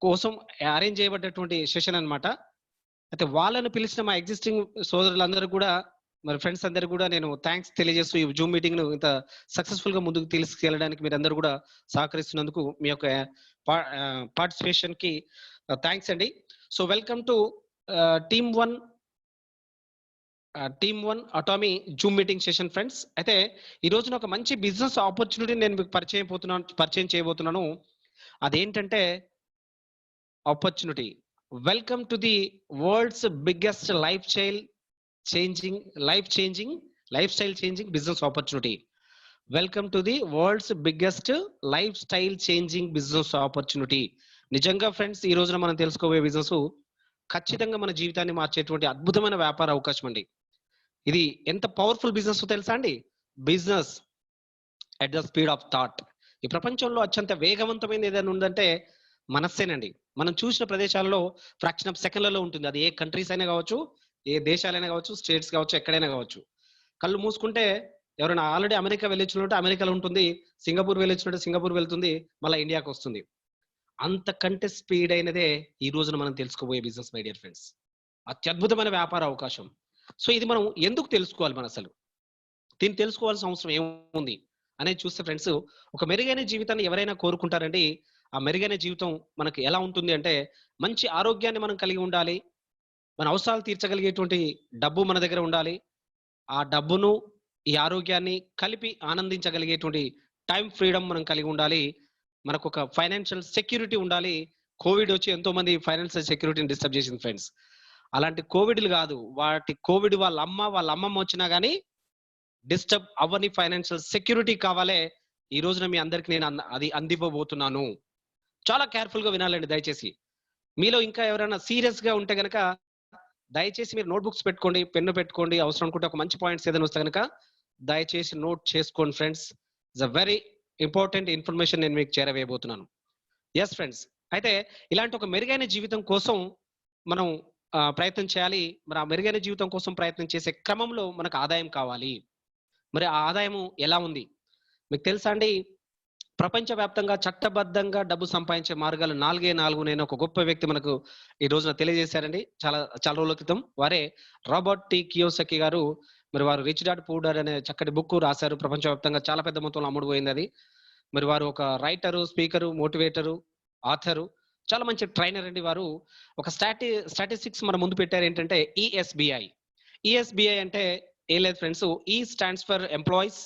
కోసం arrange చేయబడ్డటువంటి session అన్నమాట. అయితే వాళ్ళని పిలిచిన మా ఎగ్జిస్టింగ్ సోదరులందరూ కూడా, మరి ఫ్రెండ్స్ అందరూ కూడా నేను థ్యాంక్స్ తెలియజేస్తూ ఈ జూమ్ మీటింగ్ ను ఇంత సక్సెస్ఫుల్ గా ముందుకు తీసుకెళ్ళడానికి మీరందరూ కూడా సహకరిస్తున్నందుకు మీ యొక్క పార్టిసిపేషన్ కి థ్యాంక్స్ అండి. So welcome to team one Atomy Zoom meeting session friends. అయితే ఈ రోజున ఒక మంచి బిజినెస్ ఆపర్చునిటీ నేను మీకు పరిచయం చేయబోతున్నాను. అదేంటంటే opportunity. Welcome to the world's biggest life style changing business opportunity. Welcome to the world's biggest life style changing business opportunity. నిజంగా ఫ్రెండ్స్, ఈ రోజున మనం తెలుసుకోబోయే బిజినెస్ ఖచ్చితంగా మన జీవితాన్ని మార్చేటువంటి అద్భుతమైన వ్యాపార అవకాశం అండి. ఇది ఎంత పవర్ఫుల్ బిజినెస్ తెలుసా అండి? Business at the speed of thought. ఈ ప్రపంచంలో అత్యంత వేగవంతమైనది ఏదైనా ఉందంటే మనస్సేనండి. మనం చూసిన ప్రదేశాల్లో ఫ్రాక్షన్ ఆఫ్ సెకండ్లలో ఉంటుంది. అది ఏ కంట్రీస్ అయినా కావచ్చు, ఏ దేశాలైనా కావచ్చు, స్టేట్స్ కావచ్చు, ఎక్కడైనా కావచ్చు. కళ్ళు మూసుకుంటే ఎవరైనా ఆల్రెడీ అమెరికా వెళ్ళొచ్చినట్టు అమెరికాలో ఉంటుంది, సింగపూర్ వెళ్ళొచ్చినట్టు సింగపూర్ వెళ్తుంది, మళ్ళీ ఇండియాకి వస్తుంది. అంతకంటే స్పీడ్ అయినదే ఈ రోజున మనం తెలుసుకోబోయే బిజినెస్, మై డియర్ ఫ్రెండ్స్. అత్యద్భుతమైన వ్యాపార అవకాశం. సో ఇది మనం ఎందుకు తెలుసుకోవాలి? మనం అసలు దీన్ని తెలుసుకోవాల్సిన అవసరం ఏముంది అనేది చూస్తే ఫ్రెండ్స్, ఒక మెరుగైన జీవితాన్ని ఎవరైనా కోరుకుంటారండి. ఆ మెరుగైన జీవితం మనకు ఎలా ఉంటుంది అంటే, మంచి ఆరోగ్యాన్ని మనం కలిగి ఉండాలి, మన అవసరాలు తీర్చగలిగేటువంటి డబ్బు మన దగ్గర ఉండాలి, ఆ డబ్బును ఈ ఆరోగ్యాన్ని కలిపి ఆనందించగలిగేటువంటి టైం ఫ్రీడమ్ మనం కలిగి ఉండాలి, మనకు ఒక ఫైనాన్షియల్ సెక్యూరిటీ ఉండాలి. కోవిడ్ వచ్చి ఎంతో మంది ఫైనాన్షియల్ సెక్యూరిటీని డిస్టర్బ్ చేసింది ఫ్రెండ్స్. అలాంటి కోవిడ్లు కాదు, కోవిడ్ వాళ్ళ అమ్మమ్మ వచ్చినా కానీ డిస్టర్బ్ అవ్వని ఫైనాన్షియల్ సెక్యూరిటీ కావాలే ఈ రోజున మీ అందరికి నేను అది అందివ్వబోతున్నాను. చాలా కేర్ఫుల్ గా వినాలండి దయచేసి. మీలో ఇంకా ఎవరైనా సీరియస్ గా ఉంటే గనక దయచేసి మీరు నోట్బుక్స్ పెట్టుకోండి, పెన్ను పెట్టుకోండి. అవసరం అనుకుంటే ఒక మంచి పాయింట్స్ ఏదైనా వస్తే కనుక దయచేసి నోట్ చేసుకోండి friends. It's a very important information నేను మీకు చేరవేయబోతున్నాను. ఎస్ ఫ్రెండ్స్, అయితే ఇలాంటి ఒక మెరుగైన జీవితం కోసం మనం ప్రయత్నం చేయాలి. మరి ఆ మెరుగైన జీవితం కోసం ప్రయత్నం చేసే క్రమంలో మనకు ఆదాయం కావాలి. మరి ఆ ఆదాయం ఎలా ఉంది మీకు తెలుసా అండి? ప్రపంచవ్యాప్తంగా చట్టబద్ధంగా డబ్బు సంపాదించే మార్గాలు 4 నేను ఒక గొప్ప వ్యక్తి మనకు ఈ రోజున తెలియజేశారండి, చాలా రోజుల క్రితం. వారే రాబర్ట్ టి కియోసకి గారు. మరి వారు రిచ్ డాడ్ పూర్ డాడ్ అనే చక్కటి బుక్ రాశారు. ప్రపంచవ్యాప్తంగా చాలా పెద్ద మొత్తంలో అమ్ముడుపోయింది అది. మరి వారు ఒక రైటరు, స్పీకరు, మోటివేటరు, ఆథరు, చాలా మంచి ట్రైనర్ అండి. వారు ఒక స్టాటిస్టిక్స్ మన ముందు పెట్టారు. ఏంటంటే ఈఎస్బిఐ అంటే ఏం లేదు ఫ్రెండ్స్. ఈ స్టాండ్స్ ఫర్ ఎంప్లాయీస్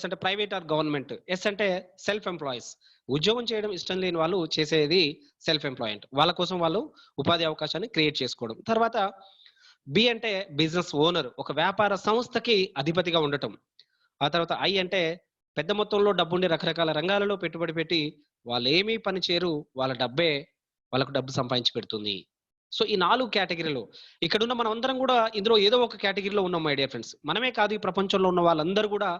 అంటే ప్రైవేట్ ఆర్ గవర్నమెంట్. ఎస్ అంటే సెల్ఫ్ ఎంప్లాయీస్, ఉద్యోగం చేయడం ఇష్టం లేని వాళ్ళు చేసేది సెల్ఫ్ ఎంప్లాయ్మెంట్. వాళ్ళ కోసం వాళ్ళు ఉపాధి అవకాశాన్ని క్రియేట్ చేసుకోవడం. తర్వాత బి అంటే బిజినెస్ ఓనర్, ఒక వ్యాపార సంస్థకి అధిపతిగా ఉండటం. ఆ తర్వాత ఐ అంటే పెద్ద మొత్తంలో డబ్బుండి రకరకాల రంగాలలో పెట్టుబడి పెట్టి వాళ్ళు ఏమీ పని చేయరు, వాళ్ళకు డబ్బు సంపాదించి పెడుతుంది. సో ఈ 4 కేటగిరీలో ఇక్కడున్న మనం అందరం కూడా ఇందులో ఏదో ఒక కేటగిరీలో ఉన్నాం మై డియర్ ఫ్రెండ్స్. మనమే కాదు, ఈ ప్రపంచంలో ఉన్న వాళ్ళందరూ కూడా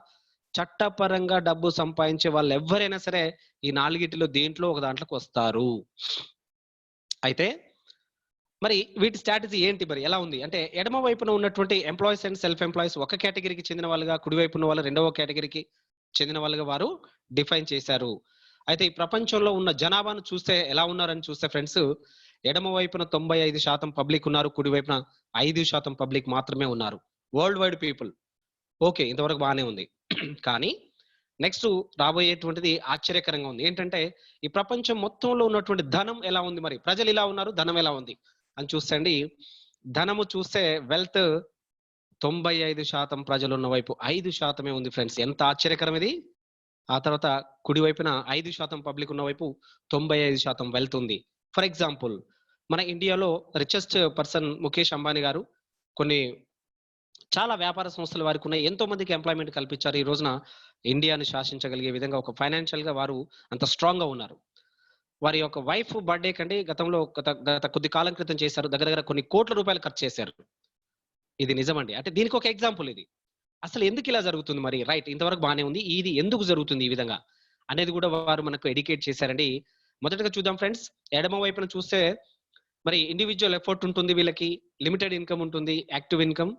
చట్టపరంగా డబ్బు సంపాదించే వాళ్ళు ఎవరైనా సరే ఈ 4గిటిలో దేంట్లో ఒక దాంట్లోకి వస్తారు. అయితే మరి వీటి స్ట్రాటజీ ఏంటి, మరి ఎలా ఉంది అంటే, ఎడమ వైపున ఉన్నటువంటి ఎంప్లాయీస్ అండ్ సెల్ఫ్ ఎంప్లాయీస్ ఒక కేటగిరీకి చెందిన వాళ్ళుగా, కుడివైపు ఉన్న వాళ్ళు రెండవ కేటగిరీకి చెందిన వాళ్ళుగా వారు డిఫైన్ చేశారు. అయితే ఈ ప్రపంచంలో ఉన్న జనాభాను చూస్తే ఎలా ఉన్నారని చూస్తే ఫ్రెండ్స్, ఎడమ వైపున 95% పబ్లిక్ ఉన్నారు, కుడివైపున 5% పబ్లిక్ మాత్రమే ఉన్నారు. World wide people. ఓకే, ఇంతవరకు బాగానే ఉంది. కానీ నెక్స్ట్ రాబోయేటువంటిది ఆశ్చర్యకరంగా ఉంది. ఏంటంటే ఈ ప్రపంచం మొత్తంలో ఉన్నటువంటి ధనం ఎలా ఉంది, మరి ప్రజలు ఎలా ఉన్నారు, ధనం ఎలా ఉంది అని చూస్తే అండి, ధనము చూస్తే వెల్త్ 95% ప్రజలు ఉన్న వైపు 5% ఉంది ఫ్రెండ్స్. ఎంత ఆశ్చర్యకరం ఇది. ఆ తర్వాత కుడివైపున 5% పబ్లిక్ ఉన్న వైపు 95% వెల్త్ ఉంది. ఫర్ ఎగ్జాంపుల్, మన ఇండియాలో రిచెస్ట్ పర్సన్ ముఖేష్ అంబానీ గారు కొన్ని చాలా వ్యాపార సంస్థలు వారికి ఉన్నాయి, ఎంతో మందికి ఎంప్లాయ్మెంట్ కల్పించారు. ఈ రోజున ఇండియాను శాసించగలిగే విధంగా ఒక ఫైనాన్షియల్ గా వారు అంత స్ట్రాంగ్ గా ఉన్నారు. వారి యొక్క వైఫ్ బర్త్డే కండి గతంలో గత కొద్ది కాలం క్రితం చేశారు, దగ్గర కొన్ని కోట్ల రూపాయలు ఖర్చు చేశారు. ఇది నిజమండి. అంటే దీనికి ఒక ఎగ్జాంపుల్ ఇది. అసలు ఎందుకు ఇలా జరుగుతుంది మరి? రైట్, ఇంతవరకు బాగానే ఉంది, ఇది ఎందుకు జరుగుతుంది ఈ విధంగా అనేది కూడా వారు మనకు ఎడ్యుకేట్ చేశారండి. మొదటగా చూద్దాం ఫ్రెండ్స్. ఎడమ వైపున చూస్తే మరి ఇండివిజువల్ ఎఫర్ట్ ఉంటుంది, వీళ్ళకి లిమిటెడ్ ఇన్కమ్ ఉంటుంది, active income,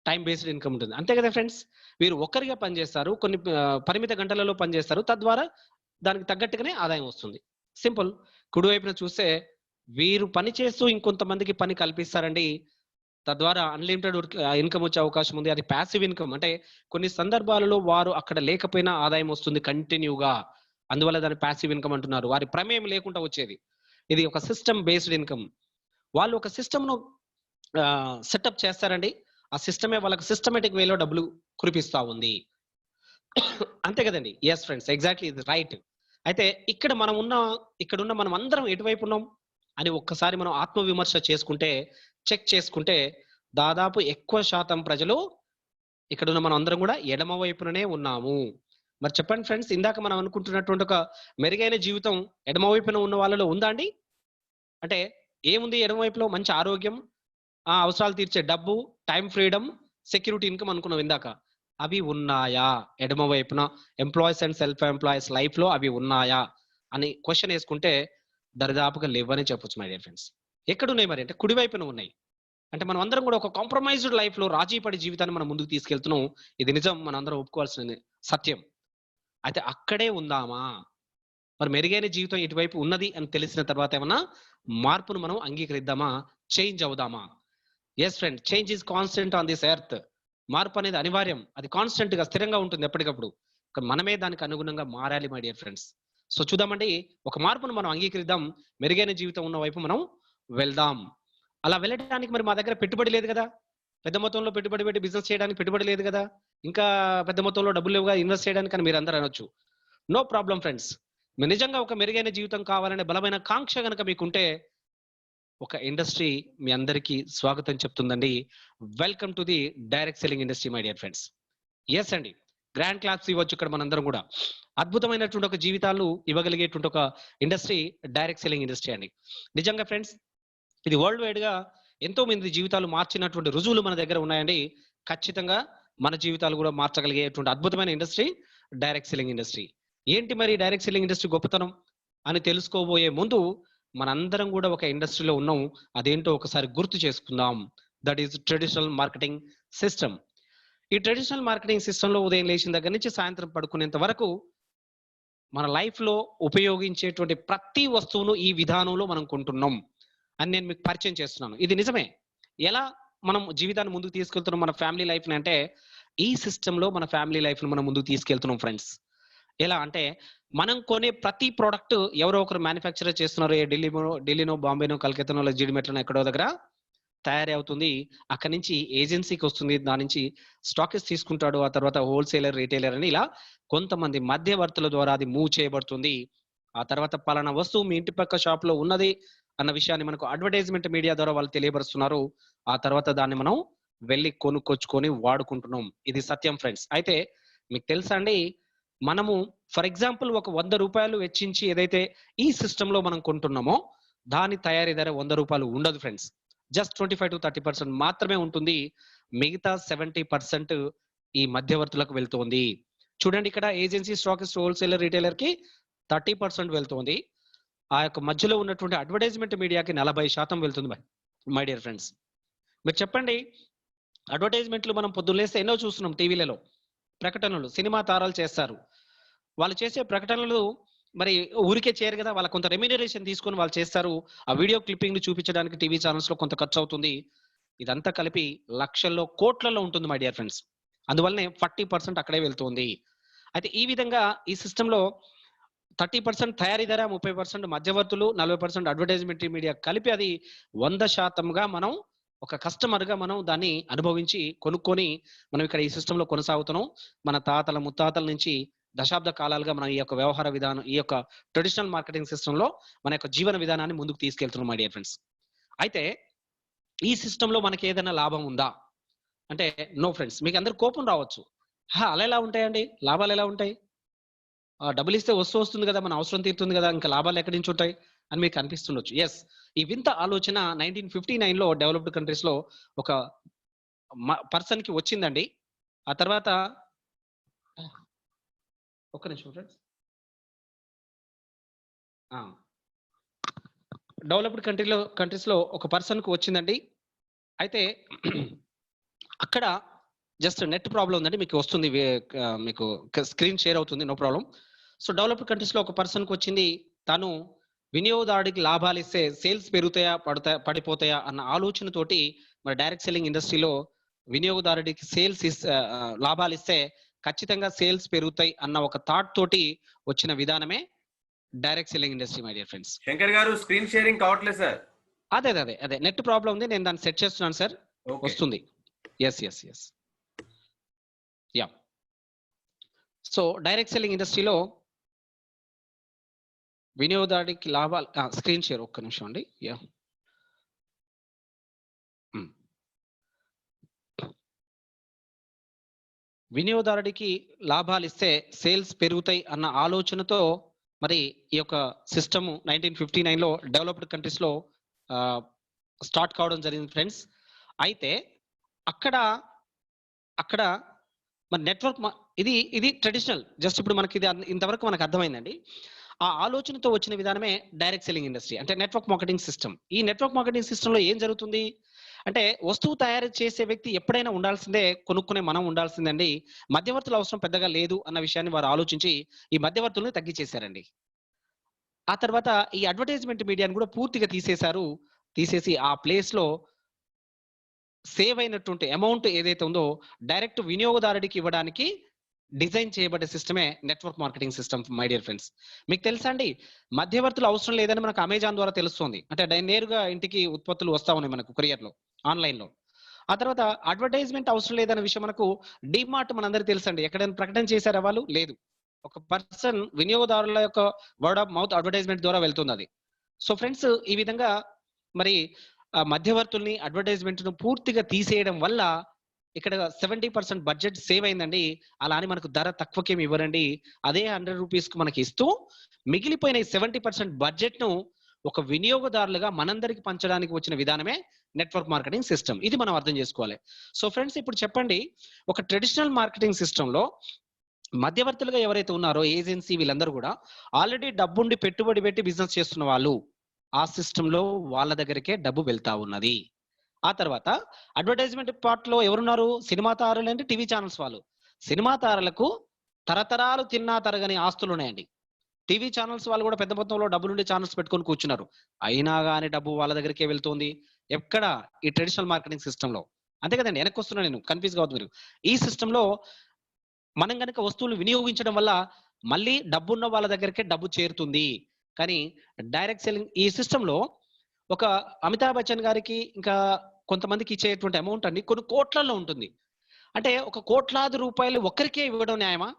time based income ఉంటుంది. అంతే కదా ఫ్రెండ్స్? వీరు ఒక్కరిగా పనిచేస్తారు, కొన్ని పరిమిత గంటలలో పనిచేస్తారు, తద్వారా దానికి తగ్గట్టుగానే ఆదాయం వస్తుంది. సింపుల్. కుడివైపున చూస్తే వీరు పని చేస్తూ ఇంకొంతమందికి పని కల్పిస్తారండి. తద్వారా అన్‌లిమిటెడ్ ఇన్‌కమ్ వచ్చే అవకాశం ఉంది. అది పాసివ్ ఇన్‌కమ్. అంటే కొన్ని సందర్భాలలో వారు అక్కడ లేకపోయినా ఆదాయం వస్తుంది కంటిన్యూగా. అందువల్ల దాన్ని పాసివ్ ఇన్‌కమ్ అంటున్నారు. వారి ప్రమేయం లేకుండా వచ్చేది. ఇది ఒక సిస్టమ్ బేస్డ్ ఇన్‌కమ్. వాళ్ళు ఒక సిస్టమ్‌ను సెటప్ చేస్తారండి. ఆ సిస్టమే వాళ్ళకి సిస్టమాటిక్ వేలో డబ్బులు కురిపిస్తా ఉంది. అంతే కదండీ! Yes friends. ఎగ్జాక్ట్‌లీ ఇది రైట్. అయితే ఇక్కడున్న మనం అందరం ఎటువైపు ఉన్నాం అని ఒక్కసారి మనం ఆత్మవిమర్శ చేసుకుంటే, చెక్ చేసుకుంటే దాదాపు ఎక్కువ శాతం ప్రజలు ఇక్కడున్న మనం అందరం గూడా ఎడమ వైపుననే ఉన్నాము. మరి చెప్పండి ఫ్రెండ్స్, ఇందాక మనం అనుకుంటున్నటువంటి ఒక మెరుగైన జీవితం ఎడమ వైపున ఉన్న వాళ్ళలో ఉందా అండి? అంటే ఏముంది ఎడమ వైపులో? మంచి ఆరోగ్యం, అవసరాలు తీర్చే డబ్బు, టైమ్ ఫ్రీడమ్, సెక్యూరిటీ ఇన్‌కమ్ అనుకున్నాం ఇందాక. అవి ఉన్నాయా? ఎడమ వైపున ఎంప్లాయీస్ అండ్ సెల్ఫ్ ఎంప్లాయీస్ లైఫ్‌లో అవి ఉన్నాయా? అని క్వెషన్ యేసుకుంటే దరిదాపుగా లెవ్వనే చెప్పొచ్చు మై డియర్ ఫ్రెండ్స్. ఎక్కడున్నాయి మరి అంటే కుడి వైపున ఉన్నాయి. అంటే మనం అందరం గూడా ఒక కాంప్రమైజ్డ్ లైఫ్‌లో రాజీ పడి జీవితాన్ని మనం ముందుకు తీసుకెళ్తున్నాం. ఇది నిజం. మనందరం ఒప్పుకోవాల్సిన సత్యం. అయితే అక్కడే ఉందామా? మరి మెరుగైన జీవితం ఇటువైపు ఉన్నది అని తెలిసిన తర్వాత ఏమన్నా మార్పును మనం అంగీకరిద్దామా? చేంజ్ అవుదామా? Yes friend. Change is constant on this earth. మార్పు అనేది అనివార్యం. అది కాన్స్టెంట్‌గా స్థిరంగా ఉంటుంది ఎప్పటికప్పుడు. మనమే దానికి అనుగుణంగా మారాలి మై డియర్ ఫ్రెండ్స్. సో చూద్దామండి. ఒక మార్పును మనం అంగీకరిద్దాం. మెరుగైన జీవితం ఉన్న వైపు మనం వెళ్దాం. అలా వెళ్ళడానికి మరి మా దగ్గర పెట్టుబడి లేదు గదా! పెద్ద మొత్తంలో పెట్టుబడి పెట్టి బిజినెస్ చేయడానికి పెట్టుబడి లేదు గదా! ఇంకా పెద్ద మొత్తంలో డబ్బులు లేవుగా ఇన్వెస్ట్ చేయడానికి అని మీరందరూ అనొచ్చు. No problem friends. మీరు నిజంగా ఒక మెరుగైన జీవితం కావాలనే బలమైన కాంక్ష గనక మీకుంటే ఒక ఇండస్ట్రీ మీ అందరికీ స్వాగతం చెప్తుందండి. Welcome to the direct selling industry my dear friends. Yes అండి. గ్రాండ్ క్లాప్స్ ఇవ్వచ్చు ఇక్కడ మనందరం గూడా. అద్భుతమైనటువంటి ఒక జీవితాలు ఇవ్వగలిగేటువంటి ఒక ఇండస్ట్రీ డైరెక్ట్ సెల్లింగ్ ఇండస్ట్రీ అండి. నిజంగా ఫ్రెండ్స్, ఇది వరల్డ్ వైడ్‌గా ఎంతో మంది జీవితాలు మార్చినటువంటి రుజువులు మన దగ్గర ఉన్నాయండి. ఖచ్చితంగా మన జీవితాలు గూడా మార్చగలిగేటువంటి అద్భుతమైన ఇండస్ట్రీ డైరెక్ట్ సెల్లింగ్ ఇండస్ట్రీ. ఏంటి మరి డైరెక్ట్ సెల్లింగ్ ఇండస్ట్రీ గొప్పతనం అని తెలుసుకోబోయే ముందు మనందరం గూడా ఒక ఇండస్ట్రీలో ఉన్నాం. అదేంటో ఒకసారి గుర్తు చేసుకుందాం. That is traditional marketing system. ఈ ట్రెడిషనల్ మార్కెటింగ్ సిస్టమ్‌లో ఉదయం లేచిన దగ్గర నుంచి సాయంత్రం పడుకునేంత వరకు మన లైఫ్‌లో ఉపయోగించేటువంటి ప్రతి వస్తువును ఈ విధానంలో మనం కొంటున్నాం అని నేను మీకు పరిచయం చేస్తున్నాను. ఇది నిజమే. ఎలా మనం జీవితాన్ని ముందుకు తీసుకెళ్తున్నాం మన ఫ్యామిలీ లైఫ్‌ని అంటే, ఈ సిస్టమ్‌లో మన ఫ్యామిలీ లైఫ్‌ని మనం ముందుకు తీసుకెళ్తున్నాం ఫ్రెండ్స్. ఎలా అంటే మనం కొనే ప్రతి ప్రొడక్ట్ ఎవరో ఒకరు మ్యానుఫ్యాక్చర్ చేస్తున్నారు. ఢిల్లీనో, బాంబేనో, కలకత్తానో, లేదా జీడిమెట్లనో ఎక్కడో దగ్గర తయారీ అవుతుంది. అక్కడి నుంచి ఏజెన్సీకి వస్తుంది. దాని నుంచి స్టాకిస్ట్ తీసుకుంటాడు. ఆ తర్వాత హోల్‌సేలర్, రిటైలర్ అని ఇలా కొంతమంది మధ్యవర్తుల ద్వారా అది మూవ్ చేయబడుతుంది. ఆ తర్వాత పలానా వస్తువు మీ ఇంటి పక్క షాప్‌లో ఉన్నది అన్న విషయాన్ని మనకు అడ్వర్టైజ్‌మెంట్ మీడియా ద్వారా వాళ్ళు తెలియబరుస్తున్నారు. ఆ తర్వాత దాన్ని మనం వెళ్లి కొనుక్కొచ్చుకొని వాడుకుంటున్నాం. ఇది సత్యం ఫ్రెండ్స్. అయితే మీకు తెలుసా అండి, మనము ఫర్ ఎగ్జాంపుల్ ఒక రూ. 100 వెచ్చించి ఏదైతే ఈ సిస్టమ్‌లో మనం కొంటున్నామో, దాని తయారీ ధర రూ. 100 ఉండదు ఫ్రెండ్స్. జస్ట్ 25-30% మాత్రమే ఉంటుంది. మిగతా 70% ఈ మధ్యవర్తులకు వెళ్తోంది. చూడండి ఇక్కడ ఏజెన్సీ, స్టాకిస్ట్, హోల్‌సేలర్, రిటైలర్‌కి 30% వెళ్తోంది. ఆ యొక్క మధ్యలో ఉన్నటువంటి అడ్వర్టైజ్‌మెంట్ మీడియాకి 40% వెళ్తుంది మై డియర్ ఫ్రెండ్స్. మీరు చెప్పండి, అడ్వర్టైజ్‌మెంట్‌లు మనం పొద్దున్న లేస్తే ఎన్నో చూస్తున్నాం టీవీలలో. ప్రకటనలు, సినిమా తారాలు చేస్తారు. వాళ్ళు చేసే ప్రకటనలు మరి ఊరికే చేయరు గదా! వాళ్ళకి కొంత రెమ్యూనరేషన్ తీసుకొని వాళ్ళు చేస్తారు. ఆ వీడియో క్లిప్పింగ్‌లు చూపించడానికి టీవీ ఛానెల్స్‌లో కొంత ఖర్చవుతుంది. ఇదంతా కలిపి లక్షల్లో, కోట్లలో ఉంటుంది మై డియర్ ఫ్రెండ్స్. అందువల్లనే 40% అక్కడే వెళ్తుంది. అయితే ఈ విధంగా ఈ సిస్టమ్‌లో 30% తయారీ ధర, 30% మధ్యవర్తులు, 40% అడ్వర్టైజ్‌మెంట్ మీడియా కలిపి అది 100%గా మనం ఒక కస్టమర్‌గా మనం దాన్ని అనుభవించి, కొనుక్కొని మనం ఇక్కడ ఈ సిస్టమ్‌లో కొనసాగుతున్నాం. మన తాతల, ముత్తాతల నుంచి దశాబ్ద కాలాలుగా మనం ఈ యొక్క వ్యవహార విధానం, ఈ యొక్క ట్రెడిషనల్ మార్కెటింగ్ సిస్టమ్‌లో మన యొక్క జీవన విధానాన్ని ముందుకు తీసుకెళ్తున్నాం మై డియర్ ఫ్రెండ్స్. అయితే ఈ సిస్టమ్‌లో మనకేదైనా లాభం ఉందా? అంటే నో ఫ్రెండ్స్. మీకందరికి కోపం రావచ్చు. అలా ఎలా ఉంటాయండి? లాభాలెలా ఉంటాయి? డబ్బులిస్తే వస్తుంది గదా! మన అవసరం తీరుతుంది గదా! ఇంకా లాభాలు ఎక్కడి నుంచి ఉంటాయి అని మీకు అనిపిస్తుండొచ్చు. యెస్. ఈ వింత ఆలోచన 1959లో డెవలప్డ్ కంట్రీస్‌లో ఒక పర్సన్‌కి వచ్చిందండి. ఆ తర్వాత ఒక్క నిమిషం ఫ్రెండ్స్. ఆ! డెవలప్డ్ కంట్రీస్‌లో ఒక పర్సన్‌కి వచ్చిందండి. అయితే అక్కడ జస్ట్ నెట్ ప్రాబ్లమ్ ఉందండి. మీకు వస్తుంది. మీకు స్క్రీన్ షేర్ అవుతుంది. No problem. సో, డెవలప్డ్ కంట్రీస్‌లో ఒక పర్సన్‌కి వచ్చింది. తను వినియోగదారుడికి లాభాలు ఇస్తే సేల్స్ పెరుగుతాయా పడిపోతాయా అన్న ఆలోచనతోటి మరి డైరెక్ట్ సెల్లింగ్ ఇండస్ట్రీలో వినియోగదారుడికి లాభాలు ఇస్తే ఖచ్చితంగా సేల్స్ పెరుగుతాయి అన్న ఒక థాట్ తోటి వచ్చిన విధానమే direct selling industry my dear friends. Shankar గారు స్క్రీన్ షేరింగ్ కావట్లేదు సార్. అదే నెట్ ప్రాబ్లం ఉంది, నేను దాన్ని సెట్ చేస్తున్నాను సార్. వస్తుంది. Yes ya. So direct selling ఇండస్ట్రీలో వినియోగదారుడికి లాభాలు, స్క్రీన్ షేర్ ఒక్క నిమిషం అండి. యా, వినియోగదారుడికి లాభాలు ఇస్తే సేల్స్ పెరుగుతాయి అన్న ఆలోచనతో మరి ఈ యొక్క సిస్టమ్ 1959లో డెవలప్డ్ కంట్రీస్ లో స్టార్ట్ కావడం జరిగింది ఫ్రెండ్స్. అయితే అక్కడ మరి నెట్వర్క్ ఇది ట్రెడిషనల్, జస్ట్ ఇప్పుడు మనకి ఇది ఇంతవరకు మనకు అర్థమైందండి. ఆ ఆలోచనతో వచ్చిన విధానమే డైరెక్ట్ సెల్లింగ్ ఇండస్ట్రీ అంటే నెట్వర్క్ మార్కెటింగ్ సిస్టమ్. ఈ నెట్వర్క్ మార్కెటింగ్ సిస్టంలో ఏం జరుగుతుంది అంటే, వస్తువు తయారు చేసే వ్యక్తి ఎప్పుడైనా ఉండాల్సిందే, కొనుక్కునే మనం ఉండాల్సిందండి. మధ్యవర్తుల అవసరం పెద్దగా లేదు అన్న విషయాన్ని వారు ఆలోచించి ఈ మధ్యవర్తులను తగ్గించేశారండి. ఆ తర్వాత ఈ అడ్వర్టైజ్మెంట్ మీడియాని కూడా పూర్తిగా తీసేసి ఆ ప్లేస్ లో సేవ్ అయినటువంటి అమౌంట్ ఏదైతే ఉందో డైరెక్ట్ వినియోగదారుడికి ఇవ్వడానికి డిజైన్ చేయబడ్డ సిస్టమే network marketing system my dear friends. మీకు తెలుసా అండి, మధ్యవర్తులు అవసరం లేదని మనకు అమెజాన్ ద్వారా తెలుస్తుంది. అంటే నేరుగా ఇంటికి ఉత్పత్తులు వస్తా ఉన్నాయి మనకు కొరియర్లో, ఆన్లైన్లో. ఆ తర్వాత అడ్వర్టైజ్మెంట్ అవసరం లేదన్న విషయం మనకు డిమార్ట్ మనందరికీ తెలుసండి. ఎక్కడైనా ప్రకటన చేశారా వాళ్ళు? లేదు. ఒక పర్సన్ వినియోగదారుల యొక్క వర్డ్ ఆఫ్ మౌత్ అడ్వర్టైజ్మెంట్ ద్వారా వెళ్తుంది అది. సో ఫ్రెండ్స్, ఈ విధంగా మరి మధ్యవర్తుల్ని అడ్వర్టైజ్మెంట్ ను పూర్తిగా తీసేయడం వల్ల ఇక్కడ 70% బడ్జెట్ సేవ్ అయిందండి. అలా అని మనకు ధర తక్కువకేమి ఇవ్వరండి. అదే 100 రూపీస్ కు మనకి ఇస్తూ మిగిలిపోయిన 70% బడ్జెట్ ను ఒక వినియోగదారులుగా మనందరికి పంచడానికి వచ్చిన విధానమే నెట్వర్క్ మార్కెటింగ్ సిస్టమ్. ఇది మనం అర్థం చేసుకోవాలి. సో ఫ్రెండ్స్, ఇప్పుడు చెప్పండి, ఒక ట్రెడిషనల్ మార్కెటింగ్ సిస్టమ్ లో మధ్యవర్తులుగా ఎవరైతే ఉన్నారో ఏజెన్సీ, వీళ్ళందరూ కూడా ఆల్రెడీ డబ్బుండి పెట్టుబడి పెట్టి బిజినెస్ చేస్తున్న వాళ్ళు, ఆ సిస్టమ్ లో వాళ్ళ దగ్గరికే డబ్బు వెళ్తా ఉన్నది. ఆ తర్వాత అడ్వర్టైజ్మెంట్ పార్ట్ లో ఎవరున్నారు? సినిమా తారలు అంటే టీవీ ఛానల్స్ వాళ్ళు. సినిమా తారలకు తరతరాలు తిన్నా తరగని ఆస్తులు ఉన్నాయండి. టీవీ ఛానల్స్ వాళ్ళు కూడా పెద్ద మొత్తంలో డబ్బులుండి ఛానల్స్ పెట్టుకొని కూర్చున్నారు. అయినా కానీ డబ్బు వాళ్ళ దగ్గరికే వెళ్తుంది. ఎక్కడ? ఈ ట్రెడిషనల్ మార్కెటింగ్ సిస్టమ్ లో. అంతే కదండి, వెనక్కి వస్తున్నా నేను, కన్ఫ్యూజ్ కావద్దు మీరు. ఈ సిస్టమ్ లో మనం కనుక వస్తువులు వినియోగించడం వల్ల మళ్ళీ డబ్బున్న వాళ్ళ దగ్గరికే డబ్బు చేరుతుంది. కానీ డైరెక్ట్ సెల్లింగ్ ఈ సిస్టమ్ లో ఒక అమితాబ్ బచ్చన్ గారికి ఇంకా కొంతమందికి ఇచ్చేటువంటి అమౌంట్ అండి కొన్ని కోట్లలో ఉంటుంది. అంటే ఒక కోట్లాది రూపాయలు ఒక్కరికే ఇవ్వడం న్యాయమా?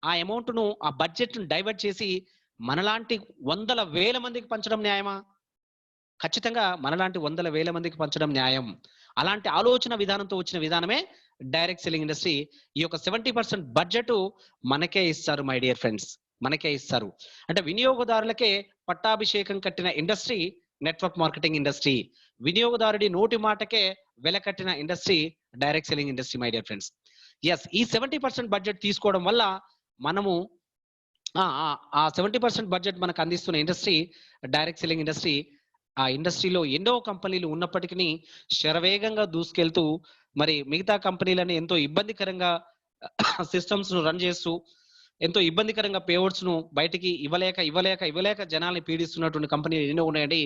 ఆ అమౌంట్ ను, ఆ బడ్జెట్ ను డైవర్ట్ చేసి మనలాంటి వందల వేల మందికి పంచడం న్యాయమా? ఖచ్చితంగా మనలాంటి వందల వేల మందికి పంచడం న్యాయం. అలాంటి ఆలోచన విధానంతో వచ్చిన విధానమే డైరెక్ట్ సెల్లింగ్ ఇండస్ట్రీ. ఈ యొక్క 70% బడ్జెట్ మనకే ఇస్తారు మై డియర్ ఫ్రెండ్స్, మనకే ఇస్తారు. అంటే వినియోగదారులకే పట్టాభిషేకం కట్టిన ఇండస్ట్రీ నెట్వర్క్ మార్కెటింగ్ ఇండస్ట్రీ. వినియోగదారుడి నోటి మాటకే వెల కట్టిన industry direct selling industry my dear friends. Yes, ఈ 70% బడ్జెట్ తీసుకోవడం వల్ల మనము ఆ 70% బడ్జెట్ మనకు అందిస్తున్న ఇండస్ట్రీ డైరెక్ట్ సెల్లింగ్ ఇండస్ట్రీ. ఆ ఇండస్ట్రీలో ఎన్నో కంపెనీలు ఉన్నప్పటికీ శరవేగంగా దూసుకెళ్తూ మరి మిగతా కంపెనీలను ఎంతో ఇబ్బందికరంగా సిస్టమ్స్ ను రన్ చేస్తూ ఎంతో ఇబ్బందికరంగా పేఅవుట్స్ ను బయటికి ఇవ్వలేక జనాల్ని పీడిస్తున్నటువంటి కంపెనీలు ఎన్నో ఉన్నాయండి.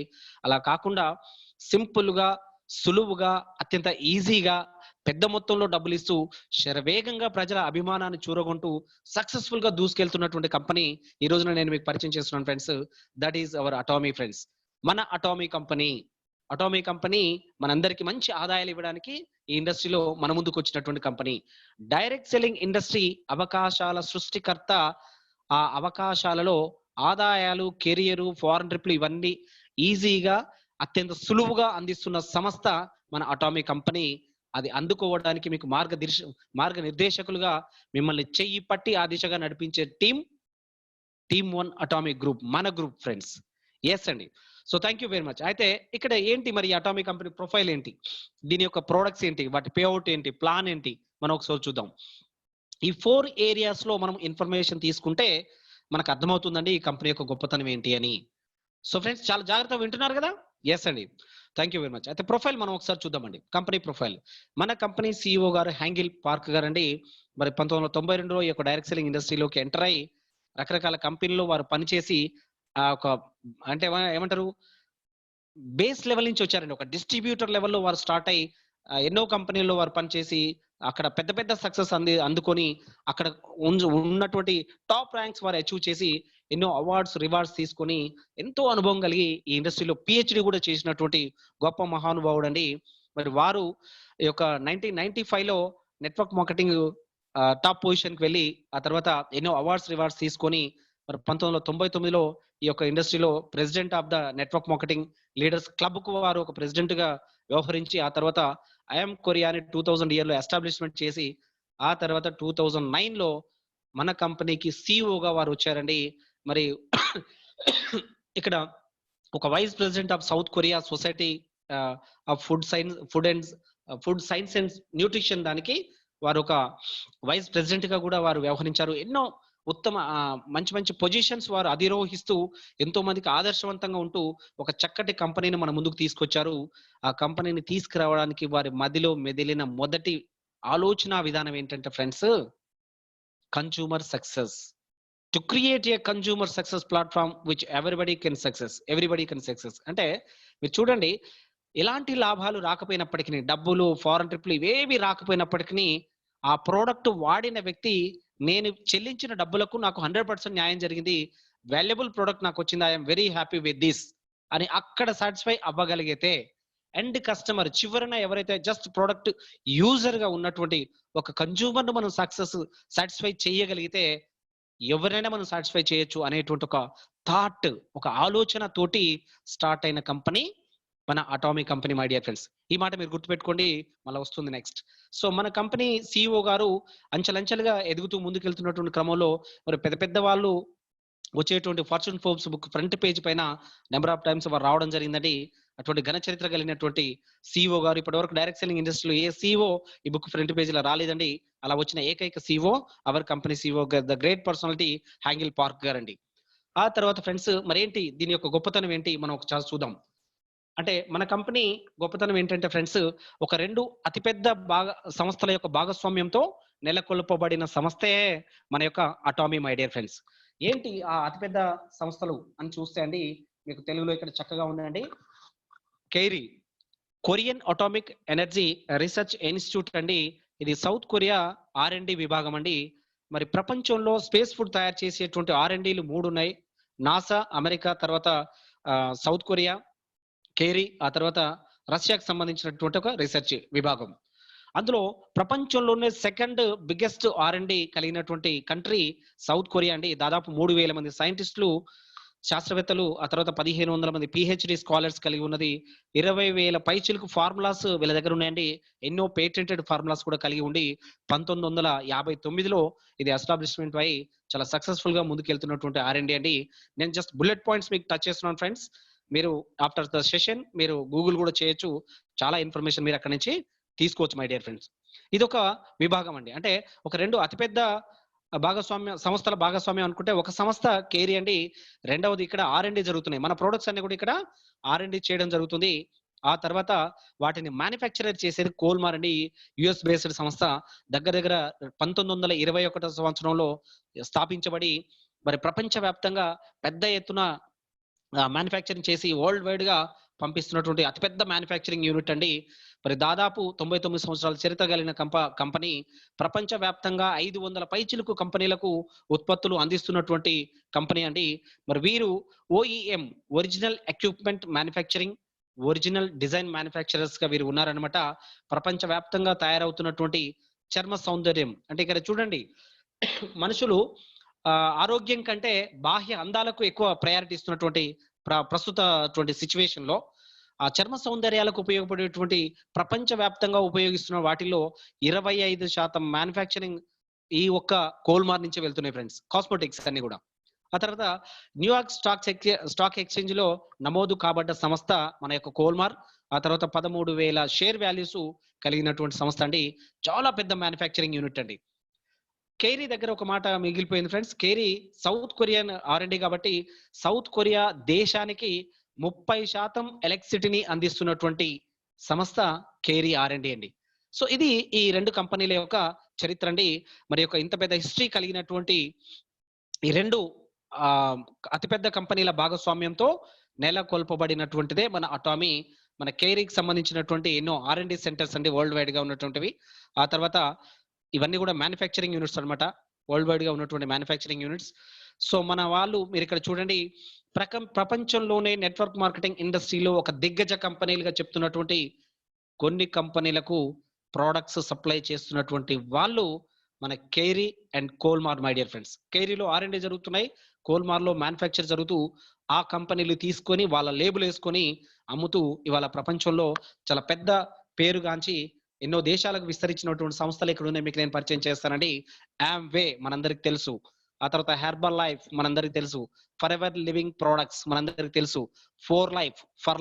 అలా కాకుండా సింపుల్ గా, సులువుగా, అత్యంత ఈజీగా పెద్ద మొత్తంలో డబ్బులు ఇస్తూ శరవేగంగా ప్రజల అభిమానాన్ని చూరగొంటూ సక్సెస్ఫుల్ గా దూసుకెళ్తున్నటువంటి కంపెనీ ఈ రోజున నేను మీకు పరిచయం చేస్తున్నాను friends. That is our Atomy friends. మన అటామీ కంపెనీ మనందరికి మంచి ఆదాయాలు ఇవ్వడానికి ఈ ఇండస్ట్రీలో మన ముందుకు వచ్చినటువంటి కంపెనీ. డైరెక్ట్ సెల్లింగ్ ఇండస్ట్రీ అవకాశాల సృష్టికర్త. ఆ అవకాశాలలో ఆదాయాలు, కెరియర్, ఫారెన్ ట్రిప్లు ఇవన్నీ ఈజీగా, అత్యంత సులువుగా అందిస్తున్న సంస్థ మన అటామీ కంపెనీ. అది అందుకోవడానికి మీకు మార్గనిర్దేశకులుగా మిమ్మల్ని చెయ్యి పట్టి ఆ దిశగా నడిపించే టీమ్ 1 అటామీ గ్రూప్, మన గ్రూప్ ఫ్రెండ్స్. ఎస్ అండి. So thank you very much. అయితే ఇక్కడ ఏంటి మరి అటామీ కంపెనీ ప్రొఫైల్ ఏంటి, దీని యొక్క ప్రోడక్ట్స్ ఏంటి, వాటి పేఅవుట్ ఏంటి, ప్లాన్ ఏంటి, మనం ఒకసారి చూద్దాం. ఈ 4 ఏరియాస్ లో మనం ఇన్ఫర్మేషన్ తీసుకుంటే మనకు అర్థమవుతుందండి ఈ కంపెనీ యొక్క గొప్పతనం ఏంటి అని. సో ఫ్రెండ్స్, చాలా జాగ్రత్తగా వింటున్నారు కదా? ఎస్ అండి, థ్యాంక్ యూ వెరీ మచ్. అయితే ప్రొఫైల్ మనం ఒకసారి చూద్దామండి. Company profile. మన కంపెనీ సిఇఓ గారు హ్యాంగిల్ పార్క్ గారు అండి. మరి 1992లో ఈ యొక్క డైరెక్ట్ సెల్లింగ్ ఇండస్ట్రీలోకి ఎంటర్ అయ్యి రకరకాల కంపెనీలో వారు పనిచేసి ఒక అంటే ఏమంటారు బేస్ లెవెల్ నుంచి వచ్చారండి. ఒక డిస్ట్రిబ్యూటర్ లెవెల్‌లో వారు స్టార్ట్ అయ్యి ఎన్నో కంపెనీల్లో వారు పనిచేసి అక్కడ పెద్ద పెద్ద సక్సెస్ అందుకొని అక్కడ ఉన్నటువంటి టాప్ ర్యాంక్స్ వారు అచీవ్ చేసి ఎన్నో అవార్డ్స్, రివార్డ్స్ తీసుకొని ఎంతో అనుభవం కలిగి ఈ ఇండస్ట్రీలో పీహెచ్‌డీ కూడా చేసినటువంటి గొప్ప మహానుభావుడండి. మరి వారు ఈ యొక్క 1995లో నెట్వర్క్ మార్కెటింగ్ టాప్ పొజిషన్‌కి వెళ్లి ఆ తర్వాత ఎన్నో అవార్డ్స్, రివార్డ్స్ తీసుకొని మరి 1999లో ఈ యొక్క ఇండస్ట్రీలో president of the network marketing leaders క్లబ్‌కు వారు ఒక ప్రెసిడెంట్‌గా వ్యవహరించి ఆ తర్వాత ఐఎమ్ కొరియా అని 2000 ఇయర్‌లో ఎస్టాబ్లిష్‌మెంట్ చేసి ఆ తర్వాత 2009లో మన కంపెనీకి సీఈఓగా వారు వచ్చారండి. మరి ఇక్కడ ఒక vice president of South Korea society of food science and nutrition దానికి వారు ఒక వైస్ ప్రెసిడెంట్ గా కూడా వారు వ్యవహరించారు. ఎన్నో ఉత్తమ మంచి మంచి పొజిషన్స్ వారు అధిరోహిస్తూ ఎంతో మందికి ఆదర్శవంతంగా ఉంటూ ఒక చక్కటి కంపెనీని మన ముందుకు తీసుకొచ్చారు. ఆ కంపెనీని తీసుకురావడానికి వారి మదిలో మెదిలిన మొదటి ఆలోచన విధానం ఏంటంటే friends, consumer success. To create a consumer success platform which everybody can success. అంటే మీరు చూడండి, ఎలాంటి లాభాలు రాకపోయినప్పటికిని, డబ్బులు, ఫారెన్ ట్రిప్‌లు ఇవేవి రాకపోయినప్పటికిని, ఆ ప్రొడక్ట్ వాడిన వ్యక్తి నేను చెల్లించిన డబ్బులకు నాకు 100% న్యాయం జరిగింది. వాల్యుబుల్ ప్రొడక్ట్ నాకొచ్చింది. I am very happy with this అని అక్కడ సాటిస్ఫై అవ్వగలిగితే, ఎండ్ కస్టమర్ చివరన ఎవరైతే జస్ట్ ప్రొడక్ట్ యూజర్‌గా ఉన్నటువంటి ఒక కన్స్యూమర్‌ను మనం సాటిస్ఫై చేయగలిగితే ఎవరైనా మనం సాటిస్ఫై చేయొచ్చు అనేటువంటి ఒక థాట్, ఒక ఆలోచన తోటి స్టార్ట్ అయిన కంపెనీ మన atomic company my dear friends. ఈ మాట మీరు గుర్తుపెట్టుకోండి, మళ్ళీ వస్తుంది నెక్స్ట్. సో మన కంపెనీ సిఇఓ గారు అంచెలంచెలుగా ఎదుగుతూ ముందుకెళ్తున్నటువంటి క్రమంలో మరి పెద్ద పెద్ద వాళ్ళు వచ్చేటువంటి fortune Forbes book front page పైన నెంబర్ ఆఫ్ టైమ్స్ వారు రావడం జరిగిందండి. అటువంటి ఘన చరిత్ర కలిగినటువంటి సిఇఓ గారు ఇప్పటివరకు డైరెక్ట్ సెల్లింగ్ ఇండస్ట్రీలో ఏ సిఇఓ ఈ బుక్ ఫ్రంట్ పేజీలో రాలేదండి. అలా వచ్చిన ఏకైక CEO our company CEO the great personality Hangil Park గారండి. ఆ తర్వాత ఫ్రెండ్స్ మరేంటి దీని యొక్క గొప్పతనం ఏంటి మనం ఒకసారి చూద్దాం. అంటే మన కంపెనీ గొప్పతనం ఏంటంటే ఫ్రెండ్స్, ఒక 2 అతిపెద్ద సంస్థల యొక్క భాగస్వామ్యంతో నెలకొల్పబడిన సంస్థే మన యొక్క అటామీ మై డియర్ ఫ్రెండ్స్. ఏంటి ఆ అతిపెద్ద సంస్థలు అని చూస్తే అండి, మీకు తెలుగులో ఇక్కడ చక్కగా ఉందండి. KAERI, Korean atomic energy research institute అండి. ఇది సౌత్ కొరియా R&D విభాగం అండి. మరి ప్రపంచంలో స్పేస్ ఫుడ్ తయారు చేసేటువంటి R&Dలు 3 ఉన్నాయి. నాసా అమెరికా, తర్వాత సౌత్ కొరియా కేరీ, ఆ తర్వాత రష్యాకి సంబంధించినటువంటి ఒక రీసెర్చ్ విభాగం. అందులో ప్రపంచంలోనే సెకండ్ బిగ్గెస్ట్ R&D కలిగినటువంటి కంట్రీ సౌత్ కొరియా అండి. దాదాపు 3000 మంది సైంటిస్టులు, శాస్త్రవేత్తలు, ఆ తర్వాత 1500 మంది PhD స్కాలర్స్ కలిగి ఉన్నది. 20,000 పైచిలకు ఫార్ములాస్ వీళ్ళ దగ్గర ఉన్నాయండి. ఎన్నో పేటెంటెడ్ ఫార్ములాస్ కూడా కలిగి ఉండి 1959లో ఇది ఎస్టాబ్లిష్మెంట్ అయి చాలా సక్సెస్ఫుల్ గా ముందుకెళ్తున్నటువంటి R&D అండి. నేను జస్ట్ బుల్లెట్ పాయింట్స్ మీకు టచ్ చేస్తున్నాను ఫ్రెండ్స్. మీరు ఆఫ్టర్ ద సెషన్ మీరు గూగుల్ కూడా చేయొచ్చు. చాలా ఇన్ఫర్మేషన్ మీరు అక్కడి నుంచి తీసుకోవచ్చు మై డియర్ ఫ్రెండ్స్. ఇదొక విభాగం అండి. అంటే ఒక 2 అతిపెద్ద సంస్థల భాగస్వామ్యం అనుకుంటే ఒక సంస్థ కేరీ అండి. రెండవది ఇక్కడ R&D జరుగుతున్నాయి. మన ప్రొడక్ట్స్ అన్ని కూడా ఇక్కడ R&D చేయడం జరుగుతుంది. ఆ తర్వాత వాటిని మ్యానుఫ్యాక్చరర్ చేసేది కోల్మార్ అండి. యుఎస్ బేస్డ్ సంస్థ. దగ్గర దగ్గర 1921 సంవత్సరంలో స్థాపించబడి మరి ప్రపంచవ్యాప్తంగా పెద్ద ఎత్తున మ్యానుఫ్యాక్చరింగ్ చేసి వరల్డ్ వైడ్ గా పంపిస్తున్నటువంటి అతిపెద్ద మ్యానుఫ్యాక్చరింగ్ యూనిట్ అండి. మరి దాదాపు 99 సంవత్సరాల చరిత్ర కలిగిన కంపెనీ ప్రపంచవ్యాప్తంగా 500 పైచిలకు కంపెనీలకు ఉత్పత్తులు అందిస్తున్నటువంటి కంపెనీ అండి. మరి వీరు OEM, original equipment manufacturing, original design manufacturers గా వీరు ఉన్నారనమాట. ప్రపంచవ్యాప్తంగా తయారవుతున్నటువంటి చర్మ సౌందర్యం అంటే ఇక్కడ చూడండి, మనుషులు ఆరోగ్యం కంటే బాహ్య అందాలకు ఎక్కువ ప్రయారిటీ ఇస్తున్నటువంటి ప్రస్తుత సిచ్యువేషన్ లో ఆ చర్మ సౌందర్యాలకు ఉపయోగపడేటువంటి ప్రపంచవ్యాప్తంగా ఉపయోగిస్తున్న వాటిల్లో 25% మ్యానుఫ్యాక్చరింగ్ ఈ ఒక్క కోల్మార్ నుంచి వెళ్తున్నాయి ఫ్రెండ్స్. కాస్మెటిక్స్ అన్ని కూడా. ఆ తర్వాత న్యూయార్క్ స్టాక్ ఎక్స్చేంజ్ లో నమోదు కాబడ్డ సంస్థ మన యొక్క కోల్మార్. ఆ తర్వాత 13,000 షేర్ వాల్యూస్ కలిగినటువంటి సంస్థ అండి. చాలా పెద్ద మ్యానుఫ్యాక్చరింగ్ యూనిట్ అండి. కేరీ దగ్గర ఒక మాట మిగిలిపోయింది friends. Carey south Korean R&D కాబట్టి సౌత్ కొరియా దేశానికి 30% ఎలక్ట్రిసిటీని అందిస్తున్నటువంటి సంస్థ కేరీ R&D అండి. సో ఇది ఈ 2 కంపెనీల యొక్క చరిత్ర అండి. మరి యొక్క ఇంత పెద్ద హిస్టరీ కలిగినటువంటి ఈ 2 అతిపెద్ద కంపెనీల భాగస్వామ్యంతో నెలకొల్పబడినటువంటిదే మన అటామీ. మన కేరీకి సంబంధించినటువంటి ఎన్నో R&D సెంటర్స్ అండి వరల్డ్ వైడ్ గా ఉన్నటువంటివి. ఆ తర్వాత ఇవన్నీ కూడా మ్యానుఫ్యాక్చరింగ్ యూనిట్స్ అన్నమాట, వరల్డ్ వైడ్ గా ఉన్నటువంటి మ్యానుఫ్యాక్చరింగ్ యూనిట్స్. సో మన వాళ్ళు మీరు ఇక్కడ చూడండి, ప్రపంచంలోనే నెట్వర్క్ మార్కెటింగ్ ఇండస్ట్రీలో ఒక దిగ్గజ కంపెనీలుగా చెప్తున్నటువంటి కొన్ని కంపెనీలకు ప్రొడక్ట్స్ సప్లై చేస్తున్నటువంటి వాళ్ళు మన KAERI and Kolmar. My dear friends, కేరీలో R&D జరుగుతున్నాయి, కోల్మార్లో మ్యానుఫ్యాక్చర్ జరుగుతూ ఆ కంపెనీలు తీసుకొని వాళ్ళ లేబుల్ వేసుకొని అమ్ముతూ ఇవాళ ప్రపంచంలో చాలా పెద్ద పేరుగాంచి ఎన్నో దేశాలకు విస్తరించినటువంటి సంస్థలు ఇక్కడ ఉన్నాయి. మీకు నేను పరిచయం చేస్తానండి. యామ్వే మనందరికి తెలుసు, ఆ తర్వాత హెర్బల్ లైఫ్ మనందరికి తెలుసు, ఫర్ ఎవర్ లివింగ్ ప్రొడక్ట్స్ మనందరికి తెలుసు, ఫర్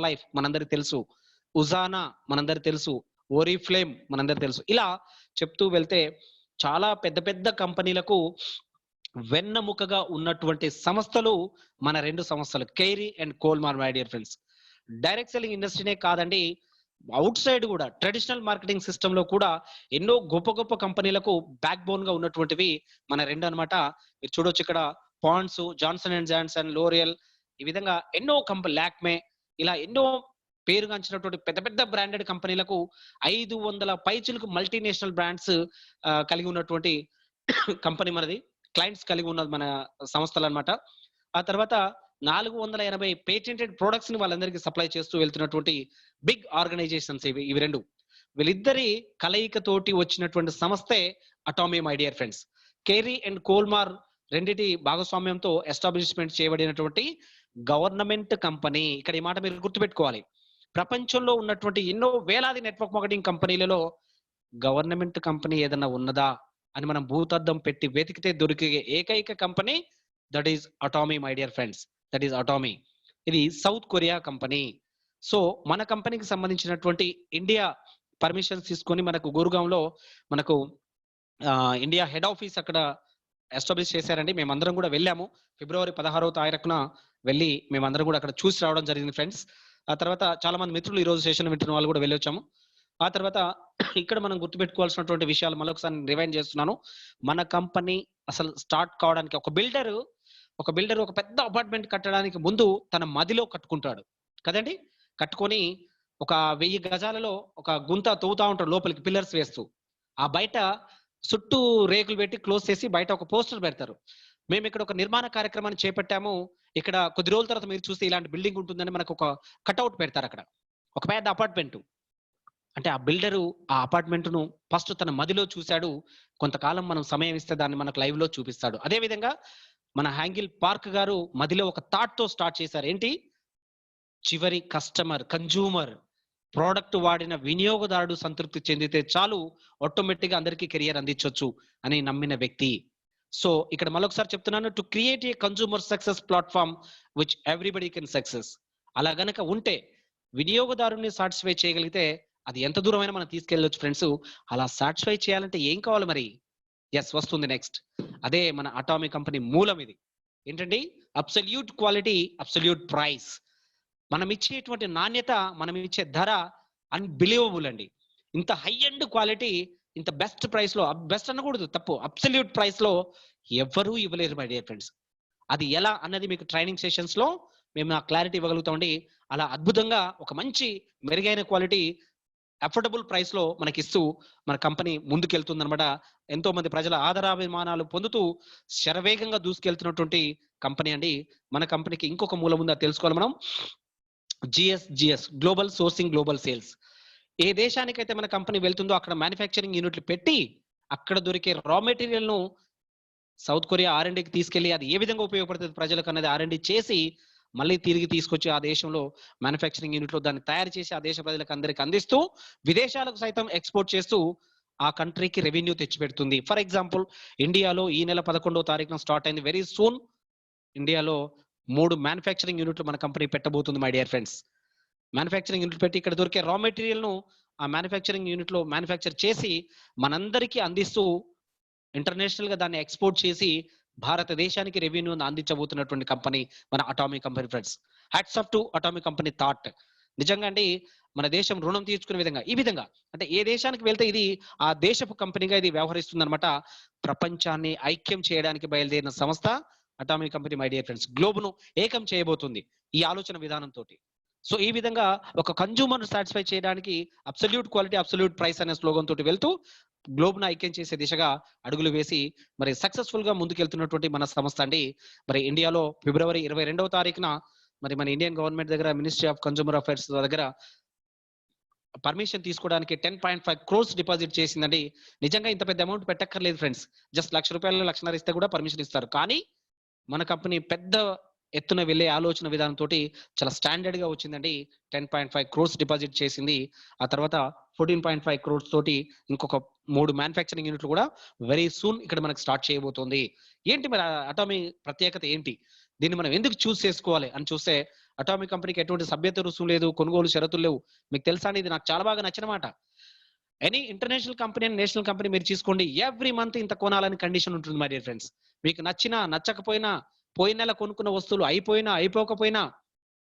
లైఫ్ మనందరికి తెలుసు, ఉజానా మనందరికి తెలుసు, ఓరిఫ్లేమ్ మనందరికి తెలుసు. ఇలా చెప్తూ వెళ్తే చాలా పెద్ద పెద్ద కంపెనీలకు వెన్నెముకగా ఉన్నటువంటి సంస్థలు మన రెండు సంస్థలు KAERI and Kolmar. My dear friends, direct selling ఇండస్ట్రీనే కాదండి, అవుట్ సైడ్ కూడా ట్రెడిషనల్ మార్కెటింగ్ సిస్టమ్ లో కూడా ఎన్నో గొప్ప గొప్ప కంపెనీలకు బ్యాక్ బోన్ గా ఉన్నటువంటివి మన రెండు అన్నమాట. మీరు చూడొచ్చు ఇక్కడ Pond's, Johnson and Johnson, L'Oreal, ఈ విధంగా ఎన్నో లాక్మే, ఇలా ఎన్నో పేరుగాంచినటువంటి పెద్ద పెద్ద బ్రాండెడ్ కంపెనీలకు 500 పైచులకు మల్టీనేషనల్ బ్రాండ్స్ కలిగి ఉన్నటువంటి కంపెనీ మనది, క్లయింట్స్ కలిగి ఉన్నది మన సంస్థలు అన్నమాట. ఆ తర్వాత 480 పేటెంటెడ్ ప్రొడక్ట్స్ ని వాళ్ళందరికీ సప్లై చేస్తూ వెళ్తున్నటువంటి బిగ్ ఆర్గనైజేషన్స్ ఇవి రెండు. వీళ్ళిద్దరి కలయికతోటి వచ్చినటువంటి సంస్థే Atomy. My dear friends, KAERI and Kolmar రెండిటి భాగస్వామ్యంతో ఎస్టాబ్లిష్మెంట్ చేయబడినటువంటి గవర్నమెంట్ కంపెనీ. ఇక్కడ ఈ మాట మీరు గుర్తుపెట్టుకోవాలి. ప్రపంచంలో ఉన్నటువంటి ఎన్నో వేలాది నెట్వర్క్ మార్కెటింగ్ కంపెనీలలో గవర్నమెంట్ కంపెనీ ఏదైనా ఉన్నదా అని మనం భూతద్దం పెట్టి వెతికితే దొరికే ఏకైక company that is Atomy. My dear friends, that is Atomy. ఇది సౌత్ కొరియా కంపెనీ. సో మన కంపెనీకి సంబంధించినటువంటి ఇండియా పర్మిషన్స్ తీసుకొని మనకు గురుగాంలో మనకు ఇండియా హెడ్ ఆఫీస్ అక్కడ ఎస్టాబ్లిష్ చేశారండి. మేమందరం కూడా వెళ్ళాము. ఫిబ్రవరి 16వ తారీఖున వెళ్ళి మేమందరం కూడా అక్కడ చూసి రావడం జరిగింది ఫ్రెండ్స్. ఆ తర్వాత చాలా మంది మిత్రులు ఈ రోజు సెషన్ వింటున్న వాళ్ళు కూడా వెళ్ళొచ్చాము. ఆ తర్వాత ఇక్కడ మనం గుర్తుపెట్టుకోవాల్సినటువంటి విషయాలు మరొకసారి రివైండ్ చేస్తున్నాను. మన కంపెనీ అసలు స్టార్ట్ కావడానికి ఒక బిల్డర్ ఒక పెద్ద అపార్ట్మెంట్ కట్టడానికి ముందు తన మదిలో కట్టుకుంటాడు కదండి. కట్టుకొని ఒక 1000 గజాలలో ఒక గుంత తవ్వుతా ఉంటాడు లోపలికి పిల్లర్స్ వేస్తూ. ఆ బయట చుట్టూ రేకులు పెట్టి క్లోజ్ చేసి బయట ఒక పోస్టర్ పెడతారు. మేము ఇక్కడ ఒక నిర్మాణ కార్యక్రమాన్ని చేపట్టాము, ఇక్కడ కొద్ది రోజుల తర్వాత మీరు చూస్తే ఇలాంటి బిల్డింగ్ ఉంటుందని మనకు ఒక కట్అవుట్ పెడతారు. అక్కడ ఒక పెద్ద అపార్ట్మెంట్ అంటే ఆ బిల్డరు ఆ అపార్ట్మెంట్ ను ఫస్ట్ తన మదిలో చూశాడు. కొంతకాలం మనం సమయం ఇస్తే దాన్ని మనకు లైవ్ లో చూపిస్తాడు. అదే విధంగా మన హ్యాంగిల్ పార్క్ గారు మదిలో ఒక థాట్ తో స్టార్ట్ చేశారు. ఏంటి? చివరి కస్టమర్, కన్జ్యూమర్, ప్రోడక్ట్ వాడిన వినియోగదారుడు సంతృప్తి చెందితే చాలు, ఆటోమేటిక్ గా అందరికీ కెరియర్ అందించవచ్చు అని నమ్మిన వ్యక్తి. సో ఇక్కడ మరొకసారి చెప్తున్నాను, to create a consumer success platform which everybody can success. అలా గనక ఉంటే వినియోగదారుని సాటిస్ఫై చేయగలిగితే అది ఎంత దూరమైనా మనం తీసుకెళ్ళొచ్చు ఫ్రెండ్స్. అలా సాటిస్ఫై చేయాలంటే ఏం కావాలి మరి? ఎస్, వస్తుంది నెక్స్ట్. అదే మన అటామిక్ కంపెనీ మూలం. ఇది ఏంటండి? Absolute quality, absolute price. మనం ఇచ్చేటువంటి నాణ్యత, మనం ఇచ్చే ధర అన్బిలీవబుల్ అండి. ఇంత హై ఎండ్ క్వాలిటీ ఇంత బెస్ట్ ప్రైస్ లో, బెస్ట్ అనకూడదు, తప్పు, అబ్సల్యూట్ ప్రైస్ లో ఎవరూ ఇవ్వలేరు మై డియర్ ఫ్రెండ్స్. అది ఎలా అన్నది మీకు ట్రైనింగ్ సెషన్స్ లో మేము ఆ క్లారిటీ ఇవ్వగలుగుతామండి. అలా అద్భుతంగా ఒక మంచి మెరుగైన క్వాలిటీ అఫోర్డబుల్ ప్రైస్ లో మనకి ఇస్తూ మన కంపెనీ ముందుకెళ్తుంది అనమాట. ఎంతో మంది ప్రజల ఆదరాభిమానాలు పొందుతూ శరవేగంగా దూసుకెళ్తున్నటువంటి కంపెనీ అండి. మన కంపెనీకి ఇంకొక మూలం ఉందా తెలుసుకోవాలి మనం. GS, global sourcing, global sales. ఏ దేశానికైతే మన కంపెనీ వెళ్తుందో అక్కడ మ్యానుఫ్యాక్చరింగ్ యూనిట్లు పెట్టి అక్కడ దొరికే రా మెటీరియల్ ను సౌత్ కొరియా R&Dకి తీసుకెళ్లి అది ఏ విధంగా ఉపయోగపడుతుంది ప్రజలకు అన్నది R&D చేసి మళ్ళీ తిరిగి తీసుకొచ్చి ఆ దేశంలో మ్యానుఫ్యాక్చరింగ్ యూనిట్ లో దాన్ని తయారు చేసి ఆ దేశ ప్రజలకు అందరికి అందిస్తూ విదేశాలకు సైతం ఎక్స్పోర్ట్ చేస్తూ ఆ కంట్రీకి రెవెన్యూ తెచ్చిపెడుతుంది. ఫర్ ఎగ్జాంపుల్, ఇండియాలో ఈ నెల 11వ తారీఖున స్టార్ట్ అయింది. వెరీ సూన్ ఇండియాలో 3 మ్యానుఫ్యాక్చరింగ్ యూనిట్లు మన కంపెనీ పెట్టబోతుంది my dear friends. Manufacturing unit పెట్టి ఇక్కడ దొరికే రా మెటీరియల్ ను ఆ మ్యానుఫ్యాక్చరింగ్ యూనిట్ లో మ్యానుఫ్యాక్చర్ చేసి మనందరికీ అందిస్తూ ఇంటర్నేషనల్ గా దాన్ని ఎక్స్పోర్ట్ చేసి భారతదేశానికి రెవెన్యూను అందించబోతున్నటువంటి కంపెనీ మన atomic company friends. Hats off to atomic company thought. నిజంగా అండి, మన దేశం రుణం తీర్చుకునే విధంగా ఈ విధంగా అంటే ఏ దేశానికి వెళ్తే ఇది ఆ దేశపు కంపెనీగా ఇది వ్యవహరిస్తుంది అనమాట. ప్రపంచాన్ని ఐక్యం చేయడానికి బయలుదేరిన సంస్థ atomic company my dear friends globe ను ఏకం చేయబోతుంది ఈ ఆలోచన విధానంతో. సో ఈ విధంగా ఒక కన్జ్యూమర్ సాటిస్ఫై చేయడానికి అబ్సల్యూట్ క్వాలిటీ అబ్సల్యూట్ ప్రైస్ అనే స్లోగన్ తోటి వెళ్తూ గ్లోబ్ ను ఐక్యం చేసే దిశగా అడుగులు వేసి మరి సక్సెస్ఫుల్ గా ముందుకెళ్తున్నటువంటి మన సంస్థ అండి. మరి ఇండియాలో ఫిబ్రవరి 22వ తారీఖున మరి మన ఇండియన్ గవర్నమెంట్ దగ్గర మినిస్ట్రీ ఆఫ్ కన్జ్యూమర్ అఫైర్స్ దగ్గర పర్మిషన్ తీసుకోవడానికి 10.5 crores డిపాజిట్ చేసిందండి. నిజంగా ఇంత పెద్ద అమౌంట్ పెట్టక్కర్లేదు ఫ్రెండ్స్, జస్ట్ ₹1,00,000 1,50,000 ఇస్తే కూడా పర్మిషన్ ఇస్తారు. కానీ మన కంపెనీ పెద్ద ఎత్తున వెళ్లే ఆలోచన విధానంతో చాలా స్టాండర్డ్ గా వచ్చిందండి. 10.5 crores డిపాజిట్ చేసింది. ఆ తర్వాత 14.5 crores తోటి ఇంకొక 3 మ్యానుఫ్యాక్చరింగ్ యూనిట్లు కూడా వెరీ సూన్ ఇక్కడ మనకు స్టార్ట్ చేయబోతోంది. ఏంటి మరి అటామీ ప్రత్యేకత ఏంటి, దీన్ని మనం ఎందుకు చూస్ చేసుకోవాలి అని చూస్తే, అటామిక్ కంపెనీకి ఎటువంటి సభ్యత రుసుము లేదు, కొనుగోలు షరతులు లేవు. మీకు తెలుసా అండి, ఇది నాకు చాలా బాగా నచ్చిన మాట. Any international company and national company మీరు తీసుకోండి, ఎవ్రీ మంత్ ఇంత కొనాలని కండిషన్ ఉంటుంది మై డియర్ ఫ్రెండ్స్. మీకు నచ్చినా నచ్చకపోయినా, పోయిన నెల కొనుక్కున్న వస్తువులు అయిపోయినా అయిపోకపోయినా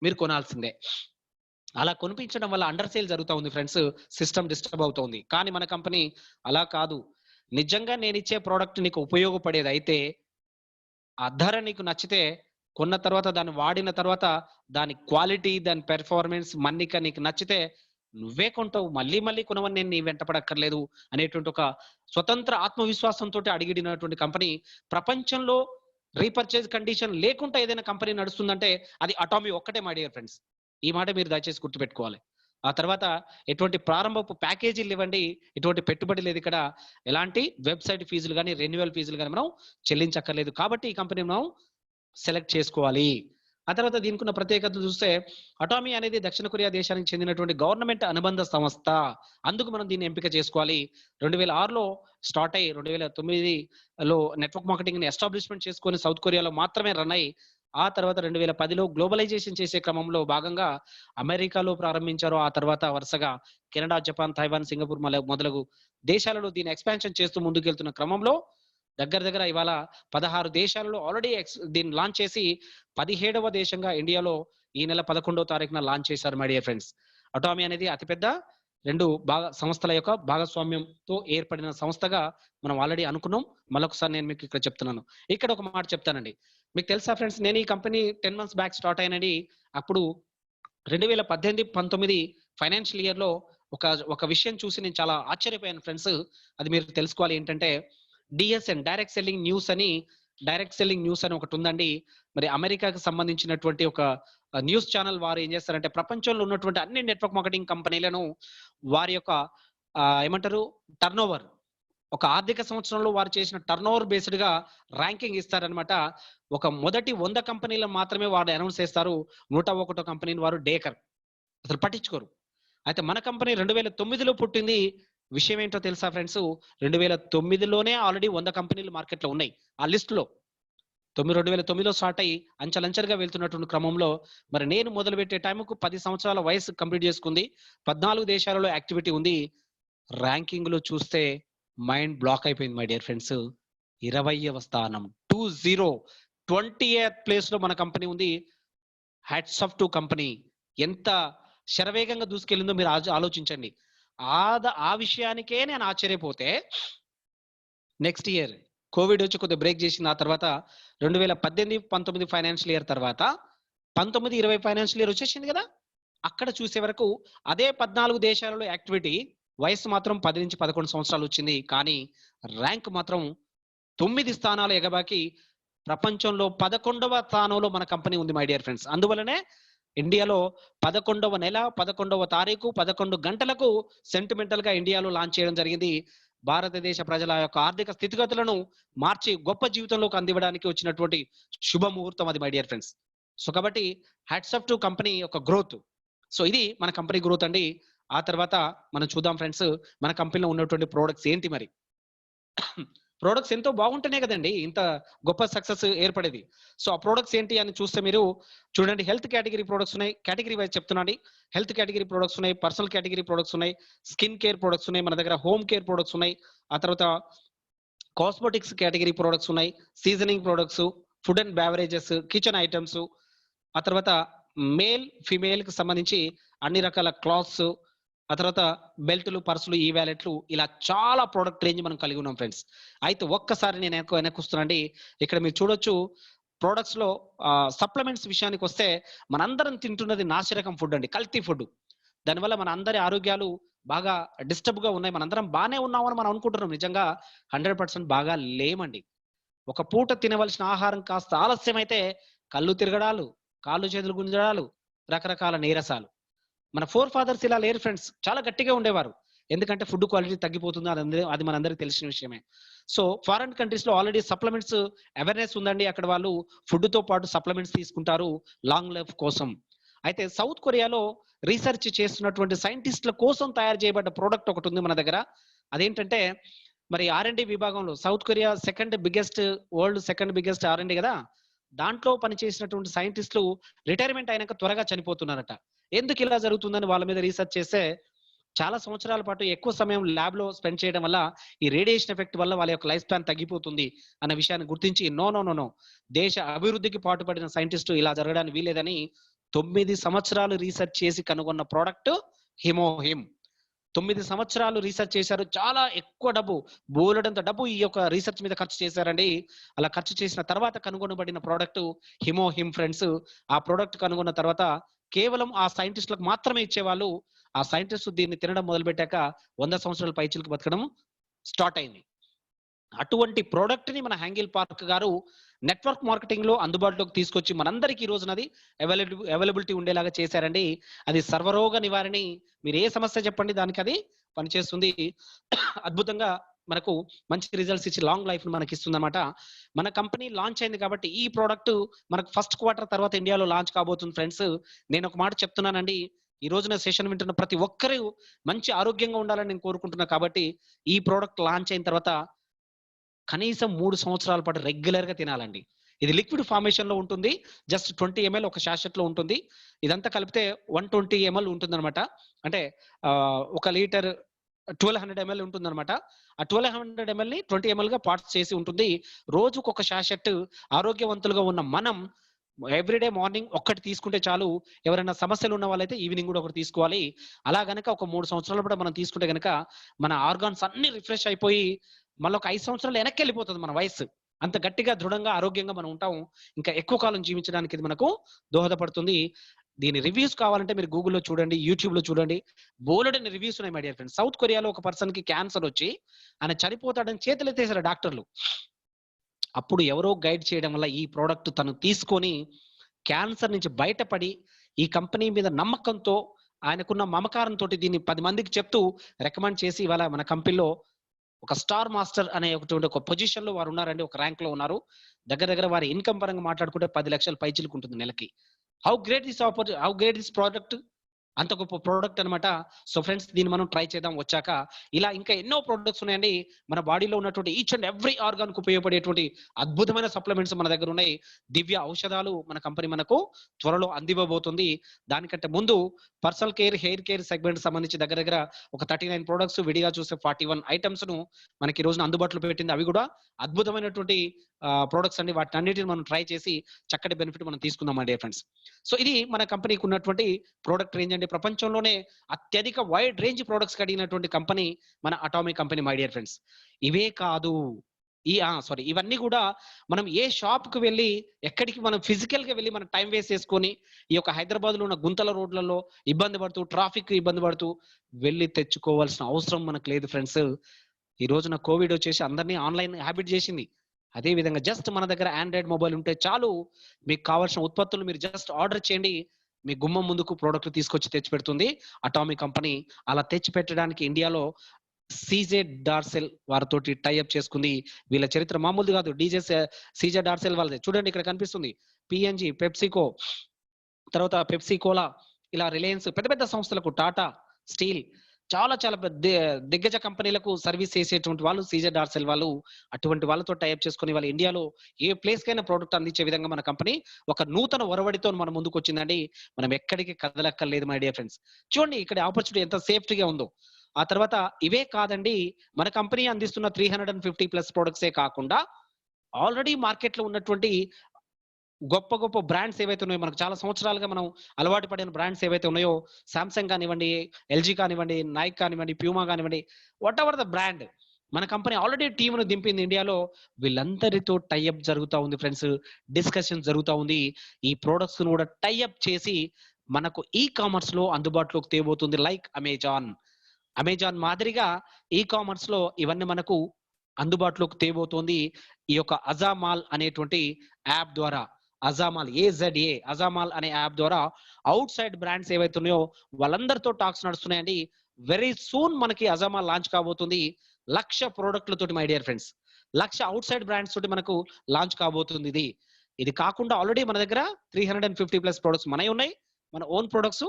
మీరు కొనాల్సిందే. అలా కొనిపించడం వల్ల అండర్ సేల్ జరుగుతూ ఉంది ఫ్రెండ్స్, సిస్టమ్ డిస్టర్బ్ అవుతోంది. కానీ మన కంపెనీ అలా కాదు. నిజంగా నేను ఇచ్చే ప్రోడక్ట్ నీకు ఉపయోగపడేది అయితే, ఆ ధర నీకు నచ్చితే, కొన్న తర్వాత దాన్ని వాడిన తర్వాత దాని క్వాలిటీ దాని పెర్ఫార్మెన్స్ మన్నిక నీకు నచ్చితే నువ్వే కొంటావు, మళ్ళీ మళ్ళీ కొనవని నేను నీ వెంటపడక్కర్లేదు అనేటువంటి ఒక స్వతంత్ర ఆత్మవిశ్వాసంతో అడిగిడినటువంటి కంపెనీ. ప్రపంచంలో రీపర్చేజ్ కండిషన్ లేకుండా ఏదైనా కంపెనీ నడుస్తుందంటే అది అటామీ ఒక్కటే మై డియర్ ఫ్రెండ్స్. ఈ మాట మీరు దయచేసి గుర్తుపెట్టుకోవాలి. ఆ తర్వాత ఎటువంటి ప్రారంభపు ప్యాకేజీలు ఇవ్వండి, ఎటువంటి పెట్టుబడి లేదు ఇక్కడ, ఎలాంటి వెబ్సైట్ ఫీజులు కానీ రెన్యువల్ ఫీజులు కానీ మనం చెల్లించక్కర్లేదు. కాబట్టి ఈ కంపెనీ మనం సెలెక్ట్ చేసుకోవాలి. ఆ తర్వాత దీనికి ఉన్న ప్రత్యేకత చూస్తే, అటామీ అనేది దక్షిణ కొరియా దేశానికి చెందినటువంటి గవర్నమెంట్ అనుబంధ సంస్థ. అందుకు మనం దీన్ని ఎంపిక చేసుకోవాలి. 2006లో స్టార్ట్ అయ్యి 2009లో నెట్వర్క్ మార్కెటింగ్ ని ఎస్టాబ్లిష్మెంట్ చేసుకొని సౌత్ కొరియాలో మాత్రమే రన్ అయ్యి, ఆ తర్వాత 2010లో గ్లోబలైజేషన్ చేసే క్రమంలో భాగంగా అమెరికాలో ప్రారంభించారు. ఆ తర్వాత వరుసగా కెనడా, జపాన్, తైవాన్, సింగపూర్ మొదలగు దేశాలలో దీన్ని ఎక్స్పాన్షన్ చేస్తూ ముందుకెళ్తున్న క్రమంలో దగ్గర ఇవాళ 16 దేశాలలో ఆల్రెడీ దీన్ని లాంచ్ చేసి 17వ దేశంగా ఇండియాలో ఈ నెల 11వ తారీఖున లాంచ్ చేశారు మై డియర్ ఫ్రెండ్స్. అటామీ అనేది అతిపెద్ద 2 సంస్థల యొక్క భాగస్వామ్యంతో ఏర్పడిన సంస్థగా మనం ఆల్రెడీ అనుకున్నాం. మళ్ళొకసారి నేను మీకు ఇక్కడ చెప్తున్నాను. ఇక్కడ ఒక మాట చెప్తానండి. మీకు తెలుసా ఫ్రెండ్స్, నేను ఈ కంపెనీ 10 months బ్యాక్ స్టార్ట్ అయినది. అప్పుడు 2018-19 ఫైనాన్షియల్ ఇయర్ లో ఒక విషయం చూసి నేను చాలా ఆశ్చర్యపోయాను ఫ్రెండ్స్. అది మీరు తెలుసుకోవాలి. ఏంటంటే డిఎస్ఎన్ డైరెక్ట్ సెల్లింగ్ న్యూస్ అని ఒకటి ఉందండి. మరి అమెరికాకు సంబంధించినటువంటి ఒక న్యూస్ ఛానల్. వారు ఏం చేస్తారంటే ప్రపంచంలో ఉన్నటువంటి అన్ని నెట్వర్క్ మార్కెటింగ్ కంపెనీలను వారి యొక్క ఏమంటారు టర్నోవర్, ఒక ఆర్థిక సంవత్సరంలో వారు చేసిన టర్నోవర్ బేస్డ్ గా ర్యాంకింగ్ ఇస్తారనమాట. ఒక మొదటి 100 కంపెనీలను మాత్రమే వారు అనౌన్స్ చేస్తారు. 101వ కంపెనీని వారు డేకర్ అసలు పట్టించుకోరు. అయితే మన కంపెనీ 2009లో పుట్టింది. విషయం ఏంటో తెలుసా ఫ్రెండ్స్, 2009లోనే ఆల్రెడీ 100 కంపెనీలు మార్కెట్ లో ఉన్నాయి. ఆ లిస్ట్ లో 2009లో స్టార్ట్ అయ్యి అంచెలంచెలుగా వెళ్తున్నటువంటి క్రమంలో మరి నేను మొదలు పెట్టే టైంకు 10 సంవత్సరాల వయసు కంప్లీట్ చేసుకుంది. 14 దేశాలలో యాక్టివిటీ ఉంది. ర్యాంకింగ్ లో చూస్తే మైండ్ బ్లాక్ అయిపోయింది మై డియర్ ఫ్రెండ్స్. 20వ స్థానం, 28th ప్లేస్ లో మన కంపెనీ ఉంది. Hats off to company. ఎంత శరవేగంగా దూసుకెళ్ళిందో మీరు ఆలోచించండి. ఆ విషయానికే నేను ఆశ్చర్యపోతే, నెక్స్ట్ ఇయర్ కోవిడ్ వచ్చి కొద్దిగా బ్రేక్ చేసింది. ఆ తర్వాత 2018-19 ఫైనాన్షియల్ ఇయర్ తర్వాత 19-20 ఫైనాన్షియల్ ఇయర్ వచ్చేసింది కదా. అక్కడ చూసే వరకు అదే 14 దేశాలలో యాక్టివిటీ, వయసు మాత్రం 10 నుంచి 11 సంవత్సరాలు వచ్చింది. కానీ ర్యాంక్ మాత్రం 9 స్థానాలు ఎగబాకి ప్రపంచంలో 11వ స్థానంలో మన కంపెనీ ఉంది మై డియర్ ఫ్రెండ్స్. అందువలనే ఇండియాలో 11వ నెల 11వ తారీఖు 11 గంటలకు సెంటిమెంటల్ గా ఇండియాలో లాంచ్ చేయడం జరిగింది. భారతదేశ ప్రజల యొక్క ఆర్థిక స్థితిగతులను మార్చి గొప్ప జీవితంలోకి అందివ్వడానికి వచ్చినటువంటి శుభముహూర్తం అది మై డియర్ ఫ్రెండ్స్. సో కాబట్టి హ్యాట్స్ ఆఫ్ టు కంపెనీ యొక్క గ్రోత్. సో ఇది మన కంపెనీ గ్రోత్ అండి. ఆ తర్వాత మనం చూద్దాం ఫ్రెండ్స్, మన కంపెనీలో ఉన్నటువంటి ప్రోడక్ట్స్ ఏంటి. మరి ప్రోడక్ట్స్ ఎంతో బాగుంటేనే కదండి ఇంత గొప్ప సక్సెస్ ఏర్పడేది. సో ఆ ప్రోడక్ట్స్ ఏంటి అని చూస్తే మీరు చూడండి, హెల్త్ కేటగిరీ ప్రోడక్ట్స్ ఉన్నాయి. కేటగిరీ వైజ్ చెప్తున్నాండి. హెల్త్ కేటగిరీ ప్రొడక్ట్స్ ఉన్నాయి, పర్సనల్ కేటగిరీ ప్రొడక్ట్స్ ఉన్నాయి, స్కిన్ కేర్ ప్రొడక్ట్స్ ఉన్నాయి, మన దగ్గర హోమ్ కేర్ ప్రొడక్ట్స్ ఉన్నాయి. ఆ తర్వాత కాస్మెటిక్స్ కేటగిరీ ప్రొడక్ట్స్ ఉన్నాయి, seasoning products, food and beverages, kitchen items. ఆ తర్వాత మేల్ ఫిమేల్ కి సంబంధించి అన్ని రకాల క్లాత్స్, ఆ తర్వాత బెల్ట్లు, పర్సులు, ఈ వ్యాలెట్లు, ఇలా చాలా ప్రోడక్ట్ రేంజ్ మనం కలిగి ఉన్నాం ఫ్రెండ్స్. అయితే ఒక్కసారి నేను వెనక్కి వస్తున్నాండి. ఇక్కడ మీరు చూడొచ్చు ప్రొడక్ట్స్ లో సప్లిమెంట్స్ విషయానికి వస్తే మనందరం తింటున్నది నాసిరకం ఫుడ్ అండి, కల్తీ ఫుడ్. దానివల్ల మన అందరి ఆరోగ్యాలు బాగా డిస్టర్బ్ గా ఉన్నాయి. మనందరం బాగానే ఉన్నామని మనం అనుకుంటున్నాం, నిజంగా 100% బాగా లేమండి. ఒక పూట తినవలసిన ఆహారం కాస్త ఆలస్యం అయితే కళ్ళు తిరగడాలు, కాళ్ళు చేతులు గుంజడాలు, రకరకాల నీరసాలు. మన ఫోర్ ఫాదర్స్ ఇలా లేరు ఫ్రెండ్స్, చాలా గట్టిగా ఉండేవారు. ఎందుకంటే ఫుడ్ క్వాలిటీ తగ్గిపోతుంది, అది మనందరికీ తెలిసిన విషయమే. సో ఫారెన్ కంట్రీస్ లో ఆల్రెడీ సప్లిమెంట్స్ అవేర్నెస్ ఉందండి. అక్కడ వాళ్ళు ఫుడ్ తో పాటు సప్లిమెంట్స్ తీసుకుంటారు లాంగ్ లైఫ్ కోసం. అయితే సౌత్ కొరియాలో రీసెర్చ్ చేస్తున్నటువంటి సైంటిస్టుల కోసం తయారు చేయబడ్డ ప్రోడక్ట్ ఒకటి ఉంది మన దగ్గర. అదేంటంటే మరి R&D విభాగంలో south Korea world second biggest R&D కదా, దాంట్లో పనిచేసినటువంటి సైంటిస్టులు రిటైర్మెంట్ అయినాక త్వరగా చనిపోతున్నారట. ఎందుకు ఇలా జరుగుతుందని వాళ్ళ మీద రీసెర్చ్ చేస్తే చాలా సంవత్సరాల పాటు ఎక్కువ సమయం ల్యాబ్ లో స్పెండ్ చేయడం వల్ల ఈ రేడియేషన్ ఎఫెక్ట్ వల్ల వాళ్ళ యొక్క లైఫ్ స్పాన్ తగ్గిపోతుంది అన్న విషయాన్ని గుర్తించి నో దేశ అభివృద్ధికి పాటుపడిన సైంటిస్టు ఇలా జరగడానికి వీలేదని 9 సంవత్సరాలు రీసెర్చ్ చేసి కనుగొన్న ప్రోడక్ట్ హిమోహిమ్. 9 సంవత్సరాలు రీసెర్చ్ చేశారు, చాలా ఎక్కువ డబ్బు, బోలెడంత డబ్బు ఈ యొక్క రీసెర్చ్ మీద ఖర్చు చేశారండి. అలా ఖర్చు చేసిన తర్వాత కనుగొనబడిన ప్రోడక్ట్ హిమోహిమ్ ఫ్రెండ్స్. ఆ ప్రోడక్ట్ కనుగొన్న తర్వాత కేవలం ఆ సైంటిస్టులకు మాత్రమే ఇచ్చేవాళ్ళు. ఆ సైంటిస్ట్ దీన్ని తినడం మొదలు పెట్టాక 100 సంవత్సరాల పైచిలకు బతకడం స్టార్ట్ అయింది. అటువంటి ప్రోడక్ట్ ని మన హ్యాంగిల్ పార్క్ గారు నెట్వర్క్ మార్కెటింగ్ లో అందుబాటులోకి తీసుకొచ్చి మనందరికీ ఈ రోజున అది అవైలబిలిటీ ఉండేలాగా చేశారండి. అది సర్వరోగ నివారణి. మీరు ఏ సమస్య చెప్పండి, దానికి అది పనిచేస్తుంది. అద్భుతంగా మనకు మంచి రిజల్ట్స్ ఇచ్చి లాంగ్ లైఫ్ మనకి ఇస్తుంది అనమాట. మన కంపెనీ లాంచ్ అయింది కాబట్టి ఈ ప్రోడక్ట్ మనకు ఫస్ట్ క్వార్టర్ తర్వాత ఇండియాలో లాంచ్ కాబోతుంది ఫ్రెండ్స్. నేను ఒక మాట చెప్తున్నానండి, ఈ రోజున సెషన్ వింటున్న ప్రతి ఒక్కరూ మంచి ఆరోగ్యంగా ఉండాలని నేను కోరుకుంటున్నా. కాబట్టి ఈ ప్రోడక్ట్ లాంచ్ అయిన తర్వాత కనీసం 3 సంవత్సరాల పాటు రెగ్యులర్ గా తినాలండి. ఇది లిక్విడ్ ఫార్మేషన్ లో ఉంటుంది, జస్ట్ 20 ml ఒక శాషెట్ లో ఉంటుంది. ఇదంతా కలిపితే 120 ml ఉంటుంది అనమాట. అంటే 1 లీటర్ 1200 ml ఉంటుంది అనమాట. ఆ 1200 ml ని 20 ml గా పార్ట్స్ చేసి ఉంటుంది. రోజుకు ఒక శాషెట్ ఆరోగ్యవంతులుగా ఉన్న మనం ఎవ్రీడే మార్నింగ్ ఒక్కటి తీసుకుంటే చాలు. ఎవరైనా సమస్యలు ఉన్న వాళ్ళైతే ఈవినింగ్ కూడా ఒకటి తీసుకోవాలి. అలా గనక ఒక 3 సంవత్సరాలు కూడా మనం తీసుకుంటే గనక మన ఆర్గాన్స్ అన్ని రిఫ్రెష్ అయిపోయి మళ్ళీ ఒక 5 సంవత్సరాలు వెనక్కి వెళ్ళిపోతుంది మన వయసు. అంత గట్టిగా దృఢంగా ఆరోగ్యంగా మనం ఉంటాం. ఇంకా ఎక్కువ కాలం జీవించడానికి ఇది మనకు దోహదపడుతుంది. దీని రివ్యూస్ కావాలంటే మీరు గూగుల్లో చూడండి, యూట్యూబ్ లో చూడండి, బోలెడని రివ్యూస్ ఉన్నాయి మై డియర్ ఫ్రెండ్స్. సౌత్ కొరియాలో ఒక పర్సన్ కి క్యాన్సర్ వచ్చి ఆయన చనిపోతాడని చేతులు ఎత్తేసారు డాక్టర్లు. అప్పుడు ఎవరో గైడ్ చేయడం వల్ల ఈ ప్రోడక్ట్ తను తీసుకొని క్యాన్సర్ నుంచి బయటపడి ఈ కంపెనీ మీద నమ్మకంతో ఆయనకున్న మమకారంతో దీన్ని 10 మందికి చెప్తూ రికమెండ్ చేసి ఇవాళ మన కంపెనీలో ఒక స్టార్ మాస్టర్ అనే ఒక పొజిషన్ లో వారు ఉన్నారండి, ఒక ర్యాంక్ లో ఉన్నారు. దగ్గర వారి ఇన్కమ్ పరంగా మాట్లాడుకుంటే 10 లక్షల పైచిలకు ఉంటుంది నెలకి. హౌ గ్రేట్ దిస్ ప్రోడక్ట్, అంత గొప్ప ప్రోడక్ట్ అనమాట. సో ఫ్రెండ్స్ దీన్ని మనం ట్రై చేద్దాం వచ్చాక. ఇలా ఇంకా ఎన్నో ప్రోడక్ట్స్ ఉన్నాయండి. మన బాడీలో ఉన్నటువంటి ఈచ్ అండ్ ఎవ్రీ ఆర్గాన్ కు ఉపయోగపడేటువంటి అద్భుతమైన సప్లిమెంట్స్ మన దగ్గర ఉన్నాయి. దివ్య ఔషధాలు మన కంపెనీ మనకు త్వరలో అందివ్వబోతుంది. దానికంటే ముందు personal care, hair care segment సంబంధించి దగ్గర ఒక 39 ప్రొడక్ట్స్, విడిగా చూస్తే 41 ఐటమ్స్ ను మనకి ఈ రోజున అందుబాటులో పెట్టింది. అవి కూడా అద్భుతమైనటువంటి ప్రొడక్ట్స్ అండి. వాటిని అన్నిటిని మనం ట్రై చేసి చక్కటి బెనిఫిట్ మనం తీసుకుందాం మై డియర్ ఫ్రెండ్స్. సో ఇది మన కంపెనీకి ఉన్నటువంటి ప్రోడక్ట్ రేంజ్ అండి. ప్రపంచంలోనే అత్యధిక వైడ్ రేంజ్ ప్రొడక్ట్స్ కలిగినటువంటి కంపెనీ మన atomic company my dear friends. ఇవే కాదు, ఇవన్నీ కూడా మనం ఏ షాప్ కు వెళ్ళి, ఎక్కడికి మనం ఫిజికల్ గా వెళ్ళి మనం టైం వేస్ట్ చేసుకొని ఈ యొక్క హైదరాబాద్ లో ఉన్న గుంతల రోడ్లలో ఇబ్బంది పడుతూ, ట్రాఫిక్ ఇబ్బంది పడుతూ వెళ్ళి తెచ్చుకోవాల్సిన అవసరం మనకు లేదు ఫ్రెండ్స్. ఈ రోజున కోవిడ్ వచ్చేసి అందరినీ ఆన్లైన్ హ్యాబిట్ చేసింది. అదే విధంగా జస్ట్ మన దగ్గర ఆండ్రాయిడ్ మొబైల్ ఉంటే చాలు, మీకు కావాల్సిన ఉత్పత్తులు మీరు జస్ట్ ఆర్డర్ చేయండి, మీ గుమ్మం ముందుకు ప్రోడక్ట్ తీసుకొచ్చి తెచ్చి పెడుతుంది అటామిక్ కంపెనీ. అలా తెచ్చి పెట్టడానికి ఇండియాలో సీజెడ్ డార్సెల్ వారితోటి టైఅప్ చేసుకుంది. వీళ్ళ చరిత్ర మామూలుది కాదు. సీజెడ్ డార్సెల్ వాళ్ళది చూడండి, ఇక్కడ కనిపిస్తుంది. పిఎన్జి, పెప్సికో, తర్వాత పెప్సీ కోలా, ఇలా రిలయన్స్, పెద్ద పెద్ద సంస్థలకు, టాటా స్టీల్, చాలా దిగ్గజ కంపెనీలకు సర్వీస్ చేసేటువంటి వాళ్ళు సీజెడ్ డార్సెల్ వాళ్ళు. అటువంటి వాళ్ళతో టైప్ చేసుకుని వాళ్ళ ఇండియాలో ఏ ప్లేస్ కైనా ప్రోడక్ట్ అందించే విధంగా మన కంపెనీ ఒక నూతన ఒరవడితో మన ముందుకు వచ్చిందండి. మనం ఎక్కడికి కదలక్కర్లేదు మై డియర్ ఫ్రెండ్స్. చూడండి ఇక్కడ ఆపర్చునిటీ ఎంత సేఫ్టీగా ఉందో. ఆ తర్వాత ఇవే కాదండి, మన కంపెనీ అందిస్తున్న 350+ ప్రొడక్ట్సే కాకుండా ఆల్రెడీ మార్కెట్ లో ఉన్నటువంటి గొప్ప బ్రాండ్స్ ఏవైతే ఉన్నాయో, మనకు చాలా సంవత్సరాలుగా మనం అలవాటు పడిన బ్రాండ్స్ ఏవైతే ఉన్నాయో, సామ్సంగ్ కానివ్వండి, ఎల్జీ కానివ్వండి, నైక్ కానివ్వండి, ప్యూమా కానివ్వండి, వాట్ ఎవర్ ద బ్రాండ్, మన కంపెనీ ఆల్రెడీ టీంను దింపింది ఇండియాలో. వీళ్ళందరితో టైఅప్ జరుగుతూ ఉంది ఫ్రెండ్స్, డిస్కషన్ జరుగుతూ ఉంది. ఈ ప్రొడక్ట్స్ కూడా టైఅప్ చేసి మనకు ఈ కామర్స్ లో అందుబాటులోకి తేబోతుంది. లైక్ అమెజాన్ మాదిరిగా ఈ కామర్స్ లో ఇవన్నీ మనకు అందుబాటులోకి తేబోతోంది ఈ యొక్క అజామాల్ అనేటువంటి యాప్ ద్వారా. అజామాల్ అనే యాప్ ద్వారా అవుట్ సైడ్ బ్రాండ్స్ ఏవైతే ఉన్నాయో వాళ్ళందరితో టాక్స్ నడుస్తున్నాయండి. వెరీ సూన్ మనకి అజామాల్ లాంచ్ కాబోతుంది 1,00,000 ప్రోడక్ట్లతోటి my dear friends. 1,00,000 outside brands తోటి మనకు లాంచ్ కాబోతుంది. ఇది కాకుండా ఆల్రెడీ మన దగ్గర 350+ ప్రొడక్ట్స్ మనవి ఉన్నాయి, మన ఓన్ ప్రొడక్ట్స్.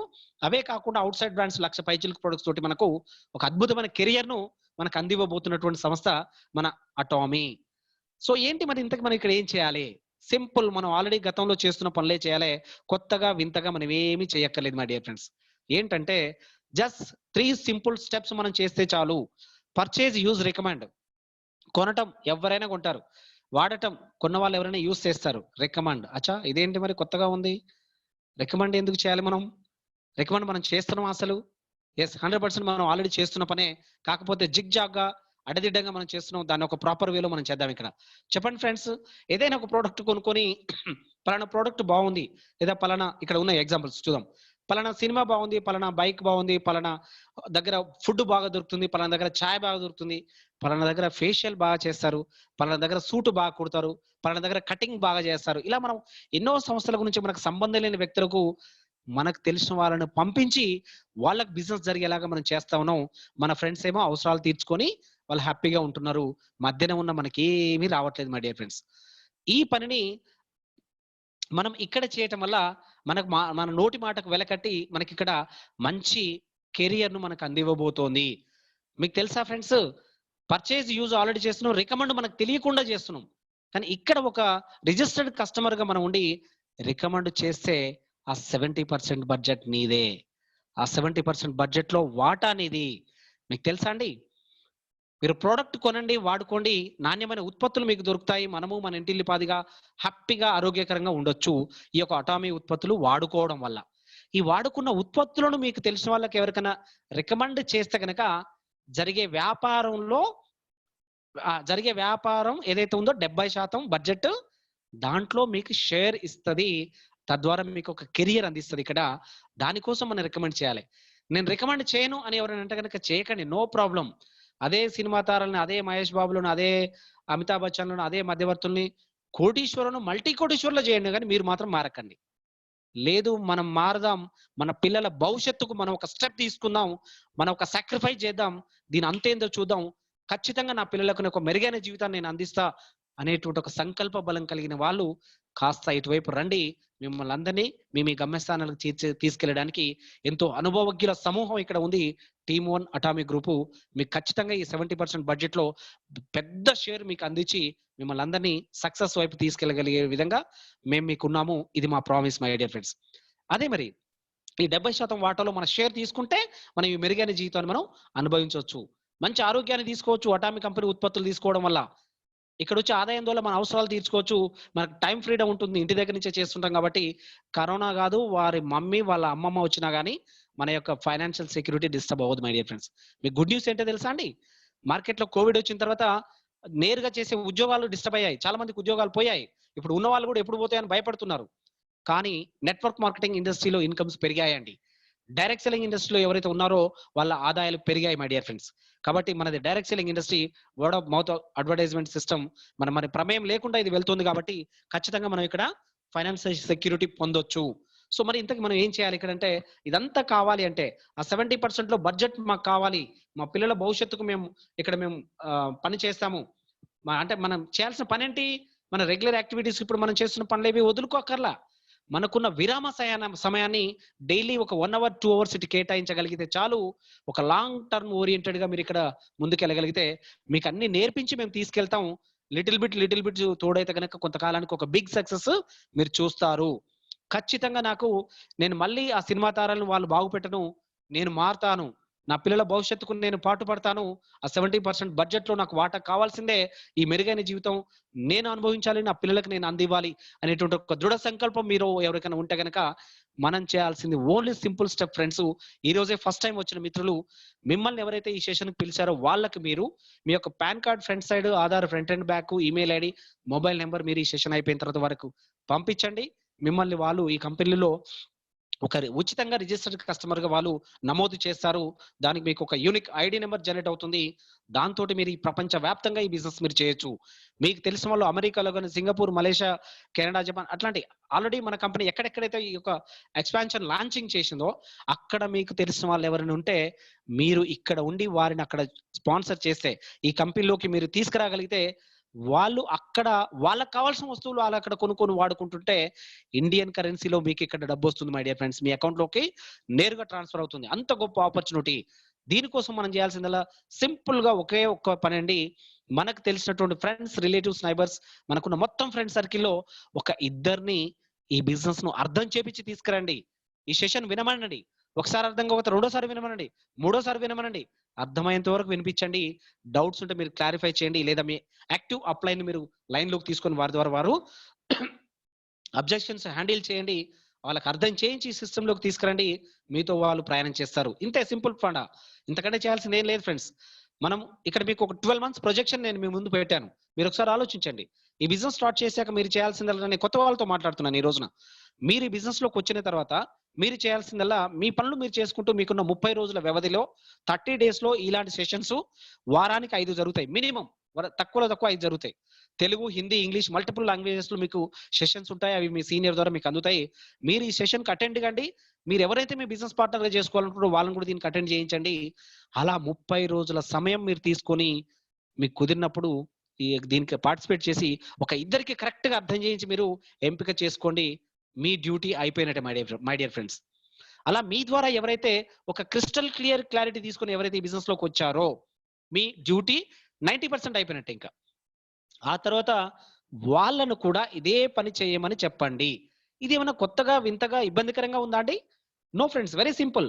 అవే కాకుండా అవుట్ సైడ్ బ్రాండ్స్ 1,00,000 పైచిలకు ప్రొడక్ట్స్ తోటి మనకు ఒక అద్భుతమైన కెరియర్ ను మనకు అందివ్వబోతున్నటువంటి సంస్థ మన అటామీ. సో ఏంటి మరి ఇంతకు మనం ఇక్కడ ఏం చేయాలి? సింపుల్, మనం ఆల్రెడీ గతంలో చేస్తున్న పనులే చేయాలి. కొత్తగా వింతగా మనం ఏమీ చేయక్కర్లేదు మై డియర్ ఫ్రెండ్స్. ఏంటంటే జస్ట్ 3 సింపుల్ స్టెప్స్ మనం చేస్తే చాలు. Purchase, use, recommend. కొనటం ఎవరైనా కొంటారు, వాడటం కొన్న వాళ్ళు ఎవరైనా యూజ్ చేస్తారు. రికమెండ్, అచ్చా ఇదేంటి మరి కొత్తగా ఉంది, రికమెండ్ ఎందుకు చేయాలి మనం? రికమెండ్ మనం చేస్తున్నాం అసలు? ఎస్, 100% మనం ఆల్రెడీ చేస్తున్న పనే, కాకపోతే జిగ్ జాగ్గా అడదిడ్డంగా మనం చేస్తున్నాం. దాన్ని ఒక ప్రాపర్ వేలో మనం చేద్దాం. ఇక్కడ చెప్పండి ఫ్రెండ్స్, ఏదైనా ఒక ప్రోడక్ట్ కొనుక్కొని పలానా ప్రోడక్ట్ బాగుంది, లేదా పలానా, ఇక్కడ ఉన్న ఎగ్జాంపుల్స్ చూద్దాం. పలానా సినిమా బాగుంది, పలానా బైక్ బాగుంది, పలానా దగ్గర ఫుడ్ బాగా దొరుకుతుంది, పలానా దగ్గర ఛాయ్ బాగా దొరుకుతుంది, పలానా దగ్గర ఫేషియల్ బాగా చేస్తారు, పలానా దగ్గర సూట్ బాగా కుడతారు, పలానా దగ్గర కటింగ్ బాగా చేస్తారు. ఇలా మనం ఎన్నో సంస్థల గురించి మనకు సంబంధం లేని వ్యక్తులకు మనకు తెలిసిన వాళ్ళని పంపించి వాళ్ళకి బిజినెస్ జరిగేలాగా మనం చేస్తా ఉన్నాం. మన ఫ్రెండ్స్ ఏమో అవసరాలు తీర్చుకొని వాళ్ళు హ్యాపీగా ఉంటున్నారు. మధ్యన ఉన్న మనకి ఏమీ రావట్లేదు మై డియర్ ఫ్రెండ్స్. ఈ పనిని మనం ఇక్కడ చేయటం వల్ల మనకు మన నోటి మాటకు వెలకట్టి మనకి ఇక్కడ మంచి కెరియర్ ను మనకు అందివ్వబోతోంది. మీకు తెలుసా ఫ్రెండ్స్, పర్చేజ్, యూజ్ ఆల్రెడీ చేస్తున్నాం, రికమెండ్ మనకు తెలియకుండా చేస్తున్నాం. కానీ ఇక్కడ ఒక రిజిస్టర్డ్ కస్టమర్ గా మనం ఉండి రికమెండ్ చేస్తే ఆ 70% బడ్జెట్ నీదే. ఆ 70% బడ్జెట్ లో వాటా నీది. మీకు తెలుసా అండి? మీరు ప్రోడక్ట్ కొనండి, వాడుకోండి, నాణ్యమైన ఉత్పత్తులు మీకు దొరుకుతాయి. మనము మన ఇంటిల్లిపాదిగా హ్యాపీగా ఆరోగ్యకరంగా ఉండొచ్చు ఈ యొక్క అటామీ ఉత్పత్తులు వాడుకోవడం వల్ల. ఈ వాడుకున్న ఉత్పత్తులను మీకు తెలిసిన వాళ్ళకి ఎవరికైనా రికమెండ్ చేస్తే కనుక జరిగే వ్యాపారం ఏదైతే ఉందో 70% బడ్జెట్ దాంట్లో మీకు షేర్ ఇస్తుంది. తద్వారా మీకు ఒక కెరియర్ అందిస్తుంది. ఇక్కడ దానికోసం మనం రికమెండ్ చేయాలి. నేను రికమెండ్ చేయను అని ఎవరైనా అంటే కనుక చేయకండి, నో ప్రాబ్లం. అదే సినిమా తారల్ని, అదే మహేష్ బాబులను, అదే అమితాబ్ బచ్చన్లను, అదే మధ్యవర్తుల్ని కోటీశ్వరులను, మల్టీ కోటీశ్వరులు చేయండి, కానీ మీరు మాత్రం మారకండి. లేదు, మనం మారదాం, మన పిల్లల భవిష్యత్తుకు మనం ఒక స్టెప్ తీసుకుందాం, మనం ఒక సాక్రిఫైస్ చేద్దాం, దీని అంతేందో చూద్దాం, ఖచ్చితంగా నా పిల్లలకు ఒక మెరుగైన జీవితాన్ని నేను అందిస్తా అనేటువంటి ఒక సంకల్ప బలం కలిగిన వాళ్ళు కాస్త ఇటువైపు రండి. మిమ్మల్ని అందరినీ మీ గమ్యస్థానాలకు తీసుకెళ్ళడానికి ఎంతో అనుభవజ్ఞుల సమూహం ఇక్కడ ఉంది. టీమ్ 1 అటామిక్ గ్రూపు మీకు ఖచ్చితంగా ఈ 70% బడ్జెట్ లో పెద్ద షేర్ మీకు అందించి మిమ్మల్ని అందరినీ సక్సెస్ వైపు తీసుకెళ్ళగలిగే విధంగా మేము మీకున్నాము. ఇది మా ప్రామిస్ మై డియర్ ఫ్రెండ్స్. అదే మరి ఈ 70% వాటాలో మన షేర్ తీసుకుంటే మనం ఈ మెరుగైన జీవితాన్ని మనం అనుభవించవచ్చు, మంచి ఆరోగ్యాన్ని తీసుకోవచ్చు. అటామిక్ కంపెనీ ఉత్పత్తులు తీసుకోవడం వల్ల ఇక్కడ వచ్చే ఆదాయం ద్వారా మన అవసరాలు తీర్చుకోవచ్చు. మనకు టైం ఫ్రీడమ్ ఉంటుంది, ఇంటి దగ్గర నుంచే చేస్తుంటాం కాబట్టి కరోనా కాదు, వారి మమ్మీ వాళ్ళ అమ్మమ్మ వచ్చినా కానీ మన యొక్క ఫైనాన్షియల్ సెక్యూరిటీ డిస్టర్బ్ అవ్వదు మై డియర్ ఫ్రెండ్స్. మీకు గుడ్ న్యూస్ ఏంటో తెలుసా అండి? మార్కెట్లో కోవిడ్ వచ్చిన తర్వాత నేరుగా చేసే ఉద్యోగాలు డిస్టర్బ్ అయ్యాయి, చాలా మందికి ఉద్యోగాలు పోయాయి. ఇప్పుడు ఉన్న వాళ్ళు కూడా ఎప్పుడు పోతాయని భయపడుతున్నారు. కానీ నెట్వర్క్ మార్కెటింగ్ ఇండస్ట్రీలో ఇన్కమ్స్ పెరిగాయండి. డైరెక్ట్ సెల్లింగ్ ఇండస్ట్రీలో ఎవరైతే ఉన్నారో వాళ్ళ ఆదాయాలు పెరిగాయి మై డియర్ ఫ్రెండ్స్. కాబట్టి మనది direct selling industry, word of mouth advertisement system, మన ప్రమేయం లేకుండా ఇది వెళ్తుంది. కాబట్టి ఖచ్చితంగా మనం ఇక్కడ ఫైనాన్షియల్ సెక్యూరిటీ పొందొచ్చు. సో మరి ఇంతకు మనం ఏం చేయాలి ఇక్కడ అంటే, ఇదంతా కావాలి అంటే ఆ 70% లో బడ్జెట్ మాకు కావాలి, మా పిల్లల భవిష్యత్తుకు మేము పని చేస్తాము. అంటే మనం చేయాల్సిన పని ఏంటి? మన రెగ్యులర్ యాక్టివిటీస్, ఇప్పుడు మనం చేస్తున్న పనులు ఏవి వదులుకోకర్లా. మనకున్న విరామ సమయాన్ని డైలీ ఒక 1 hour 2 hours ఇటు కేటాయించగలిగితే చాలు. ఒక లాంగ్ టర్మ్ ఓరియంటెడ్ గా మీరు ఇక్కడ ముందుకెళ్ళగలిగితే మీకు అన్ని నేర్పించి మేము తీసుకెళ్తాం. లిటిల్ బిట్ తోడైతే కనుక కొంతకాలానికి ఒక బిగ్ సక్సెస్ మీరు చూస్తారు. ఖచ్చితంగా నేను మళ్ళీ ఆ సినిమా తారాలను వాళ్ళు బాగుపెట్టను, నేను మారుతాను, నా పిల్లల భవిష్యత్తుకు నేను పాటుపడతాను. ఆ 70% బడ్జెట్‌లో నాకు వాటా కావాల్సిందే. ఈ మెరుగైన జీవితం నేను అనుభవించాలి. నా పిల్లలకు నేను అందివ్వాలి అనేటువంటి ఒక దృఢ సంకల్పం మీరు ఎవరికైనా ఉంటే గనక మనం చేయాల్సింది ఓన్లీ సింపుల్ స్టెప్ ఫ్రెండ్స్. ఈ రోజే ఫస్ట్ టైమ్ వచ్చిన మిత్రులు మిమ్మల్ని ఎవరైతే ఈ సెషన్‌కి పిలిచారో వాళ్ళకి మీరు మీ యొక్క pan card front side, Aadhaar front and back, email ID, mobile number మీరు ఈ సెషన్ అయిపోయిన తర్వాత వరకు పంపించండి. మిమ్మల్ని వాళ్ళు ఈ కంపెనీలో ఒక ఉచితంగా రిజిస్టర్డ్ కస్టమర్ గా వాళ్ళు నమోదు చేస్తారు. దానికి మీకు ఒక యూనిక్ ఐడి నెంబర్ జనరేట్ అవుతుంది. దాంతోటి మీరు ఈ ప్రపంచ వ్యాప్తంగా ఈ బిజినెస్ మీరు చేయొచ్చు. మీకు తెలిసిన వాళ్ళు అమెరికాలో గాని, సింగపూర్, మలేషియా, కెనడా, జపాన్ అట్లాంటి ఆల్రెడీ మన కంపెనీ ఎక్కడెక్కడైతే ఈ యొక్క ఎక్స్పాన్షన్ లాంచింగ్ చేసిందో అక్కడ మీకు తెలిసిన వాళ్ళు ఎవరైనా ఉంటే మీరు ఇక్కడ ఉండి వారిని అక్కడ స్పాన్సర్ చేస్తే ఈ కంపెనీలోకి మీరు తీసుకురాగలిగితే వాళ్ళు అక్కడ వాళ్ళకి కావాల్సిన వస్తువులు వాళ్ళు అక్కడ కొనుక్కొని వాడుకుంటుంటే ఇండియన్ కరెన్సీలో మీకు ఇక్కడ డబ్బు వస్తుంది my dear friends. Me account లోకి నేరుగా ట్రాన్స్ఫర్ అవుతుంది. అంత గొప్ప ఆపర్చునిటీ. దీనికోసం మనం చేయాల్సిందల్లా సింపుల్ గా ఒకే ఒక్క పని అండి. మనకు తెలిసినటువంటి ఫ్రెండ్స్, రిలేటివ్స్, నైబర్స్, మనకున్న మొత్తం ఫ్రెండ్ సర్కిల్లో ఒక ఇద్దరిని ఈ బిజినెస్ ను అర్థం చేపించి తీసుకురండి. ఈ సెషన్ వినమనండి. ఒకసారి అర్థం కాకపోతే రెండోసారి వినమనండి, మూడోసారి వినమనండి. అర్థమయ్యేంత వరకు వినిపించండి. డౌట్స్ ఉంటే మీరు క్లారిఫై చేయండి. లేదా మీ యాక్టివ్ అప్లైన్ మీరు లైన్ లోకి తీసుకొని వారి ద్వారా వారు అబ్జెక్షన్స్ హ్యాండిల్ చేయండి. వాళ్ళకి అర్థం చేయించి సిస్టమ్ లోకి తీసుకురండి. మీతో వాళ్ళు ప్రయాణం చేస్తారు. ఇంతే సింపుల్ ఫండా. ఇంతకంటే చేయాల్సింది ఏం లేదు ఫ్రెండ్స్. మనం ఇక్కడ మీకు ఒక 12 months ప్రొజెక్షన్ నేను మీ ముందు పెట్టాను. మీరు ఒకసారి ఆలోచించండి. ఈ బిజినెస్ స్టార్ట్ చేశాక మీరు చేయాల్సిందల్లా, నేను కొత్త వాళ్ళతో మాట్లాడుతున్నాను ఈ రోజున. మీరు ఈ బిజినెస్ లోకి వచ్చిన తర్వాత మీరు చేయాల్సిందల్లా మీ పనులు మీరు చేసుకుంటూ మీకున్న 30 రోజుల వ్యవధిలో 30 days లో ఇలాంటి సెషన్స్ వారానికి 5 జరుగుతాయి. మినిమం తక్కువలో తక్కువ 5 జరుగుతాయి. Telugu, Hindi, English multiple languages లో మీకు సెషన్స్ ఉంటాయి. అవి మీ సీనియర్ ద్వారా మీకు అందుతాయి. మీరు ఈ సెషన్ కి అటెండ్ కండి. మీరు ఎవరైతే మీ బిజినెస్ పార్ట్నర్ గా చేసుకోవాలనుకుంటారో వాళ్ళని కూడా దీనికి అటెండ్ చేయించండి. అలా 30 రోజుల సమయం మీరు తీసుకొని మీకు కుదిరినప్పుడు దీనికి పార్టిసిపేట్ చేసి ఒక ఇద్దరికి కరెక్ట్ గా అర్థం చేయించి మీరు ఎంపిక చేసుకోండి. మీ డ్యూటీ అయిపోయినట్టే మై డియర్ ఫ్రెండ్స్. అలా మీ ద్వారా ఎవరైతే ఒక క్రిస్టల్ క్లియర్ క్లారిటీ తీసుకొని ఎవరైతే ఈ బిజినెస్ లోకి వచ్చారో మీ డ్యూటీ 90% అయిపోయినట్టే. ఇంకా ఆ తర్వాత వాళ్ళను కూడా ఇదే పని చేయమని చెప్పండి. ఇది ఏమైనా కొత్తగా, వింతగా, ఇబ్బందికరంగా ఉందా అండి? No friends, very simple.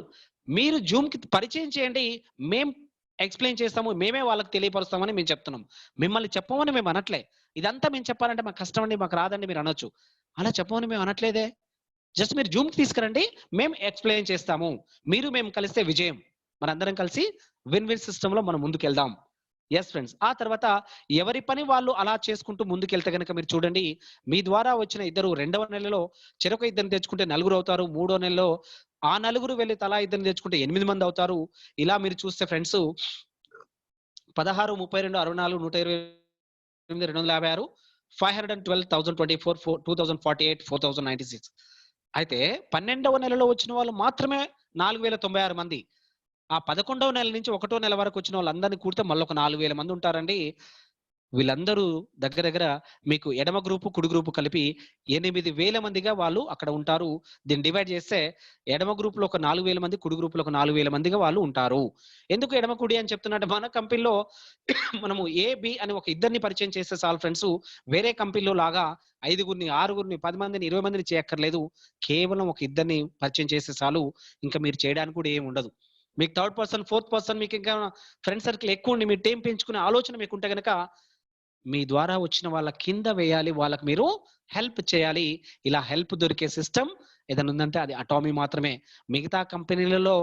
మీరు జూమ్ కి పరిచయం చేయండి. మేం ఎక్స్ప్లెయిన్ చేస్తాము, మేమే వాళ్ళకి తెలియపరుస్తామని మేము చెప్తున్నాం. మిమ్మల్ని చెప్పమని మేము అనట్లే. ఇదంతా మేము చెప్పాలంటే మాకు కష్టం అండి, మాకు రాదండి మీరు అనొచ్చు. అలా చెప్పమని మేము అనట్లేదే. జస్ట్ మీరు జూమ్ కి తీసుకురండి, మేము ఎక్స్ప్లెయిన్ చేస్తాము. మీరు మేము కలిస్తే విజయం. మనందరం కలిసి విన్ విన్ సిస్టమ్ లో మనం ముందుకెళ్దాం. Yes friends. ఆ తర్వాత ఎవరి పని వాళ్ళు అలా చేసుకుంటూ ముందుకెళ్తే కనుక మీరు చూడండి, మీ ద్వారా వచ్చిన ఇద్దరు 2వ నెలలో చెరొక ఇద్దరిని తెచ్చుకుంటే 4 అవుతారు. 3వ నెలలో ఆ 4 వెళ్ళి తలా ఇద్దరిని తెచ్చుకుంటే 8 మంది అవుతారు. ఇలా మీరు చూస్తే ఫ్రెండ్స్ 16, 32, 64, 128, 256, 512,024, 2048, 4,096. అయితే 12వ నెలలో వచ్చిన వాళ్ళు మాత్రమే 4,096 మంది. ఆ 11వ నెల నుంచి 1వ నెల వరకు వచ్చిన వాళ్ళందరినీ కూడితే మళ్ళీ ఒక 4,000 మంది ఉంటారండి. వీళ్ళందరూ దగ్గర దగ్గర మీకు ఎడమ గ్రూపు, కుడి గ్రూపు కలిపి 8,000 మందిగా వాళ్ళు అక్కడ ఉంటారు. దీన్ని డివైడ్ చేస్తే ఎడమ గ్రూప్ లో ఒక 4,000 మంది, కుడి గ్రూప్ లో ఒక 4,000 మందిగా వాళ్ళు ఉంటారు. ఎందుకు ఎడమ కుడి అని చెప్తున్నట్టు, మన కంపెనీలో మనము ఏ బి అని ఒక ఇద్దరిని పరిచయం చేస్తే చాలు ఫ్రెండ్స్. వేరే కంపెనీలో లాగా 5గురిని, 6గురిని, 10 మందిని, 20 మందిని చేయక్కర్లేదు. కేవలం ఒక ఇద్దరిని పరిచయం చేస్తే చాలు. ఇంకా మీరు చేయడానికి కూడా ఏమి ఉండదు. మీకు 3rd పర్సన్, 4th పర్సన్, మీకు ఇంకా ఫ్రెండ్ సర్కిల్ ఎక్కువ ఉండి మీ టీం పెంచుకునే ఆలోచన మీకు ఉంటే గనక మీ ద్వారా వచ్చిన వాళ్ళ కింద వేయాలి, వాళ్ళకి మీరు హెల్ప్ చేయాలి. ఇలా హెల్ప్ దొరికే సిస్టమ్ ఏదైనా ఉందంటే అది అటామీ మాత్రమే. మిగతా కంపెనీలలో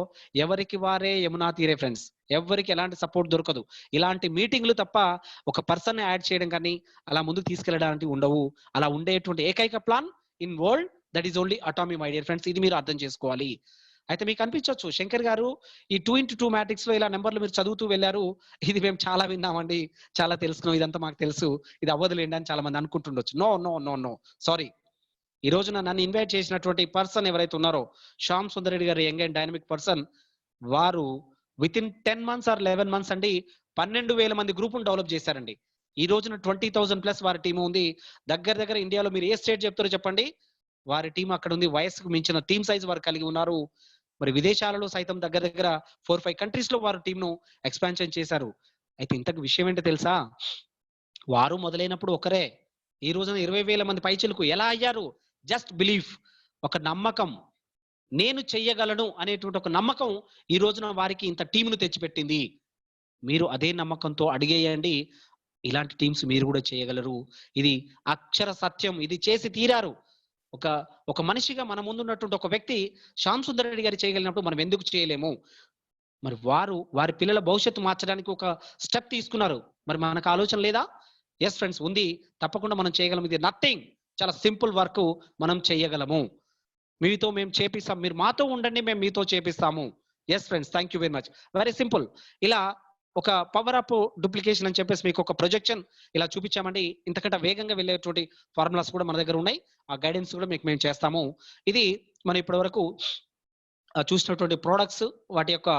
ఎవరికి వారే యమునా తీరే ఫ్రెండ్స్. ఎవరికి ఎలాంటి సపోర్ట్ దొరకదు. ఇలాంటి మీటింగ్లు తప్ప ఒక పర్సన్ యాడ్ చేయడం కానీ అలా ముందుకు తీసుకెళ్ళడానికి ఉండవు. అలా ఉండేటువంటి ఏకైక plan in world that is only Atomy my dear friends. ఇది మీరు అర్థం చేసుకోవాలి. అయితే మీకు అనిపించవచ్చు, శంకర్ గారు ఈ 2x2 మ్యాట్రిక్స్ లో ఇలా నెంబర్లు మీరు చదువుతూ వెళ్ళారు, ఇది మేము చాలా విన్నామండి, చాలా తెలుసుకున్నాం, ఇదంతా మాకు తెలుసు, ఇది అవ్వదులేండి అని చాలా మంది అనుకుంటుండొచ్చు. No no no no sorry. ఈ రోజున నన్ను ఇన్వైట్ చేసినటువంటి పర్సన్ ఎవరైతే ఉన్నారో, శ్యామ్ సుందర్ రెడ్డి గారు, యంగ్ అండ్ డైనమిక్ పర్సన్, వారు within 10 months or 11 months అండి 12,000 మంది గ్రూపును డెవలప్ చేశారండి. ఈ రోజున 20,000+ వారి టీం ఉంది. దగ్గర దగ్గర ఇండియాలో మీరు ఏ స్టేట్ చెప్తారో చెప్పండి, వారి టీం అక్కడ ఉంది. వయసుకు మించిన టీం సైజ్ వారు కలిగి ఉన్నారు. మరి విదేశాలలో సైతం దగ్గర దగ్గర 4-5 కంట్రీస్ లో వారు టీంను ఎక్స్పాన్షన్ చేశారు. అయితే ఇంతకు విషయం ఏంటో తెలుసా, వారు మొదలైనప్పుడు ఒకరే, ఈ రోజున 20,000 మంది పైచిలకు ఎలా అయ్యారు? జస్ట్ బిలీఫ్, ఒక నమ్మకం. నేను చెయ్యగలను అనేటువంటి ఒక నమ్మకం ఈ రోజున వారికి ఇంత టీమును తెచ్చిపెట్టింది. మీరు అదే నమ్మకంతో అడిగేయండి. ఇలాంటి టీమ్స్ మీరు కూడా చేయగలరు. ఇది అక్షర సత్యం. ఇది చేసి తీరారు. ఒక ఒక మనిషిగా మన ముందున్నటువంటి ఒక వ్యక్తి శ్యామ్ సుందర్ రెడ్డి గారు చేయగలిగినప్పుడు మనం ఎందుకు చేయలేము? మరి వారి పిల్లల భవిష్యత్తు మార్చడానికి ఒక స్టెప్ తీసుకున్నారు. మరి మనకు ఆలోచన లేదా? ఎస్ ఫ్రెండ్స్, ఉంది. తప్పకుండా మనం చేయగలం. ఇది నథింగ్, చాలా సింపుల్ వర్క్ మనం చేయగలము. మీతో మేము చేపిస్తాం, మీరు మాతో ఉండండి, మేము మీతో చేపిస్తాము. Yes friends, thank you very much. Very simple. ఇలా ఒక పవర్ అప్ డూప్లికేషన్ అని చెప్పేసి మీకు ఒక ప్రొజెక్షన్ ఇలా చూపించామండి. ఇంతకంటే వేగంగా వెళ్ళేటువంటి ఫార్ములాస్ కూడా మన దగ్గర ఉన్నాయి. ఆ గైడెన్స్ కూడా మీకు మేము చేస్తాము. ఇది మనం ఇప్పటి వరకు చూసినటువంటి ప్రోడక్ట్స్, వాటి యొక్క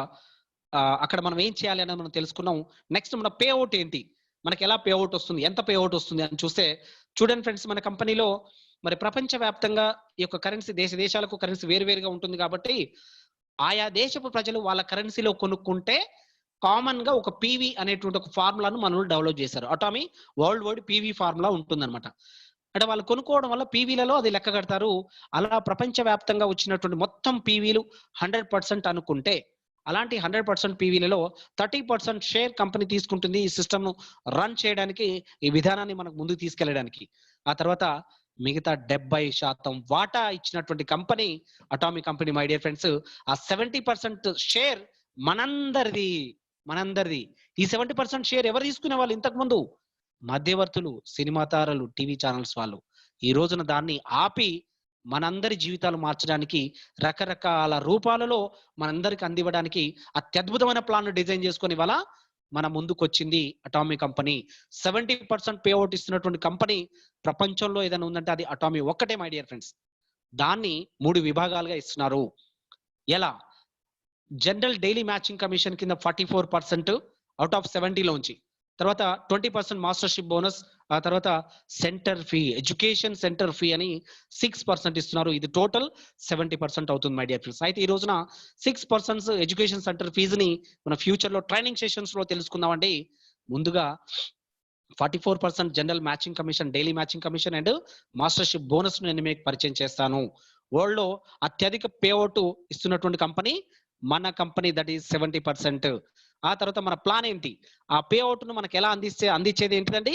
అక్కడ మనం ఏం చేయాలి అనేది మనం తెలుసుకున్నాం. నెక్స్ట్ మన పే అవుట్ ఏంటి, మనకి ఎలా పే అవుట్ వస్తుంది, ఎంత పే అవుట్ వస్తుంది అని చూస్తే చూడండి ఫ్రెండ్స్, మన కంపెనీలో మరి ప్రపంచవ్యాప్తంగా ఈ యొక్క కరెన్సీ దేశాలకు కరెన్సీ వేరువేరుగా ఉంటుంది కాబట్టి ఆయా దేశపు ప్రజలు వాళ్ళ కరెన్సీలో కొనుక్కుంటే కామన్ గా ఒక పీవీ అనేటువంటి ఒక ఫార్ములాను మనల్ని డెవలప్ చేశారు. Atomy world wide PV formula ఉంటుందన్నమాట. అంటే వాళ్ళు కొనుక్కోవడం వల్ల పీవీలలో అది లెక్క కడతారు. అలా ప్రపంచవ్యాప్తంగా వచ్చినటువంటి మొత్తం పీవీలు 100% అనుకుంటే, అలాంటి 100% పీవీలలో 30% షేర్ కంపెనీ తీసుకుంటుంది ఈ సిస్టమ్ ను రన్ చేయడానికి, ఈ విధానాన్ని మనకు ముందుకు తీసుకెళ్ళడానికి. ఆ తర్వాత మిగతా 70% వాటా ఇచ్చినటువంటి company atomic company. My dear friends, ఆ 70% షేర్ మనందరిది. ఈ 70% షేర్ ఎవరు తీసుకునే వాళ్ళు? ఇంతకు ముందు మధ్యవర్తులు, సినిమా తారలు, టీవీ ఛానల్స్ వాళ్ళు. ఈ రోజున దాన్ని ఆపి మనందరి జీవితాలు మార్చడానికి, రకరకాల రూపాలలో మనందరికి అందివ్వడానికి అత్యద్భుతమైన ప్లాన్ డిజైన్ చేసుకొని ఇవాళ మన ముందుకు వచ్చింది అటామిక్ కంపెనీ. 70% పే అవుట్ ఇస్తున్నటువంటి కంపెనీ ప్రపంచంలో ఏదైనా ఉందంటే అది అటామిక్ ఒక్కటే మై డియర్ ఫ్రెండ్స్. దాన్ని 3 విభాగాలుగా ఇస్తున్నారు. ఎలా? జనరల్ డైలీ మ్యాచింగ్ కమిషన్ కింద 44% అవుట్ ఆఫ్ 70 లోంచి, తర్వాత 20% మాస్టర్షిప్ బోనస్, ఆ తర్వాత centre fee, education centre fee అని 6% ఇస్తున్నారు. ఇది టోటల్ 70% అవుతుంది మై డియర్ ఫ్రెండ్స్. అయితే ఈ రోజున 6% ఎడ్యుకేషన్ సెంటర్ ఫీజుని మన ఫ్యూచర్ లో ట్రైనింగ్ సెషన్స్ లో తెలుసుకుందామండి. ముందుగా 44% general matching commission, daily matching commission and mastership bonus నేను మీకు పరిచయం చేస్తాను. వరల్డ్ లో అత్యధిక పే అవుట్ ఇస్తున్నటువంటి కంపెనీ మన కంపెనీ, దట్ ఈస్ 70%. ఆ తర్వాత మన ప్లాన్ ఏంటి, ఆ పే అవుట్ ను మనకు ఎలా అందించేది ఏంటిదండి?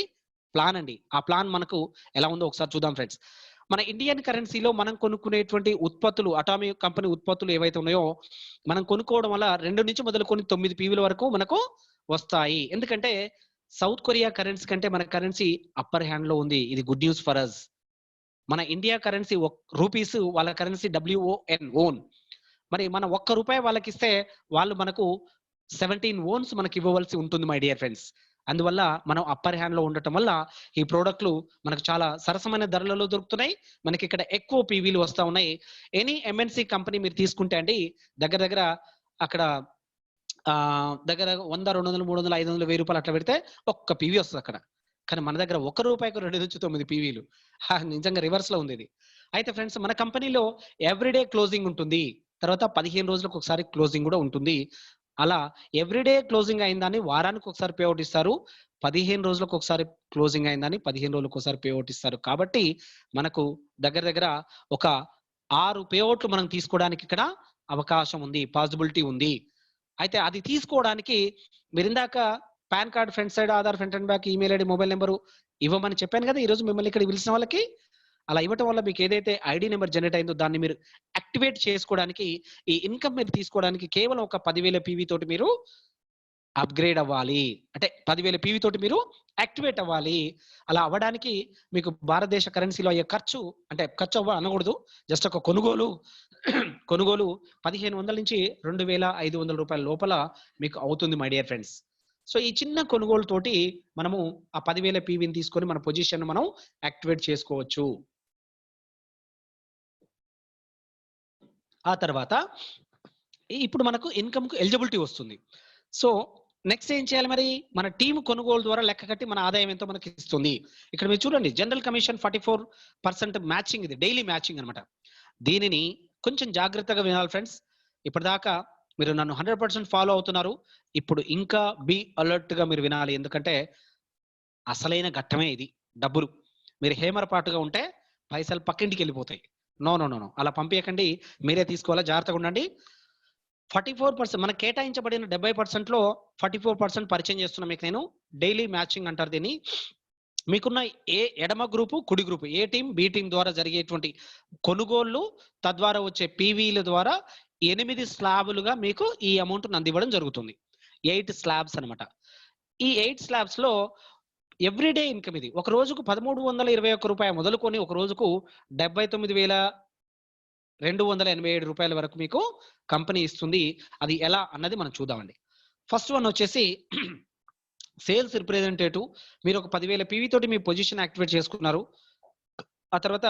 ప్లాన్ అండి. ఆ ప్లాన్ మనకు ఎలా ఉందో ఒకసారి చూద్దాం ఫ్రెండ్స్. మన ఇండియన్ కరెన్సీలో మనం కొనుక్కునేటువంటి ఉత్పత్తులు, అటామిక్ కంపెనీ ఉత్పత్తులు ఏవైతే ఉన్నాయో మనం కొనుక్కోవడం వల్ల 2 నుంచి మొదలుకొని 9 పీవీల వరకు మనకు వస్తాయి. ఎందుకంటే సౌత్ కొరియా కరెన్సీ కంటే మన కరెన్సీ అప్పర్ హ్యాండ్ లో ఉంది. ఇది గుడ్ న్యూస్ ఫర్ అస్. మన ఇండియా కరెన్సీ రూపీస్, వాళ్ళ కరెన్సీ WON, ఓన్. మరి మన ₹1 వాళ్ళకి ఇస్తే వాళ్ళు మనకు 17 ఓన్స్ మనకి ఇవ్వవలసి ఉంటుంది మై డియర్ ఫ్రెండ్స్. అందువల్ల మనం అప్పర్ హ్యాండ్ లో ఉండటం వల్ల ఈ ప్రోడక్ట్లు మనకు చాలా సరసమైన ధరలలో దొరుకుతున్నాయి. మనకి ఇక్కడ ఎక్కువ పీవీలు వస్తా ఉన్నాయి. ఎనీ ఎంఎన్సి కంపెనీ మీరు తీసుకుంటే అండి, దగ్గర అక్కడ దగ్గర 100, 200, 300, 500, ₹1000 అట్లా పెడితే ఒక్క పీవీ వస్తుంది అక్కడ. కానీ మన దగ్గర ₹1కు 2 నుంచి 9 పీవీలు. నిజంగా రివర్స్ లో ఉంది ఇది. అయితే ఫ్రెండ్స్, మన కంపెనీలో ఎవ్రీడే క్లోజింగ్ ఉంటుంది. తర్వాత 15 రోజులకు ఒకసారి క్లోజింగ్ కూడా ఉంటుంది. అలా ఎవ్రీడే క్లోజింగ్ అయిందని వారానికి ఒకసారి పే అవుట్ ఇస్తారు. 15 రోజులకు ఒకసారి క్లోజింగ్ అయిందని 15 రోజులకు ఒకసారి పే అవుట్ ఇస్తారు. కాబట్టి మనకు దగ్గర ఒక 6 పే అవుట్లు మనం తీసుకోవడానికి ఇక్కడ అవకాశం ఉంది, పాసిబిలిటీ ఉంది. అయితే అది తీసుకోవడానికి మీరు ఇందాక pan card front side, Aadhaar front and back, email ID, mobile number ఇవ్వమని చెప్పాను కదా ఈ రోజు మిమ్మల్ని ఇక్కడ పిలిచిన వాళ్ళకి. అలా ఇవ్వటం వల్ల మీకు ఏదైతే ఐడి నెంబర్ జనరేట్ అయిందో దాన్ని మీరు యాక్టివేట్ చేసుకోవడానికి, ఈ ఇన్కమ్ మీరు తీసుకోవడానికి కేవలం ఒక 10,000 పీవీ తోటి మీరు అప్గ్రేడ్ అవ్వాలి. అంటే 10,000 పీవీ తోటి మీరు యాక్టివేట్ అవ్వాలి. అలా అవ్వడానికి మీకు భారతదేశ కరెన్సీలో అయ్యే ఖర్చు, అంటే ఖర్చు అనకూడదు, జస్ట్ ఒక కొనుగోలు 1,500 నుంచి ₹2,500 లోపల మీకు అవుతుంది మై డియర్ ఫ్రెండ్స్. సో ఈ చిన్న కొనుగోలు తోటి మనము ఆ 10,000 పీవీని తీసుకొని మన పొజిషన్ మనం యాక్టివేట్ చేసుకోవచ్చు. ఆ తర్వాత ఇప్పుడు మనకు ఇన్కమ్ కు ఎలిజిబిలిటీ వస్తుంది. సో నెక్స్ట్ ఏం చేయాలి మరి? మన టీం కొనుగోలు ద్వారా లెక్క కట్టి మన ఆదాయం ఎంతో మనకి ఇస్తుంది. ఇక్కడ మీరు చూడండి, జనరల్ కమిషన్ 44% మ్యాచింగ్, ఇది డైలీ మ్యాచింగ్ అనమాట. దీనిని కొంచెం జాగ్రత్తగా వినాలి ఫ్రెండ్స్. ఇప్పటిదాకా మీరు నన్ను 100% ఫాలో అవుతున్నారు. ఇప్పుడు ఇంకా బీ అలర్ట్ గా మీరు వినాలి. ఎందుకంటే అసలైన ఘట్టమే ఇది. డబ్బులు మీరు హేమరపాటుగా ఉంటే పైసలు పక్కింటికి వెళ్ళిపోతాయి. నో నో నో నో అలా పంపించకండి, మీరే తీసుకోవాలా, జాగ్రత్తగా ఉండండి. 44% మనకు కేటాయించబడిన 70%లో 44% పరిచయం చేస్తున్నా మీకు నేను. డైలీ మ్యాచింగ్ అంటారు దీన్ని. మీకున్న ఎడమ గ్రూపు కుడి గ్రూపు ఏ టీం బి టీం ద్వారా జరిగేటువంటి కొనుగోళ్లు తద్వారా వచ్చే పీవీల ద్వారా 8 స్లాబులుగా మీకు ఈ అమౌంట్ అందివ్వడం జరుగుతుంది. 8 స్లాబ్స్ అనమాట. ఈ 8 స్లాబ్స్ లో ఎవ్రీడే ఇన్కమ్ ఇది. ఒక రోజుకు 1321 రూపాయలు మొదలుకొని ఒక రోజుకు 79,287 రూపాయల వరకు మీకు కంపెనీ ఇస్తుంది. అది ఎలా అన్నది మనం చూద్దామండి. ఫస్ట్ వన్ వచ్చేసి సేల్స్ రిప్రజెంటేటివ్. మీరు ఒక 10,000 పీవీ తోటి మీ పొజిషన్ యాక్టివేట్ చేసుకున్నారు. ఆ తర్వాత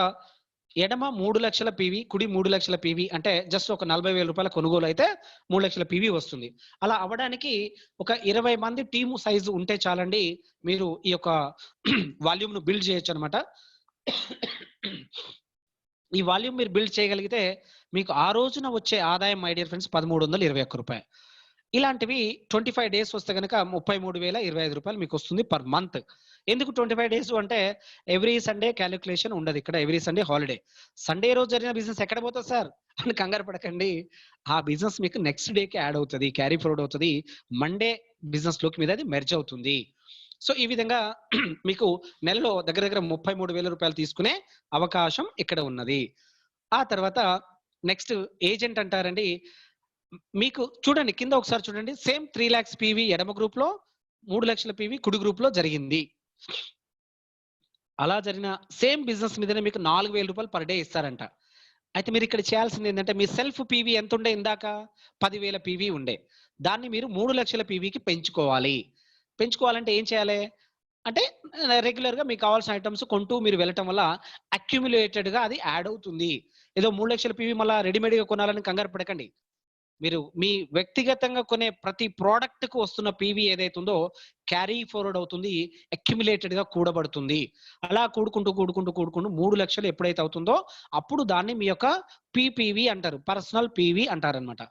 ఎడమ 3 లక్షల పీవీ, కుడి 3 లక్షల పీవీ, అంటే జస్ట్ ఒక 40,000 రూపాయల కొనుగోలు అయితే 3 లక్షల పీవీ వస్తుంది. అలా అవ్వడానికి ఒక 20 మంది టీము సైజు ఉంటే చాలండి, మీరు ఈ యొక్క వాల్యూమ్ ను బిల్డ్ చేయొచ్చు అనమాట. ఈ వాల్యూమ్ మీరు బిల్డ్ చేయగలిగితే మీకు ఆ రోజున వచ్చే ఆదాయం మై డియర్ ఫ్రెండ్స్ 1321 రూపాయలు. ఇలాంటివి 25 డేస్ వస్తే కనుక 33,025 రూపాయలు మీకు వస్తుంది పర్ మంత్. ఎందుకు 25 డేస్ అంటే ఎవ్రీ సండే క్యాలిక్యులేషన్ ఉండదు ఇక్కడ, ఎవ్రీ సండే హాలిడే. సండే రోజు జరిగిన బిజినెస్ ఎక్కడ పోతుంది సార్ అని కంగారు పడకండి. ఆ బిజినెస్ మీకు నెక్స్ట్ డేకి యాడ్ అవుతుంది, క్యారీ ఫార్వర్డ్ అవుతుంది, మండే బిజినెస్ లోకి మీద అది మెర్జ్ అవుతుంది. సో ఈ విధంగా మీకు నెలలో దగ్గర దగ్గర 33,000 రూపాయలు తీసుకునే అవకాశం ఇక్కడ ఉన్నది. ఆ తర్వాత నెక్స్ట్ ఏజెంట్ అంటారండి. మీకు చూడండి కింద ఒకసారి చూడండి, సేమ్ 3 lakhs పీవీ ఎడమ గ్రూప్ లో, 3 లక్షల పీవీ కుడి గ్రూప్ లో జరిగింది. అలా జరిగిన సేమ్ బిజినెస్ మీదనే మీకు 4,000 రూపాయలు పర్ డే ఇస్తారంట. అయితే మీరు ఇక్కడ చేయాల్సింది ఏంటంటే, మీ సెల్ఫ్ పీవీ ఎంత ఉండే ఇందాక 10,000 పీవీ ఉండే, దాన్ని మీరు 3 లక్షల పీవీకి పెంచుకోవాలి. పెంచుకోవాలంటే ఏం చేయాలి అంటే, రెగ్యులర్ గా మీకు కావాల్సిన ఐటమ్స్ కొంటూ మీరు వెళ్ళటం వల్ల అక్యుములేటెడ్ గా అది యాడ్ అవుతుంది. ఏదో 3 లక్షల పీవీ మళ్ళీ రెడీమేడ్ గా కొనాలని కంగారు పడకండి. మీరు మీ వ్యక్తిగతంగా కొనే ప్రతి ప్రోడక్ట్ కు వస్తున్న పీవీ ఏదైతే ఉందో క్యారీ ఫార్వర్డ్ అవుతుంది, అక్యుములేటెడ్ గా కూడబడుతుంది. అలా కూడుకుంటూ 3 లక్షలు ఎప్పుడైతే అవుతుందో అప్పుడు దాన్ని మీ యొక్క పీపీవీ అంటారు, పర్సనల్ పీవీ అంటారు అనమాట.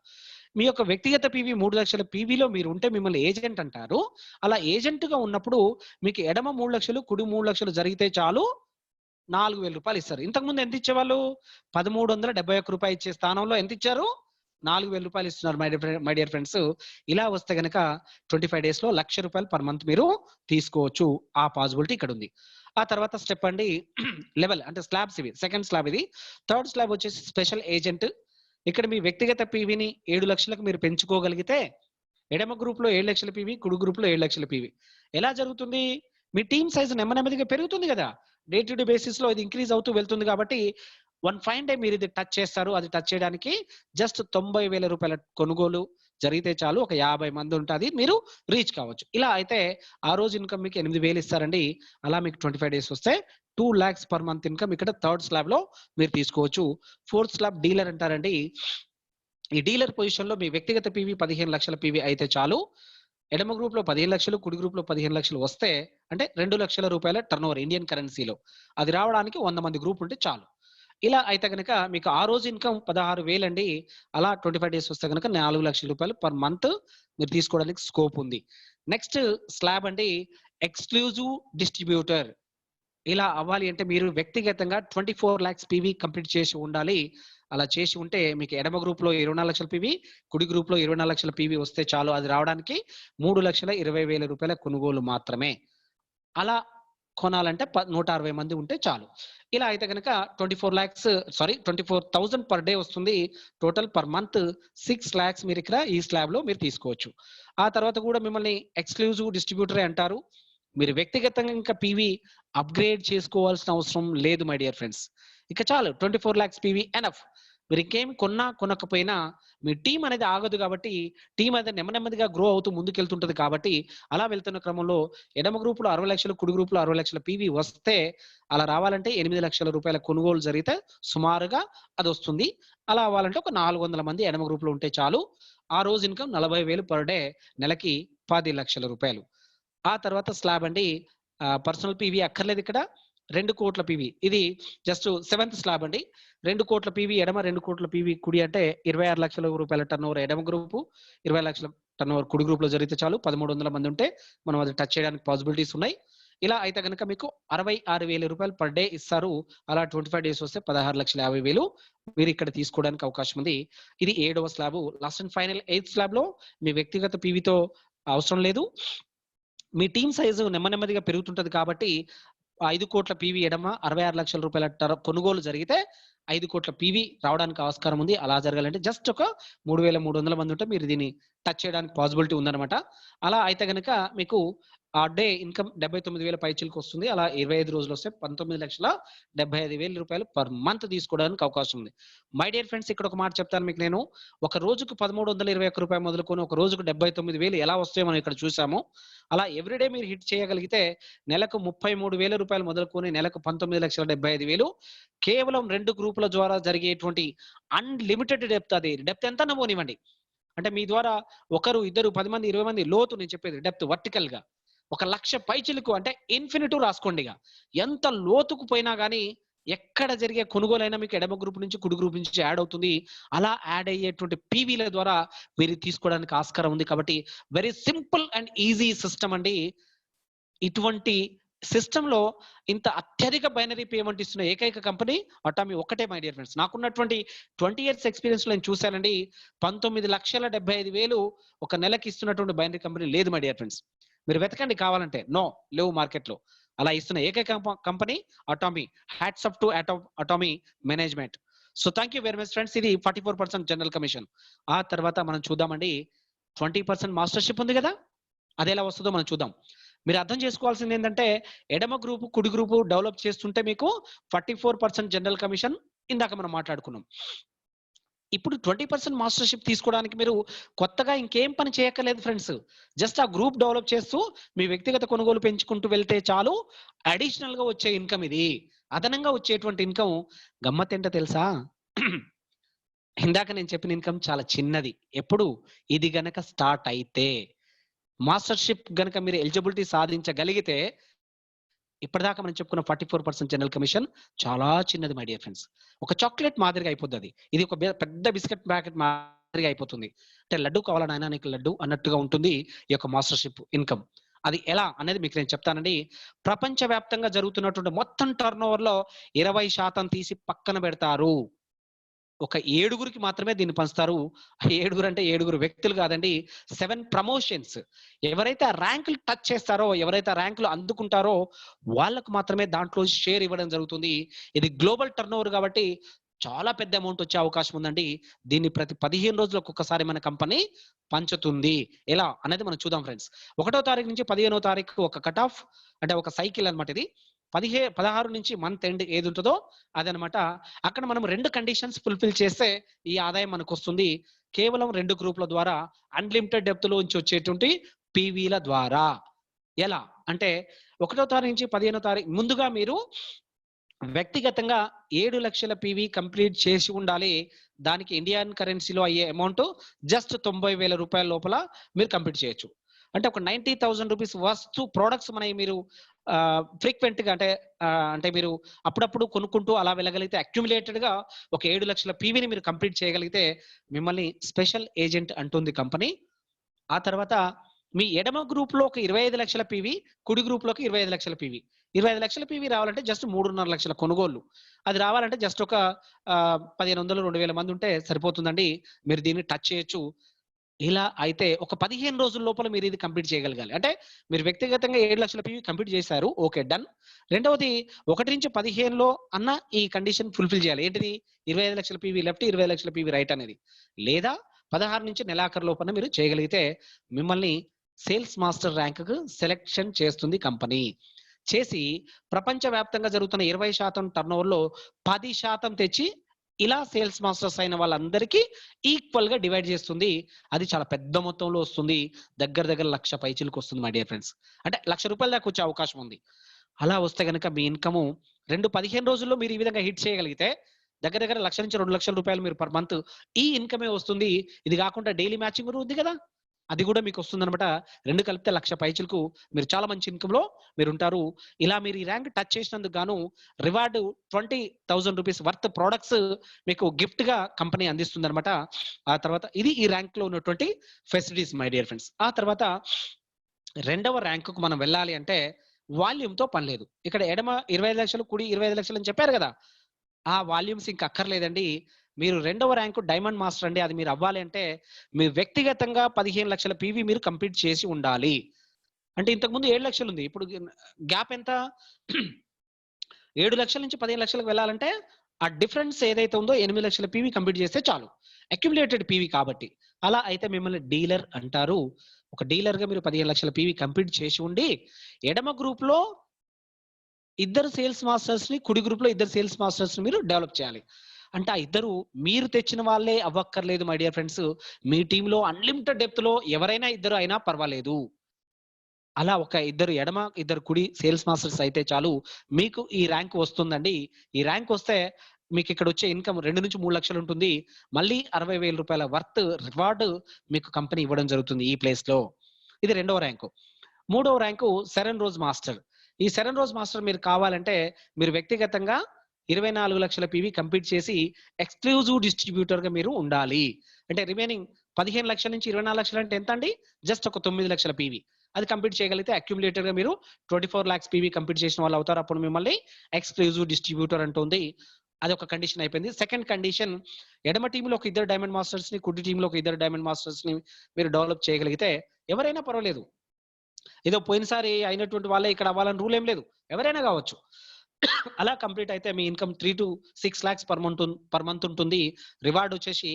మీ యొక్క వ్యక్తిగత పీవీ 3 లక్షల పీవీలో మీరు ఉంటే మిమ్మల్ని ఏజెంట్ అంటారు. అలా ఏజెంట్ గా ఉన్నప్పుడు మీకు ఎడమ 3 లక్షలు కుడి 3 లక్షలు జరిగితే చాలు 4,000 రూపాయలు ఇస్తారు. ఇంతకుముందు ఎంత ఇచ్చేవాళ్ళు? 1,371 రూపాయలు ఇచ్చే స్థానంలో ఎంత ఇచ్చారు? 4,000 రూపాయలు ఇస్తున్నారు మై డియర్ ఫ్రెండ్స్. ఇలా వస్తే గనక 25 డేస్ లో 1,00,000 రూపాయలు పర్ మంత్ మీరు తీసుకోవచ్చు. ఆ పాసిబిలిటీ ఇక్కడ ఉంది. ఆ తర్వాత స్టెప్ అండి లెవెల్ అంటే స్లాబ్స్ ఇవి. సెకండ్ స్లాబ్ ఇది. థర్డ్ స్లాబ్ వచ్చేసి స్పెషల్ ఏజెంట్. ఇక్కడ మీ వ్యక్తిగత పీవీని 7 లక్షలకు మీరు పెంచుకోగలిగితే, ఎడమ గ్రూప్ లో 7 లక్షల పీవీ, కుడి గ్రూప్ లో 7 లక్షల పీవీ. ఎలా జరుగుతుంది? మీ టీమ్ సైజ్ నెమ్మదిగా పెరుగుతుంది కదా, డే టు డే బేసిస్ లో ఇది ఇంక్రీజ్ అవుతూ వెళ్తుంది. కాబట్టి వన్ ఫైన్ డే మీరు ఇది టచ్ చేస్తారు. అది టచ్ చేయడానికి జస్ట్ 90,000 రూపాయల కొనుగోలు జరిగితే చాలు, ఒక 50 మంది ఉంటుంది, మీరు రీచ్ కావచ్చు. ఇలా అయితే ఆ రోజు ఇన్కమ్ మీకు 8,000 ఇస్తారండి. అలా మీకు 25 డేస్ వస్తే 2 lakhs పర్ మంత్ ఇన్కమ్ ఇక్కడ థర్డ్ స్లాబ్ లో మీరు తీసుకోవచ్చు. ఫోర్త్ స్లాబ్ డీలర్ అంటారండి. ఈ డీలర్ పొజిషన్ లో మీ వ్యక్తిగత పీవీ 15 లక్షల పీవీ అయితే చాలు. ఎడమ గ్రూప్ లో 15 లక్షలు, కుడి గ్రూప్ లో 15 లక్షలు వస్తే, అంటే 2 లక్షల రూపాయల టర్న్ ఓవర్ ఇండియన్ కరెన్సీలో, అది రావడానికి 100 మంది గ్రూప్ ఉంటే చాలు. ఇలా అయితే కనుక మీకు ఆ రోజు ఇన్కమ్ 16,000 అండి. అలా 25 డేస్ వస్తే కనుక 4 లక్షల రూపాయలు పర్ మంత్ మీరు తీసుకోవడానికి స్కోప్ ఉంది. నెక్స్ట్ స్లాబ్ అండి ఎక్స్క్లూజివ్ డిస్ట్రిబ్యూటర్. ఇలా అవ్వాలి అంటే మీరు వ్యక్తిగతంగా 24 lakhs పీవీ కంప్లీట్ చేసి ఉండాలి. అలా చేసి ఉంటే మీకు ఎడమ గ్రూప్ లో 24 లక్షల పీవీ, కుడి గ్రూప్ లో 24 లక్షల పీవీ వస్తే చాలు. అది రావడానికి 3,20,000 రూపాయల కొనుగోలు మాత్రమే. అలా కొనాలంటే 160 మంది ఉంటే చాలు. ఇలా అయితే కనుక 24,000 పర్ డే వస్తుంది. టోటల్ పర్ మంత్ 6 lakhs మీరు ఇక్కడ ఈ స్లాబ్ లో మీరు తీసుకోవచ్చు. ఆ తర్వాత కూడా మిమ్మల్ని ఎక్స్క్లూజివ్ డిస్ట్రిబ్యూటరే అంటారు. మీరు వ్యక్తిగతంగా ఇంకా పీవీ అప్గ్రేడ్ చేసుకోవాల్సిన అవసరం లేదు మై డియర్ ఫ్రెండ్స్. ఇక చాలు 24 lakhs పీవీ ఎనఫ్. మీరు ఇంకేమి కొనకపోయినా మీ టీం అనేది ఆగదు కాబట్టి, టీం అనేది నెమ్మదిగా గ్రో అవుతూ ముందుకెళ్తుంటది కాబట్టి, అలా వెళ్తున్న క్రమంలో ఎడమ గ్రూప్ లో 60 లక్షలు, కుడి గ్రూప్ లో 60 లక్షల పీవీ వస్తే, అలా రావాలంటే 8 లక్షల రూపాయల కొనుగోలు జరిగితే సుమారుగా అది వస్తుంది. అలా అవ్వాలంటే ఒక 400 మంది ఎడమ గ్రూప్ లో ఉంటే చాలు. ఆ రోజు ఇన్కమ్ 40,000 పర్ డే, నెలకి 10 లక్షల రూపాయలు. ఆ తర్వాత స్లాబ్ అండి పర్సనల్ పీవీ అక్కర్లేదు ఇక్కడ, 2 కోట్ల పీవీ. ఇది జస్ట్ 7th స్లాబ్ అండి. 2 కోట్ల పీవీ ఎడమ, 2 కోట్ల పీవీ కుడి, అంటే 26 లక్షల రూపాయల టర్న్ ఓవర్ ఎడమ గ్రూపు, 20 లక్షల టర్న్ ఓవర్ కుడి గ్రూప్ లో జరిగితే చాలు. 1,300 మంది ఉంటే మనం అది టచ్ చేయడానికి పాసిబిలిటీస్ ఉన్నాయి. ఇలా అయితే కనుక మీకు 66,000 రూపాయలు పర్ డే ఇస్తారు. అలా 25 డేస్ వస్తే 16,50,000 మీరు ఇక్కడ తీసుకోవడానికి అవకాశం ఉంది. ఇది 7వ slab. Last and final 8th slab లో మీ వ్యక్తిగత పీవీతో అవసరం లేదు. మీ టీమ్ సైజు నెమ్మదిగా పెరుగుతుంటది కాబట్టి 5 కోట్ల పీవీ ఎడమ 66 లక్షల రూపాయల కొనుగోలు జరిగితే 5 కోట్ల పీవీ రావడానికి ఆస్కారం ఉంది. అలా జరగాలంటే జస్ట్ ఒక 3,300 మంది ఉంటే మీరు దీన్ని టచ్ చేయడానికి పాసిబిలిటీ ఉందన్నమాట. అలా అయితే గనుక మీకు ఆ డే ఇన్కమ్ 79,000 పైచిలకు వస్తుంది. అలా 25 రోజులు వస్తే 19,75,000 రూపాయలు పర్ మంత్ తీసుకోవడానికి అవకాశం ఉంది. మై డియర్ ఫ్రెండ్స్, ఇక్కడ ఒక మాట చెప్తాను మీకు నేను. ఒక రోజుకు 1,321 రూపాయలు మొదలుకొని ఒక రోజుకు 79,000 ఎలా వస్తాయో మనం ఇక్కడ చూసాము. అలా ఎవ్రీడే మీరు హిట్ చేయగలిగితే నెలకు 33,000 రూపాయలు మొదలుకొని నెలకు 19,75,000 కేవలం 2 గ్రూపుల ద్వారా జరిగేటువంటి అన్లిమిటెడ్ డెప్త్. అది డెప్త్ ఎంత పోనివ్వండి, అంటే మీ ద్వారా ఒకరు, ఇద్దరు, 10 మంది, 20 మంది లోతు, నేను చెప్పేది డెప్త్ వర్టికల్ గా 1,00,000 పైచిలకు అంటే ఇన్ఫినిటీ రాసుకోండి. ఎంత లోతుకు పోయినా కానీ ఎక్కడ జరిగే కొనుగోలైనా మీకు ఎడమ గ్రూప్ నుంచి కుడి గ్రూప్ నుంచి యాడ్ అవుతుంది. అలా యాడ్ అయ్యేటువంటి పీవీల ద్వారా మీరు తీసుకోవడానికి ఆస్కారం ఉంది. కాబట్టి very simple and easy system అండి. ఇటువంటి సిస్టమ్ లో ఇంత అత్యధిక బైనరీ పేమెంట్ ఇస్తున్న ఏకైక కంపెనీ అటామీ ఒక్కటే మై డియర్ ఫ్రెండ్స్. నాకున్నటువంటి 20 years ఎక్స్పీరియన్స్ లో నేను చూశానండి. 19,75,000 ఒక నెలకి ఇస్తున్నటువంటి బైనరీ కంపెనీ లేదు మై డియర్ ఫ్రెండ్స్. మీరు వెతకండి కావాలంటే, నో లేవు మార్కెట్ లో. అలా ఇస్తున్న ఏకైక company Atomy. Hats off to Atomy management. So thank you very much friends. ఇది 44% జనరల్ కమిషన్. ఆ తర్వాత మనం చూద్దామండి 20% మాస్టర్షిప్ ఉంది కదా, అది ఎలా వస్తుందో మనం చూద్దాం. మీరు అర్థం చేసుకోవాల్సింది ఏంటంటే ఎడమ గ్రూపు కుడి గ్రూపు డెవలప్ చేస్తుంటే మీకు 44% జనరల్ కమిషన్ ఇందాక మనం మాట్లాడుకున్నాం. ఇప్పుడు 20% మాస్టర్షిప్ తీసుకోవడానికి మీరు కొత్తగా ఇంకేం పని చేయక్కర్లేదు ఫ్రెండ్స్. జస్ట్ ఆ గ్రూప్ డెవలప్ చేస్తూ మీ వ్యక్తిగత కొనుగోలు పెంచుకుంటూ వెళ్తే చాలు. అడిషనల్ గా వచ్చే ఇన్కమ్ ఇది. అదనంగా వచ్చేటువంటి ఇన్కమ్ గమ్మత్ ఏంటో తెలుసా? ఇందాక నేను చెప్పిన ఇన్కమ్ చాలా చిన్నది. ఎప్పుడు ఇది గనక స్టార్ట్ అయితే, మాస్టర్షిప్ గనక మీరు ఎలిజిబిలిటీ సాధించగలిగితే ఇప్పటిదాకా మనం చెప్పుకున్న 44% జనరల్ కమిషన్ చాలా చిన్నది మై డియర్ ఫ్రెండ్స్. ఒక చాక్లెట్ మాదిరిగా అయిపోతుంది. ఇది ఒక పెద్ద బిస్కెట్ ప్యాకెట్ మాదిరిగా అయిపోతుంది. అంటే లడ్డు కావాలా నాయనా నీకు లడ్డు అన్నట్టుగా ఉంటుంది ఈ యొక్క మాస్టర్షిప్ ఇన్కమ్. అది ఎలా అనేది మీకు నేను చెప్తానండి. ప్రపంచవ్యాప్తంగా జరుగుతున్నటువంటి మొత్తం టర్న్ ఓవర్ లో 20% తీసి పక్కన పెడతారు. ఒక 7గురికి మాత్రమే దీన్ని పంచుతారు. 7గురు అంటే 7గురు వ్యక్తులు కాదండి, 7 ప్రమోషన్స్. ఎవరైతే ఆ ర్యాంకులు టచ్ చేస్తారో, ఎవరైతే ఆ ర్యాంకులు అందుకుంటారో వాళ్ళకు మాత్రమే దాంట్లో షేర్ ఇవ్వడం జరుగుతుంది. ఇది గ్లోబల్ టర్న్ ఓవర్ కాబట్టి చాలా పెద్ద అమౌంట్ వచ్చే అవకాశం ఉందండి. దీన్ని ప్రతి 15 రోజులకు ఒక్కసారి మన కంపెనీ పంచుతుంది. ఎలా అనేది మనం చూద్దాం ఫ్రెండ్స్. 1వ తారీఖు నుంచి 15వ తారీఖు ఒక కట్ ఆఫ్, అంటే ఒక సైకిల్ అనమాట. ఇది 16 నుంచి మంత్ ఎండ్ ఏది ఉంటుందో అదనమాట. అక్కడ మనం 2 కండిషన్స్ ఫుల్ఫిల్ చేస్తే ఈ ఆదాయం మనకు వస్తుంది. కేవలం 2 గ్రూపుల ద్వారా అన్లిమిటెడ్ డెప్త్ లోంచి వచ్చేటువంటి పీవీల ద్వారా. ఎలా అంటే 1వ తారీఖు నుంచి 15వ తారీఖు ముందుగా మీరు వ్యక్తిగతంగా 7 లక్షల పీవీ కంప్లీట్ చేసి ఉండాలి. దానికి ఇండియన్ కరెన్సీలో అయ్యే అమౌంట్ జస్ట్ 90,000 రూపాయల లోపల మీరు కంప్లీట్ చేయొచ్చు. అంటే ఒక 90,000 రూపీస్ వస్తు ప్రోడక్ట్స్ మనకి మీరు ఫ్రీక్వెంట్ గా అంటే మీరు అప్పుడప్పుడు కొనుక్కుంటూ అలా వెళ్ళగలిగితే అక్యుములేటెడ్ గా ఒక 7 లక్షల పీవీని మీరు కంప్లీట్ చేయగలిగితే మిమ్మల్ని స్పెషల్ ఏజెంట్ అంటుంది కంపెనీ. ఆ తర్వాత మీ ఎడమ గ్రూప్ లో ఒక 25 లక్షల పీవీ, కుడి గ్రూప్ లోకి 25 లక్షల పీవీ. 25 లక్షల పీవీ రావాలంటే జస్ట్ 3.5 లక్షల కొనుగోలు. అది రావాలంటే జస్ట్ ఒక 1,500 2,000 మంది ఉంటే సరిపోతుందండి. మీరు దీన్ని టచ్ చేయొచ్చు. ఇలా అయితే ఒక 15 రోజుల లోపల మీరు ఇది కంప్లీట్ చేయగలగాలి. అంటే మీరు వ్యక్తిగతంగా 7 లక్షల పీవీ కంప్లీట్ చేశారు, ఓకే డన్. రెండవది 1 నుంచి 15లో అన్న ఈ కండిషన్ ఫుల్ఫిల్ చేయాలి. ఏంటిది? 25 లక్షల పీవీ లెఫ్ట్, 25 లక్షల పీవీ రైట్ అనేది. లేదా 16 నుంచి నెలాఖరు లోపల మీరు చేయగలిగితే మిమ్మల్ని సేల్స్ మాస్టర్ ర్యాంక్ కు సెలెక్షన్ చేస్తుంది కంపెనీ. చేసి ప్రపంచవ్యాప్తంగా జరుగుతున్న 20% టర్న్ ఓవర్ లో 10% తెచ్చి ఇలా సేల్స్ మాస్టర్స్ అయిన వాళ్ళందరికీ ఈక్వల్ గా డివైడ్ చేస్తుంది. అది చాలా పెద్ద మొత్తంలో వస్తుంది. దగ్గర 1,00,000 పైచిలకు వస్తుంది మై డియర్ ఫ్రెండ్స్. అంటే 1,00,000 రూపాయల దాకా వచ్చే అవకాశం ఉంది. అలా వస్తే కనుక మీ ఇన్కమ్ 15 రోజుల్లో మీరు ఈ విధంగా హిట్ చేయగలిగితే దగ్గర 1,00,000 నుంచి 2 లక్షల రూపాయలు మీరు పర్ మంత్ ఈ ఇన్కమే వస్తుంది. ఇది కాకుండా డైలీ మ్యాచింగ్ ఉంది కదా, అది కూడా మీకు వస్తుంది అనమాట. 2 కలిపితే 1,00,000 పైచిలకు మీరు చాలా మంచి ఇన్కమ్ లో మీరు ఉంటారు. ఇలా మీరు ఈ ర్యాంక్ టచ్ చేసినందుకు గాను రివార్డ్ 20,000 రూపీస్ వర్త్ ప్రొడక్ట్స్ మీకు గిఫ్ట్ గా కంపెనీ అందిస్తుంది అనమాట. ఆ తర్వాత ఇది ఈ ర్యాంక్ లో ఉన్నటువంటి ఫెసిలిటీస్ మై డియర్ ఫ్రెండ్స్. ఆ తర్వాత 2వ ర్యాంకుకు మనం వెళ్ళాలి అంటే వాల్యూమ్తో పని లేదు. ఇక్కడ ఎడమ 25 లక్షలు, కుడి 25 లక్షలు అని చెప్పారు కదా, ఆ వాల్యూమ్స్ ఇంక అక్కర్లేదండి. మీరు రెండవ ర్యాంకు డైమండ్ మాస్టర్ అండి. అది మీరు అవ్వాలి అంటే మీ వ్యక్తిగతంగా 15 లక్షల పీవీ మీరు కంప్లీట్ చేసి ఉండాలి. అంటే ఇంతకుముందు 7 లక్షలు ఉంది, ఇప్పుడు గ్యాప్ ఎంత? 7 లక్షల నుంచి 15 లక్షలకు వెళ్ళాలంటే ఆ డిఫరెన్స్ ఏదైతే ఉందో 8 లక్షల పీవీ కంప్లీట్ చేస్తే చాలు, అక్యుములేటెడ్ పీవీ కాబట్టి. అలా అయితే మిమ్మల్ని డీలర్ అంటారు. ఒక డీలర్ గా మీరు 15 లక్షల పీవీ కంప్లీట్ చేసి ఉండి ఎడమ గ్రూప్ లో ఇద్దరు సేల్స్ మాస్టర్స్ ని, కుడి గ్రూప్ లో ఇద్దరు సేల్స్ మాస్టర్స్ ని మీరు డెవలప్ చేయాలి. అంటే ఆ ఇద్దరు మీరు తెచ్చిన వాళ్ళే అవ్వక్కర్లేదు మై డియర్ ఫ్రెండ్స్. మీ టీంలో అన్లిమిటెడ్ డెప్త్ లో ఎవరైనా ఇద్దరు అయినా పర్వాలేదు. అలా ఒక ఇద్దరు ఎడమ, ఇద్దరు కుడి సేల్స్ మాస్టర్స్ అయితే చాలు, మీకు ఈ ర్యాంక్ వస్తుందండి. ఈ ర్యాంక్ వస్తే మీకు ఇక్కడ వచ్చే ఇన్కమ్ 2 నుంచి 3 లక్షలు ఉంటుంది. మళ్ళీ 60,000 రూపాయల వర్త్ రివార్డ్ మీకు కంపెనీ ఇవ్వడం జరుగుతుంది ఈ ప్లేస్ లో. ఇది రెండవ ర్యాంకు. మూడవ ర్యాంకు సెరెన్ రోజ్ మాస్టర్. ఈ సెరెన్ రోజ్ మాస్టర్ మీరు కావాలంటే మీరు వ్యక్తిగతంగా 24 లక్షల పీవీ కంప్లీట్ చేసి ఎక్స్క్లూజివ్ డిస్ట్రిబ్యూటర్ గా మీరు ఉండాలి. అంటే రిమైనింగ్ 15 లక్షల నుంచి 24 లక్షలు అంటే ఎంత అండి? జస్ట్ ఒక 9 లక్షల పీవీ. అది కంప్లీట్ చేయగలిగితే అక్యుములేటర్ గా మీరు 24 లాక్స్ పీవీ కంప్లీట్ చేసిన వాళ్ళు అవుతారు. అప్పుడు మిమ్మల్ని ఎక్స్క్లూజివ్ డిస్ట్రిబ్యూటర్ అంటుంది. అది ఒక కండిషన్ అయిపోయింది. సెకండ్ కండిషన్, ఎడమ టీంలో ఒక ఇద్దరు డైమండ్ మాస్టర్స్ ని, కుడి టీంలో ఒక ఇద్దరు డైమండ్ మాస్టర్స్ ని మీరు డెవలప్ చేయగలిగితే ఎవరైనా పర్వాలేదు. ఏదో పోయినసారి అయినటువంటి వాళ్ళే ఇక్కడ అవ్వాలని రూల్ ఏం లేదు, ఎవరైనా కావచ్చు. అలా కంప్లీట్ అయితే మీ income 3 to 6 lakhs per month ఉంటుంది. రివార్డ్ వచ్చేసి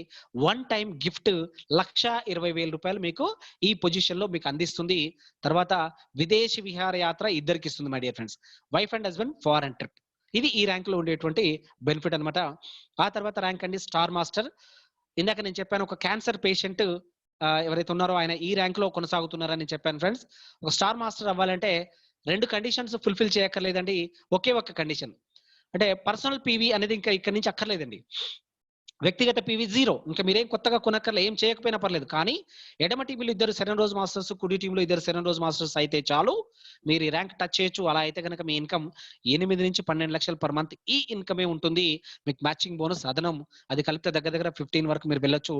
వన్ టైం గిఫ్ట్ 1,20,000 రూపాయలు మీకు ఈ పొజిషన్ లో మీకు అందిస్తుంది. తర్వాత విదేశీ విహారయాత్ర ఇద్దరికి ఇస్తుంది my dear friends. Wife and husband foreign trip. ఇది ఈ ర్యాంక్ లో ఉండేటువంటి బెనిఫిట్ అనమాట. ఆ తర్వాత ర్యాంక్ అండి స్టార్ మాస్టర్. ఇందాక నేను చెప్పాను ఒక క్యాన్సర్ పేషెంట్ ఎవరైతే ఉన్నారో ఆయన ఈ ర్యాంక్ లో కొనసాగుతున్నారని చెప్పాను ఫ్రెండ్స్. ఒక స్టార్ మాస్టర్ అవ్వాలంటే 2 కండిషన్స్ ఫుల్ఫిల్ చేయక్కర్లేదండి. ఒకే ఒక కండిషన్, అంటే పర్సనల్ పీవీ అనేది ఇంకా ఇక్కడ నుంచి అక్కర్లేదండి. వ్యక్తిగత పీవీ 0. ఇంకా మీరేం కొత్తగా కొనక్కర్లే, ఏం చేయకపోయినా పర్లేదు. కానీ ఎడమ టీంలో ఇద్దరు సెరెన్ రోజ్ మాస్టర్స్, కుడి టీంలో ఇద్దరు సెరెన్ రోజ్ మాస్టర్స్ అయితే చాలు, మీరు ఈ ర్యాంక్ టచ్ చేయొచ్చు. అలా అయితే కనుక మీ ఇన్కమ్ 8 నుంచి 12 లక్షలు పర్ మంత్ ఈ ఇన్కమే ఉంటుంది. మీకు మ్యాచింగ్ బోనస్ అదనం అది కలిపితే దగ్గర 15 వరకు మీరు వెళ్ళొచ్చు.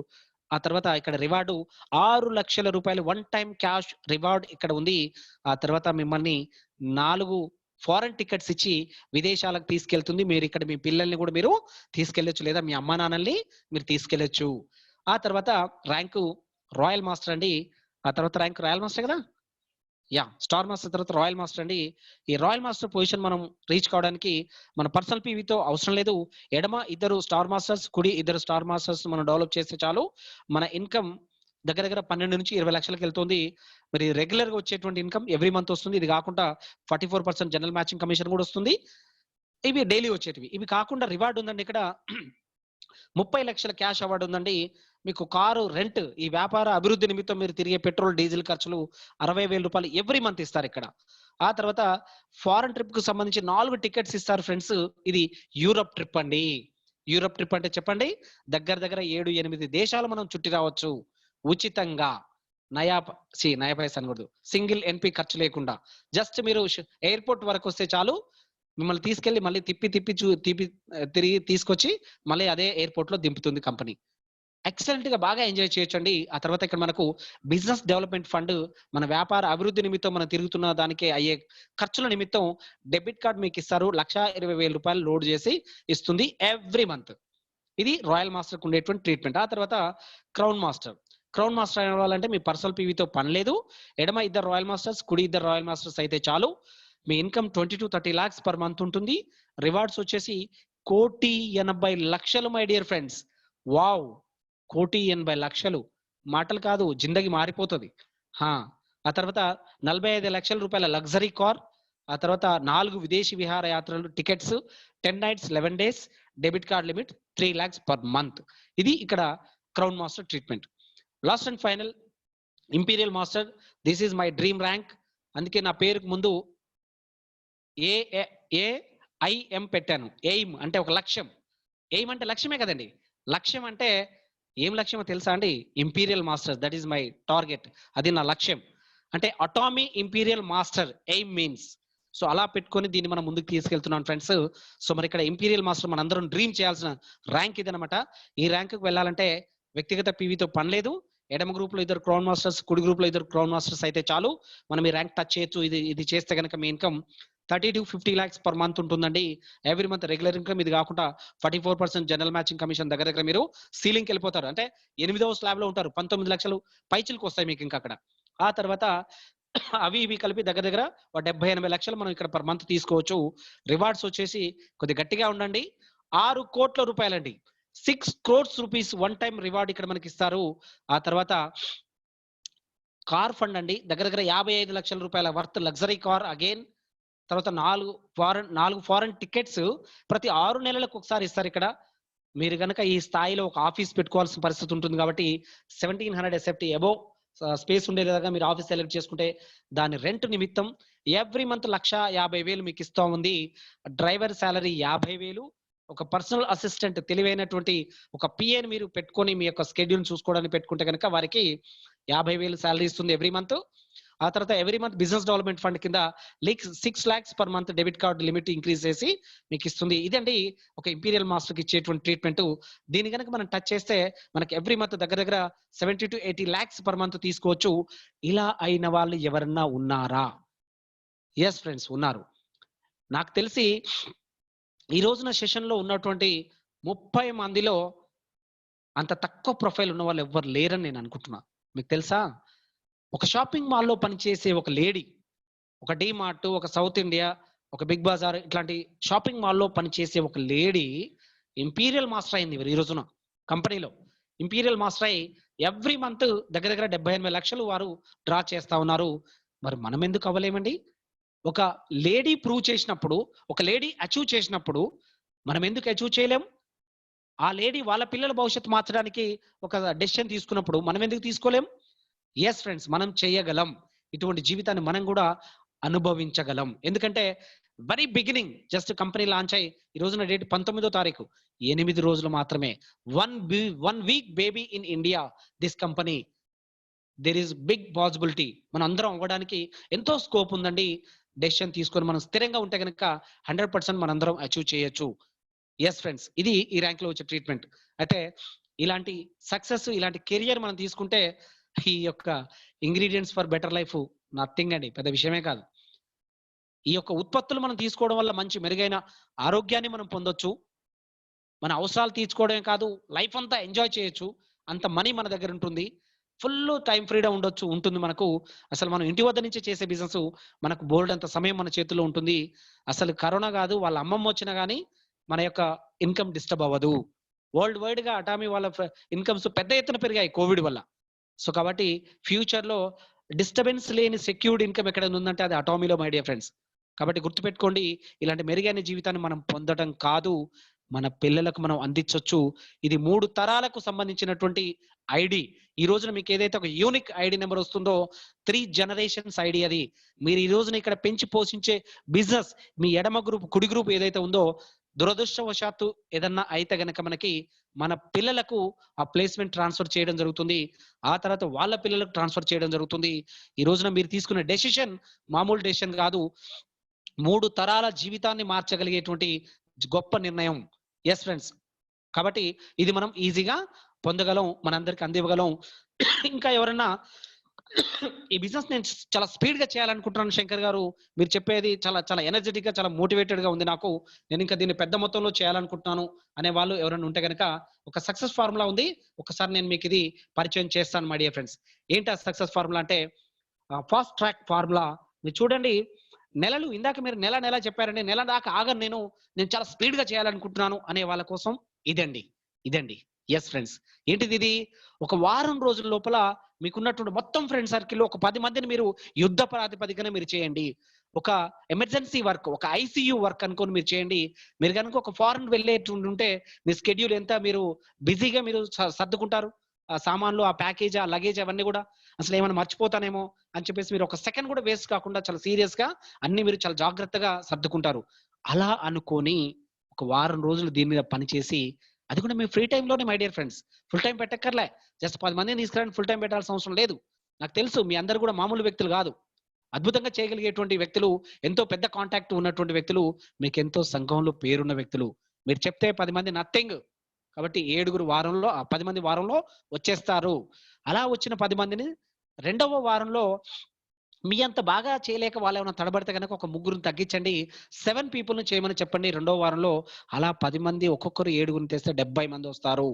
ఆ తర్వాత ఇక్కడ రివార్డు 6 లక్షల రూపాయలు వన్ టైం క్యాష్ రివార్డ్ ఇక్కడ ఉంది. ఆ తర్వాత మిమ్మల్ని 4 ఫారెన్ టికెట్స్ ఇచ్చి విదేశాలకు తీసుకెళ్తుంది. మీరు ఇక్కడ మీ పిల్లల్ని కూడా మీరు తీసుకెళ్లొచ్చు, లేదా మీ అమ్మా నాన్నల్ని మీరు తీసుకెళ్లొచ్చు. ఆ తర్వాత ర్యాంకు రాయల్ మాస్టర్ అండి. ఆ తర్వాత ర్యాంక్ రాయల్ మాస్టర్ కదా, స్టార్ మాస్టర్ తర్వాత రాయల్ మాస్టర్ అండి. ఈ రాయల్ మాస్టర్ పొజిషన్ మనం రీచ్ కావడానికి మన పర్సనల్ పీవీతో అవసరం లేదు. ఎడమ ఇద్దరు స్టార్ మాస్టర్స్, కుడి ఇద్దరు స్టార్ మాస్టర్స్ మనం డెవలప్ చేస్తే చాలు, మన ఇన్కమ్ దగ్గర 12 నుంచి 20 లక్షలకు వెళ్తుంది. మరి రెగ్యులర్ గా వచ్చేటువంటి ఇన్కమ్ ఎవ్రీ మంత్ వస్తుంది. ఇది కాకుండా 44% జనరల్ మ్యాచింగ్ కమిషన్ కూడా వస్తుంది. ఇవి డైలీ వచ్చేటివి. ఇవి కాకుండా రివార్డ్ ఉందండి ఇక్కడ 30 లక్షల క్యాష్ అవార్డు ఉందండి. మీకు కారు రెంట్, ఈ వ్యాపార అభివృద్ధి నిమిత్తం మీరు తిరిగే పెట్రోల్ డీజిల్ ఖర్చులు 60,000 రూపాయలు ఎవ్రీ మంత్ ఇస్తారు ఇక్కడ. ఆ తర్వాత ఫారెన్ ట్రిప్ కు సంబంధించి 4 టికెట్స్ ఇస్తారు ఫ్రెండ్స్. ఇది యూరప్ ట్రిప్ అండి. యూరప్ ట్రిప్ అంటే చెప్పండి, దగ్గర 7-8 దేశాలు మనం చుట్టి రావచ్చు ఉచితంగా. నయా పైసా అనకూడదు, సింగిల్ ఎన్పి ఖర్చు లేకుండా. జస్ట్ మీరు ఎయిర్పోర్ట్ వరకు వస్తే చాలు, మిమ్మల్ని తీసుకెళ్లి మళ్ళీ తిరిగి తీసుకొచ్చి మళ్ళీ అదే ఎయిర్పోర్ట్ లో దింపుతుంది కంపెనీ. ఎక్సలెంట్ గా బాగా ఎంజాయ్ చేయొచ్చండి. ఆ తర్వాత ఇక్కడ మనకు బిజినెస్ డెవలప్మెంట్ ఫండ్, మన వ్యాపార అభివృద్ధి నిమిత్తం మనం తిరుగుతున్న దానికి అయ్యే ఖర్చుల నిమిత్తం డెబిట్ కార్డ్ మీకు ఇస్తారు. 1,20,000 రూపాయలు లోడ్ చేసి ఇస్తుంది ఎవ్రీ మంత్. ఇది రాయల్ మాస్టర్ కు ఉండేటువంటి ట్రీట్మెంట్. ఆ తర్వాత క్రౌన్ మాస్టర్. క్రౌన్ మాస్టర్ అవ్వాలంటే మీ పర్సనల్ పీవీతో పని లేదు. ఎడమ ఇద్దరు రాయల్ మాస్టర్స్, కుడి ఇద్దరు రాయల్ మాస్టర్స్ అయితే చాలు, మీ income 20 to 30 lakhs per month ఉంటుంది. రివార్డ్స్ వచ్చేసి 1,80,00,000 మై డియర్ ఫ్రెండ్స్. వావ్, 1,80,00,000 మాటలు కాదు, జిందగీ మారిపోతుంది. ఆ తర్వాత 45 లక్షల రూపాయల లగ్జరీ కార్. ఆ తర్వాత 4 విదేశీ విహార యాత్రలు tickets, 10 nights 11 days, debit card limit 3 lakhs per month. ఇది ఇక్కడ crown master treatment. Last and final imperial master. This is my dream rank. అందుకే నా పేరుకు ముందు AIM పెట్టాను. ఎయిమ్ అంటే ఒక లక్ష్యం. ఎయిమ్ అంటే లక్ష్యమే కదండి. లక్ష్యం అంటే ఏం లక్ష్యమో తెలుసా అండి? Imperial master, that is my target. అది నా లక్ష్యం. అంటే Atomy imperial master aim means. So అలా పెట్టుకొని దీన్ని మనం ముందుకు తీసుకెళ్తున్నాం ఫ్రెండ్స్. సో మరి ఇక్కడ ఇంపీరియల్ మాస్టర్ మనందరం డ్రీమ్ చేయాల్సిన ర్యాంక్ ఇదనమాట. ఈ ర్యాంక్ కు వెళ్ళాలంటే వ్యక్తిగత పీవీతో పని లేదు. ఎడమ గ్రూప్ లో ఇద్దరు క్రౌన్ మాస్టర్స్, కుడి గ్రూప్ లో ఇద్దరు క్రౌన్ మాస్టర్స్ అయితే చాలు, మనం ఈ ర్యాంక్ టచ్ చేయొచ్చు. ఇది చేస్తే కనుక మీ income 30 to 50 lakhs per month ఉంటుందండి. Every month regular income. ఇది కాకుండా 44% జనరల్ మ్యాచింగ్ కమిషన్ దగ్గర మీరు సీలింగ్కి వెళ్ళిపోతారు. అంటే 8వ స్లాబ్ లో ఉంటారు. 19 లక్షలు పైచిలకు వస్తాయి మీకు ఇంకా అక్కడ. ఆ తర్వాత అవి ఇవి కలిపి దగ్గర 70-80 లక్షలు మనం ఇక్కడ పర్ మంత్ తీసుకోవచ్చు. రివార్డ్స్ వచ్చేసి కొద్ది గట్టిగా ఉండండి, 6 కోట్ల రూపాయలండి. 6 crores rupees one time reward ఇక్కడ మనకి ఇస్తారు. ఆ తర్వాత కార్ ఫండ్ అండి, దగ్గర 55 లక్షల రూపాయల వర్త్ లగ్జరీ కార్ అగైన్. తర్వాత 4 ఫారెన్ టికెట్స్ ప్రతి 6 నెలలకు ఒకసారి ఇస్తారు ఇక్కడ. మీరు కనుక ఈ స్థాయిలో ఒక ఆఫీస్ పెట్టుకోవాల్సిన పరిస్థితి ఉంటుంది కాబట్టి 1700 SFT అబోవ్ స్పేస్ ఉండేలాగా మీరు ఆఫీస్ సెలెక్ట్ చేసుకుంటే దాని రెంట్ నిమిత్తం ఎవ్రీ మంత్ 1,50,000 మీకు ఇస్తా ఉంది. Driver salary 50,000. ఒక పర్సనల్ అసిస్టెంట్ తెలివైనటువంటి ఒక పిఏని మీరు పెట్టుకొని మీ యొక్క స్కెడ్యూల్ చూసుకోవడానికి పెట్టుకుంటే కనుక వారికి 50,000 శాలరీ ఇస్తుంది ఎవ్రీ మంత్. ఆ తర్వాత every month business development fund కింద 6 lakhs per month debit card limit increase చేసి మీకు ఇస్తుంది. ఇదండి ఒక ఇంపీరియల్ మాస్టర్కి ఇచ్చేటువంటి ట్రీట్మెంట్. దీని కనుక మనం టచ్ చేస్తే మనకి ఎవ్రీ మంత్ దగ్గర 70 to 80 lakhs పర్ మంత్ తీసుకోవచ్చు. ఇలా అయిన వాళ్ళు ఎవరన్నా ఉన్నారా? ఎస్ ఫ్రెండ్స్, ఉన్నారు. నాకు తెలిసి ఈ రోజున సెషన్ లో ఉన్నటువంటి 30 మందిలో అంత తక్కువ ప్రొఫైల్ ఉన్న వాళ్ళు ఎవ్వరు లేరని నేను అనుకుంటున్నా. మీకు తెలుసా, ఒక షాపింగ్ మాల్లో పనిచేసే ఒక లేడీ, ఒక డీమార్ట్, ఒక సౌత్ ఇండియా, ఒక బిగ్ బజార్ ఇట్లాంటి షాపింగ్ మాల్లో పనిచేసే ఒక లేడీ ఇంపీరియల్ మాస్టర్ అయింది ఈ రోజున కంపెనీలో. ఇంపీరియల్ మాస్టర్ అయి ఎవ్రీ మంత్ దగ్గర 70-80 లక్షలు వారు డ్రా చేస్తా ఉన్నారు. మరి మనం ఎందుకు అవ్వలేమండి? ఒక లేడీ ప్రూవ్ చేసినప్పుడు, ఒక లేడీ అచీవ్ చేసినప్పుడు మనం ఎందుకు అచీవ్ చేయలేం? ఆ లేడీ వాళ్ళ పిల్లల భవిష్యత్తు మార్చడానికి ఒక డెసిషన్ తీసుకున్నప్పుడు మనం ఎందుకు తీసుకోలేం? ఎస్ ఫ్రెండ్స్, మనం చేయగలం. ఇటువంటి జీవితాన్ని మనం కూడా అనుభవించగలం. ఎందుకంటే very beginning just company launch అయ్యి ఈ రోజున డేట్ 19వ తారీఖు, 8 రోజులు మాత్రమే. 1 week baby in India this company. There is big possibility. మనం అందరం అవ్వడానికి ఎంతో స్కోప్ ఉందండి. డెసిషన్ తీసుకొని మనం స్థిరంగా ఉంటే కనుక 100% మనందరం అచీవ్ చేయొచ్చు. ఎస్ ఫ్రెండ్స్, ఇది ఈ ర్యాంక్ లో వచ్చే ట్రీట్మెంట్. అయితే ఇలాంటి సక్సెస్, ఇలాంటి కెరియర్ మనం తీసుకుంటే ఈ యొక్క ingredients for better life nothing అండి, పెద్ద విషయమే కాదు. ఈ యొక్క ఉత్పత్తులు మనం తీసుకోవడం వల్ల మంచి మెరుగైన ఆరోగ్యాన్ని మనం పొందొచ్చు. మన అవసరాలు తీర్చుకోవడమే కాదు, లైఫ్ అంతా ఎంజాయ్ చేయొచ్చు. అంత మనీ మన దగ్గర ఉంటుంది. ఫుల్ టైం ఫ్రీడమ్ ఉంటుంది మనకు. అసలు మనం ఇంటి వద్ద నుంచి చేసే బిజినెస్ మనకు బోల్డ్ అంత సమయం మన చేతుల్లో ఉంటుంది. అసలు కరోనా కాదు, వాళ్ళ అమ్మమ్మ వచ్చినా కానీ మన యొక్క ఇన్కమ్ డిస్టర్బ్ అవ్వదు. వరల్డ్ వైడ్ గా అటామీ వాళ్ళ ఇన్కమ్స్ పెద్ద ఎత్తున పెరిగాయి కోవిడ్ వల్ల. సో కాబట్టి ఫ్యూచర్ లో డిస్టర్బెన్స్ లేని సెక్యూర్డ్ ఇన్కమ్ ఎక్కడ ఉందంటే అది అటామీలో, మై డియర్ ఫ్రెండ్స్. కాబట్టి గుర్తుపెట్టుకోండి, ఇలాంటి మెరుగైన జీవితాన్ని మనం పొందడం కాదు, మన పిల్లలకు మనం అందించవచ్చు. ఇది 3 తరాలకు సంబంధించినటువంటి ఐడి. ఈ రోజున మీకు ఏదైతే ఒక యూనిక్ ఐడి నెంబర్ వస్తుందో 3 generations ఐడి అది. మీరు ఈ రోజున ఇక్కడ పెంచి పోషించే బిజినెస్ మీ ఎడమ గ్రూప్, కుడి గ్రూప్ ఏదైతే ఉందో, దురదృష్టవశాత్తు ఏదన్నా అయితే గనక మనకి మన పిల్లలకు ఆ ప్లేస్మెంట్ ట్రాన్స్ఫర్ చేయడం జరుగుతుంది. ఆ తర్వాత వాళ్ళ పిల్లలకు ట్రాన్స్ఫర్ చేయడం జరుగుతుంది. ఈ రోజున మీరు తీసుకున్న డెసిషన్ మామూలు డెసిషన్ కాదు, 3 తరాల జీవితాన్ని మార్చగలిగేటువంటి గొప్ప నిర్ణయం. ఎస్ ఫ్రెండ్స్, కాబట్టి ఇది మనం ఈజీగా పొందగలం, మనందరికి అందివ్వగలం. ఇంకా ఎవరన్నా ఈ బిజినెస్ నేను చాలా స్పీడ్ గా చేయాలనుకుంటున్నాను శంకర్ గారు, మీరు చెప్పేది చాలా చాలా ఎనర్జెటిక్ గా, చాలా మోటివేటెడ్ గా ఉంది నాకు, నేను ఇంకా దీన్ని పెద్ద మొత్తంలో చేయాలనుకుంటున్నాను అనే వాళ్ళు ఎవరైనా ఉంటే కనుక ఒక సక్సెస్ ఫార్ములా ఉంది, ఒకసారి నేను మీకు ఇది పరిచయం చేస్తాను మై డియర్ ఫ్రెండ్స్. ఏంటి ఆ సక్సెస్ ఫార్ములా అంటే ఫాస్ట్ ట్రాక్ ఫార్ములా. మీరు చూడండి, నెలలు ఇందాక మీరు నెల చెప్పారండి, నెల దాకా ఆగను నేను చాలా స్పీడ్ గా చేయాలనుకుంటున్నాను అనే వాళ్ళ కోసం ఇదండి. ఎస్ ఫ్రెండ్స్, ఏంటిది ఇది? ఒక వారం రోజుల లోపల మీకున్నటువంటి మొత్తం ఫ్రెండ్ సర్కిల్లో ఒక 10 మందిని మీరు యుద్ధ ప్రాతిపదికన మీరు చేయండి. ఒక ఎమర్జెన్సీ వర్క్, ఒక ఐసీయూ వర్క్ అనుకొని మీరు చేయండి. మీరు కనుక ఒక ఫారెన్ వెళ్ళేటువంటి ఉంటే మీ స్కెడ్యూల్ ఎంత మీరు బిజీగా మీరు సర్దుకుంటారు. ఆ సామాన్లు, ఆ ప్యాకేజ్, ఆ లగేజ్ అవన్నీ కూడా అసలు ఏమైనా మర్చిపోతానేమో అని చెప్పేసి మీరు ఒక సెకండ్ కూడా వేస్ట్ కాకుండా చాలా సీరియస్ గా అన్ని మీరు చాలా జాగ్రత్తగా సర్దుకుంటారు. అలా అనుకొని ఒక వారం రోజులు దీని మీద పనిచేసి, అది కూడా మీ ఫ్రీ టైంలోనే my dear friends, full time పెట్టక్కర్లే. జస్ట్ 10 మందిని తీసుకురండి, ఫుల్ టైం పెట్టాల్సిన అవసరం లేదు. నాకు తెలుసు మీ అందరు కూడా మామూలు వ్యక్తులు కాదు, అద్భుతంగా చేయగలిగేటువంటి వ్యక్తులు, ఎంతో పెద్ద కాంటాక్ట్ ఉన్నటువంటి వ్యక్తులు, మీకు ఎంతో సంఘంలో పేరున్న వ్యక్తులు. మీరు చెప్తే 10 మంది నథింగ్. కాబట్టి 7 వారంలో, 10 మంది వారంలో వచ్చేస్తారు. అలా వచ్చిన 10 మందిని రెండవ వారంలో మీ అంత బాగా చేయలేక వాళ్ళు ఏమైనా తడబడితే గనక ఒక ముగ్గురిని తగ్గించండి. 7 పీపుల్‌ని చేయమని చెప్పండి రెండో వారంలో. అలా 10 మంది ఒక్కొక్కరు 7గురిని తెస్తే 70 మందొస్తారు.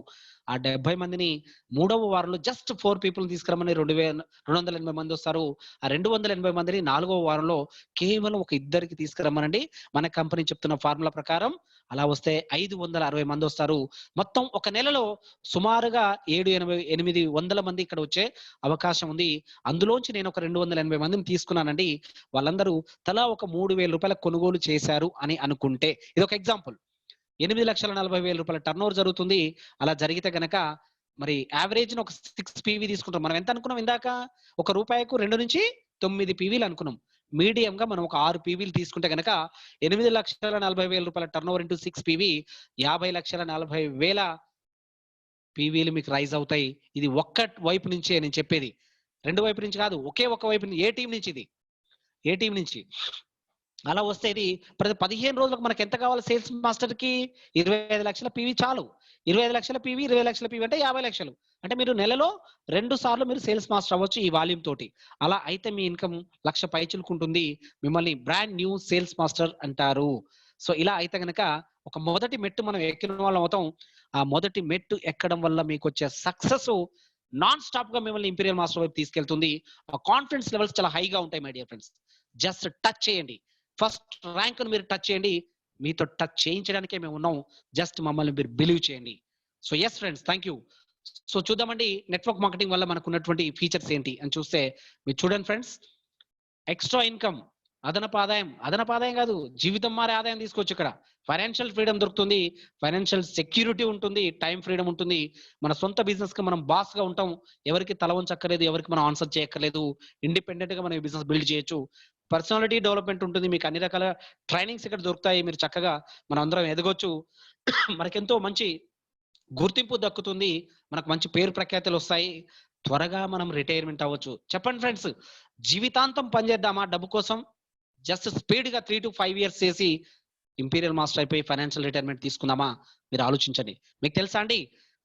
ఆ 70 మందిని మూడవ వారంలో జస్ట్ 4 పీపుల్‌ని తీసుకురమ్మని 280 మందొస్తారు. ఆ 280 మందిని నాలుగవ వారంలో కేవలం ఒక ఇద్దరికి తీసుకురమ్మనండి. మన కంపెనీ చెప్తున్న ఫార్ములా ప్రకారం అలా వస్తే 560 మందొస్తారు. మొత్తం ఒక నెలలో సుమారుగా 800 మంది ఇక్కడ వచ్చే అవకాశం ఉంది. అందులోంచి నేను ఒక 280 మందిని తీసుకున్నానండి. వాళ్ళందరూ తలా ఒక రూ. 3,000 కొనుగోలు చేశారు అని అనుకుంటే, ఇదొక ఎగ్జాంపుల్. రూ. 8,40,000 టర్నోవర్ జరుగుతుంది. అలా జరిగితే గనక మరి యావరేజ్‌న ఒక 6 పీవీ తీసుకుంటాం. మనం ఎంత అనుకున్నాం ఇందాక? ఒక రూపాయికు 2-9 పీవీలు అనుకున్నాం. మీడియంగా మనం ఒక 6 పీవీలు తీసుకుంటే గనక రూ. 8,40,000 టర్నోవర్ ఇంటూ 6 పీవీ 50,40,000 పీవీలు మీకు రైజ్ అవుతాయి. ఇది ఒక్క వైపు నుంచే నేను చెప్పేది. 2 వైపు నుంచి కాదు. ఒకే ఒక వైపు ఏ టీమ్ నుంచి ఇది? ఏ టీమ్ నుంచి? అలా వస్తే ఇది ప్రతి 15 రోజులకు మనకు ఎంత కావాలి సేల్స్ మాస్టర్‌కి? 25 లక్షల పీవీ చాలు. 25 లక్షల పీవీ, 20 లక్షల పీవీ అంటే 50 లక్షలు. అంటే మీరు నెలలో 2 సార్లు మీరు సేల్స్ మాస్టర్ అవ్వచ్చు ఈ వాల్యూమ్ తోటి. అలా అయితే మీ ఇన్‌కమ్ 1,00,000 పైచిలుకుంటుంది. మిమ్మల్ని బ్రాండ్ న్యూ సేల్స్ మాస్టర్ అంటారు. సో, ఇలా అయితే గనక ఒక మొదటి మెట్టు మనం ఎక్కిన వాళ్ళం అవుతాం. ఆ మొదటి మెట్టు ఎక్కడం వల్ల మీకొచ్చే సక్సెస్ నాన్ స్టాప్‌గా మిమ్మల్ని ఇంపీరియల్ మాస్టర్ వైపు తీసుకెళ్తుంది. ఆ కాన్ఫిడెన్స్ లెవెల్స్ చాలా హైగా ఉంటాయి my dear friends. Just touch చేయండి. ఫస్ట్ ర్యాంక్‌ని మీరు టచ్ చేయండి. మీతో టచ్ చేయించడానికే మేమున్నాం. జస్ట్ మమ్మల్ని మీరు బిలీవ్ చేయండి. So, yes friends thank you. So, చూద్దామండి నెట్వర్క్ మార్కెటింగ్ వల్ల మనకున్నటువంటి ఫీచర్స్ ఏంటి అని చూస్తే, మీరు చూడండి ఫ్రెండ్స్. ఎక్స్‌ట్రా ఇన్‌కమ్, అదనపు ఆదాయం, అదనపు ఆదాయం కాదు, జీవితం మారే ఆదాయం తీసుకోవచ్చు ఇక్కడ. ఫైనాన్షియల్ ఫ్రీడమ్ దొరుకుతుంది. ఫైనాన్షియల్ సెక్యూరిటీ ఉంటుంది. టైమ్ ఫ్రీడమ్ ఉంటుంది. మన సొంత బిజినెస్‌కి మనం బాస్‌గా ఉంటాం. ఎవరికీ తల వంచక్కర్లేదు. ఎవరికి మనం ఆన్సర్ చేయక్కర్లేదు. ఇండిపెండెంట్‌గా మనం ఈ బిజినెస్ బిల్డ్ చేయొచ్చు. పర్సనాలిటీ డెవలప్‌మెంట్ ఉంటుంది. మీకు అన్ని రకాల ట్రైనింగ్స్ ఇక్కడ దొరుకుతాయి. మీరు చక్కగా మనందరం ఎదగొచ్చు. మనకెంతో మంచి గుర్తింపు దక్కుతుంది. మనకు మంచి పేరు ప్రఖ్యాతులొస్తాయి. త్వరగా మనం రిటైర్మెంట్ అవ్వచ్చు. చెప్పండి ఫ్రెండ్స్, జీవితాంతం పనిచేద్దామా డబ్బు కోసం? జస్ట్ స్పీడ్‌గా 3-5 ఇయర్స్ చేసి ఇంపీరియల్ మాస్టర్ అయిపోయి ఫైనాన్షియల్ రిటైర్మెంట్ తీసుకుందామా? మీరు ఆలోచించండి. మీకు తెలుసా అండి?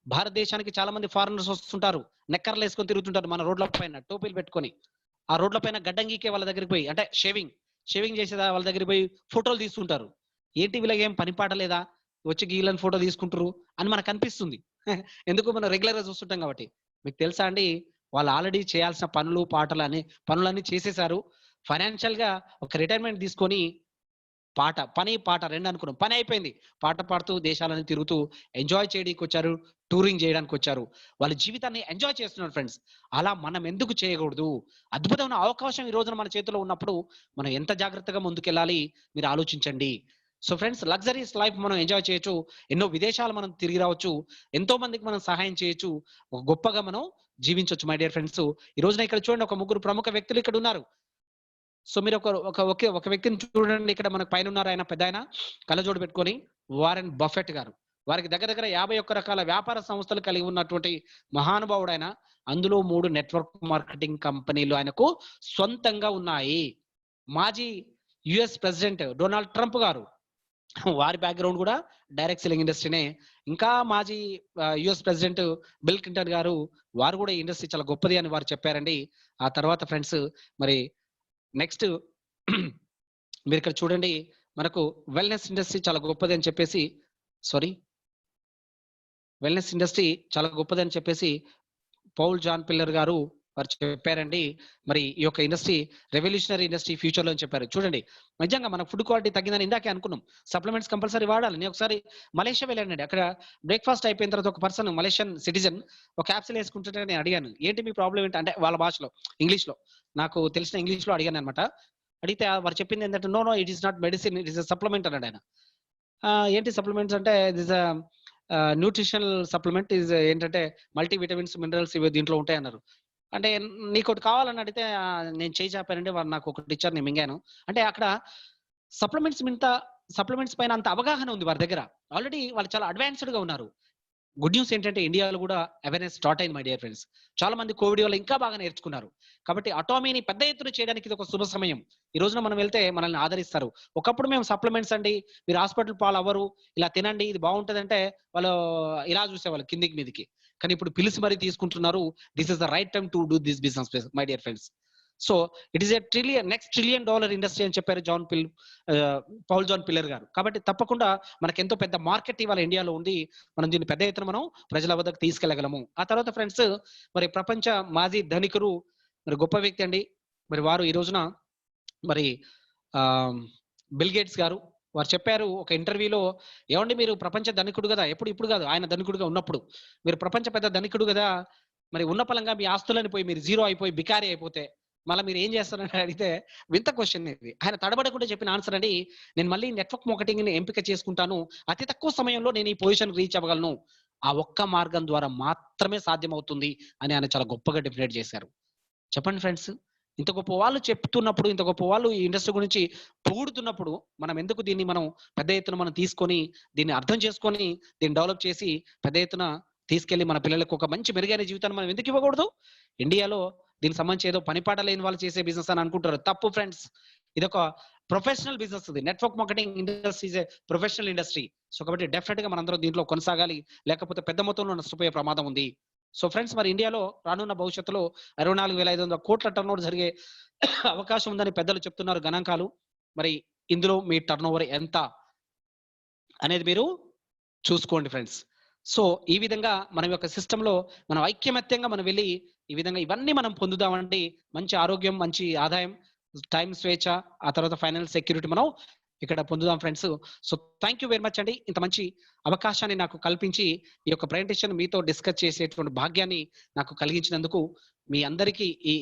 భారతదేశానికి చాలా మంది ఫారినర్స్ వస్తుంటారు. నెక్కర్లేసుకొని తిరుగుతుంటారు మన రోడ్ల పైన టోపీలు పెట్టుకొని. ఆ రోడ్ల పైన గడ్డం గీకే వాళ్ళ దగ్గరికి పోయి అంటే షేవింగ్ చేసే వాళ్ళ దగ్గరికి పోయి ఫోటోలు తీస్తుంటారు. ఏంటి వీళ్ళకేం పని పాట లేదా? వచ్చి గీళ్ళని ఫోటో తీసుకుంటుర్రు అని మనకనిపిస్తుంది. ఎందుకు మనం రెగ్యులర్‌గా చూస్తుంటాం కాబట్టి. మీకు తెలుసా అండి? వాళ్ళు ఆల్రెడీ చేయాల్సిన పనులన్నీ చేసేసారు. ఫైనాన్షియల్‌గా ఒక రిటైర్మెంట్ తీసుకొని పని, పాట 2 అనుకున్నాం. పని అయిపోయింది. పాట పాడుతూ దేశాలన్నీ తిరుగుతూ ఎంజాయ్ చేయడానికొచ్చారు. టూరింగ్ చేయడానికొచ్చారు. వాళ్ళ జీవితాన్ని ఎంజాయ్ చేస్తున్నారు ఫ్రెండ్స్. అలా మనం ఎందుకు చేయకూడదు? అద్భుతమైన అవకాశం ఈ రోజున మన చేతిలో ఉన్నప్పుడు మనం ఎంత జాగ్రత్తగా ముందుకెళ్ళాలి మీరు ఆలోచించండి. సో ఫ్రెండ్స్, లగ్జరీస్ లైఫ్ మనం ఎంజాయ్ చేయొచ్చు. ఎన్నో విదేశాలు మనం తిరిగి రావచ్చు. ఎంతో మందికి మనం సహాయం చేయొచ్చు. ఒక గొప్పగా మనం జీవించొచ్చు మై డియర్ ఫ్రెండ్స్. ఈ రోజున ఇక్కడ చూడండి, ఒక ముగ్గురు ప్రముఖ వ్యక్తులు ఇక్కడ ఉన్నారు. సో మీరు ఒక వ్యక్తిని చూడండి, ఇక్కడ మనకు పైన ఉన్నారు. ఆయన పెద్దాయన కళ్ళజోడు పెట్టుకొని, వారెన్ బఫెట్ గారు. వారికి దగ్గర దగ్గర 51 రకాల వ్యాపార సంస్థలు కలిగి ఉన్నటువంటి మహానుభావుడు ఆయన. అందులో 3 నెట్వర్క్ మార్కెటింగ్ కంపెనీలు ఆయనకు సొంతంగా ఉన్నాయి. మాజీ యుఎస్ ప్రెసిడెంట్ డొనాల్డ్ ట్రంప్ గారు, వారి బ్యాక్‌గ్రౌండ్ కూడా డైరెక్ట్ సెల్లింగ్ ఇండస్ట్రీనే. ఇంకా మాజీ యుఎస్ ప్రెసిడెంట్ బిల్ క్లింటన్ గారు, వారు కూడా ఈ ఇండస్ట్రీ చాలా గొప్పది అని వారు చెప్పారండి. ఆ తర్వాత ఫ్రెండ్స్ మరి నెక్స్ట్ మీరు ఇక్కడ చూడండి, మనకు వెల్‌నెస్ ఇండస్ట్రీ చాలా గొప్పది అని చెప్పేసి వెల్‌నెస్ ఇండస్ట్రీ చాలా గొప్పది అని చెప్పేసి పౌల్ జాన్ పిల్లర్ గారు వారు చెప్పారండి. మరి ఈ యొక్క ఇండస్ట్రీ రెవల్యూషనరీ ఇండస్ట్రీ ఫ్యూచర్‌లో అని చెప్పారు. చూడండి, నిజంగా మన ఫుడ్ క్వాలిటీ తగ్గిందని ఇందాకే అనుకున్నాం. సప్లిమెంట్స్ కంపల్సరీ వాడాలి. నేను ఒకసారి మలేషియా వెళ్ళానండి. అక్కడ బ్రేక్‌ఫాస్ట్ అయిపోయిన తర్వాత ఒక పర్సన్ మలేషియన్ సిటిజన్ ఒక క్యాప్సూల్ యేసుకుంటుంటే నేను అడిగాను, "ఏంటి మీ ప్రాబ్లమ్ ఏంటి?" అంటే వాళ్ళ భాషలో ఇంగ్లీష్‌లో, నాకు తెలిసిన ఇంగ్లీష్‌లో అడిగానన్నమాట. అడిగితే వారు చెప్పింది ఏంటంటే, "no, no, it is not medicine. It is a supplement" అన్నాడు ఆయన. ఏంటి సప్లిమెంట్స్ అంటే, "ఇట్ ఈస్ న్యూట్రిషనల్ సప్లిమెంట్. ఏంటంటే మల్టీ విటమిన్స్, మినరల్స్ ఇవి దీంట్లో ఉంటాయి" అన్నారు. అంటే నీకోటి కావాలని అడిగితే నేను చేయి చాపానండి. వారు నాకు ఒకటి ఇచ్చారు, నేను మింగాను. అంటే అక్కడ సప్లిమెంట్స్ పైన అంత అవగాహన ఉంది వారి దగ్గర. ఆల్రెడీ వాళ్ళు చాలా అడ్వాన్స్‌డ్‌గా ఉన్నారు. గుడ్ న్యూస్ ఏంటంటే ఇండియాలో కూడా అవేర్‌నెస్ స్టార్ట్ అయింది మై డియర్ ఫ్రెండ్స్. చాలా మంది కోవిడ్ వల్ల ఇంకా బాగా నేర్చుకున్నారు. కాబట్టి అటామీని పెద్ద ఎత్తున చేయడానికి ఇది ఒక శుభ సమయం. ఈ రోజున మనం వెళ్తే మనల్ని ఆదరిస్తారు. ఒకప్పుడు మేము సప్లిమెంట్స్ అండి, మీరు హాస్పిటల్ పాలవ్వరు, ఇలా తినండి ఇది బాగుంటదంటే వాళ్ళు ఇలా చూసేవాళ్ళు కిందికి మీదికి. కానీ ఇప్పుడు పిలిచి మరీ తీసుకుంటున్నారు. This is the right time to do this business, my dear friends. So it is next $1 trillion industry అని చెప్పారు పౌల్ జాన్ పిల్లర్ గారు. కాబట్టి తప్పకుండా మనకి ఎంతో పెద్ద మార్కెట్ ఇవాళ ఇండియాలో ఉంది. మనం దీన్ని పెద్ద ఎత్తున మనం ప్రజల వద్దకు తీసుకెళ్లగలము. ఆ తర్వాత ఫ్రెండ్స్, మరి ప్రపంచ మాజీ ధనికులు, మరి గొప్ప వ్యక్తి అండి, మరి వారు ఈ రోజున మరి బిల్ గేట్స్ గారు వారు చెప్పారు ఒక ఇంటర్వ్యూలో, ఏమండి మీరు ప్రపంచ ధనికుడు కదా, ఇప్పుడు కాదు, ఆయన ధనికుడుగా ఉన్నప్పుడు, మీరు ప్రపంచ పెద్ద ధనికుడు కదా, మరి ఉన్న పలంగా మీ ఆస్తులని పోయి మీరు జీరో అయిపోయి బికారీ అయిపోతే మళ్ళీ మీరు ఏం చేస్తారని అడిగితే వింత క్వశ్చన్ ఇది. ఆయన తడబడకుండా చెప్పిన ఆన్సర్ అండి, నేను మళ్ళీ నెట్వర్క్ మార్కెటింగ్ ని ఎంపిక చేసుకుంటాను, అతి తక్కువ సమయంలో నేను ఈ పొజిషన్ రీచ్ అవ్వగలను, ఆ ఒక్క మార్గం ద్వారా మాత్రమే సాధ్యమవుతుంది అని ఆయన చాలా గొప్పగా డెఫినేట్ చేశారు. చెప్పండి ఫ్రెండ్స్, ఇంత గొప్ప వాళ్ళు చెప్తున్నప్పుడు, ఇంత గొప్ప వాళ్ళు ఈ ఇండస్ట్రీ గురించి పొగుడుతున్నప్పుడు మనం ఎందుకు దీన్ని మనం పెద్ద ఎత్తున మనం తీసుకొని దీన్ని అర్థం చేసుకొని దీన్ని డెవలప్ చేసి పెద్ద ఎత్తున తీసుకెళ్లి మన పిల్లలకు ఒక మంచి మెరుగైన జీవితాన్ని మనం ఎందుకు ఇవ్వకూడదు? ఇండియాలో దీనికి సంబంధించి ఏదో పనిపాట లేని వాళ్ళు చేసే బిజినెస్ అని అనుకుంటారు. తప్పు ఫ్రెండ్స్, ఇది ఒక ప్రొఫెషనల్ బిజినెస్. ఇది network marketing industry is a professional industry. So కాబట్టి డెఫినెట్ గా మనందరం దీంట్లో కొనసాగాలి, లేకపోతే పెద్ద మొత్తంలో నష్టపోయే ప్రమాదం ఉంది. సో ఫ్రెండ్స్, మరి ఇండియాలో రానున్న భవిష్యత్తులో 64,500 కోట్ల టర్నోవర్ జరిగే అవకాశం ఉందని పెద్దలు చెప్తున్నారు గణాంకాలు. మరి ఇందులో మీ టర్నోవర్ ఎంత అనేది మీరు చూసుకోండి ఫ్రెండ్స్. సో ఈ విధంగా మన యొక్క సిస్టమ్ లో మనం ఐక్యమత్యంగా మనం వెళ్ళి ఈ విధంగా ఇవన్నీ మనం పొందుదామండి. మంచి ఆరోగ్యం, మంచి ఆదాయం, టైం స్వేచ్ఛ, ఆ తర్వాత ఫైనాన్షియల్ సెక్యూరిటీ మనం ఇక్కడ పొందుదాం friends. So thank you very much అండి, ఇంత మంచి అవకాశాన్ని నాకు కల్పించి ఈ యొక్క ప్రెజెంటేషన్ మీతో డిస్కస్ చేసేటువంటి భాగ్యాన్ని నాకు కలిగించినందుకు మీ అందరికీ ఈ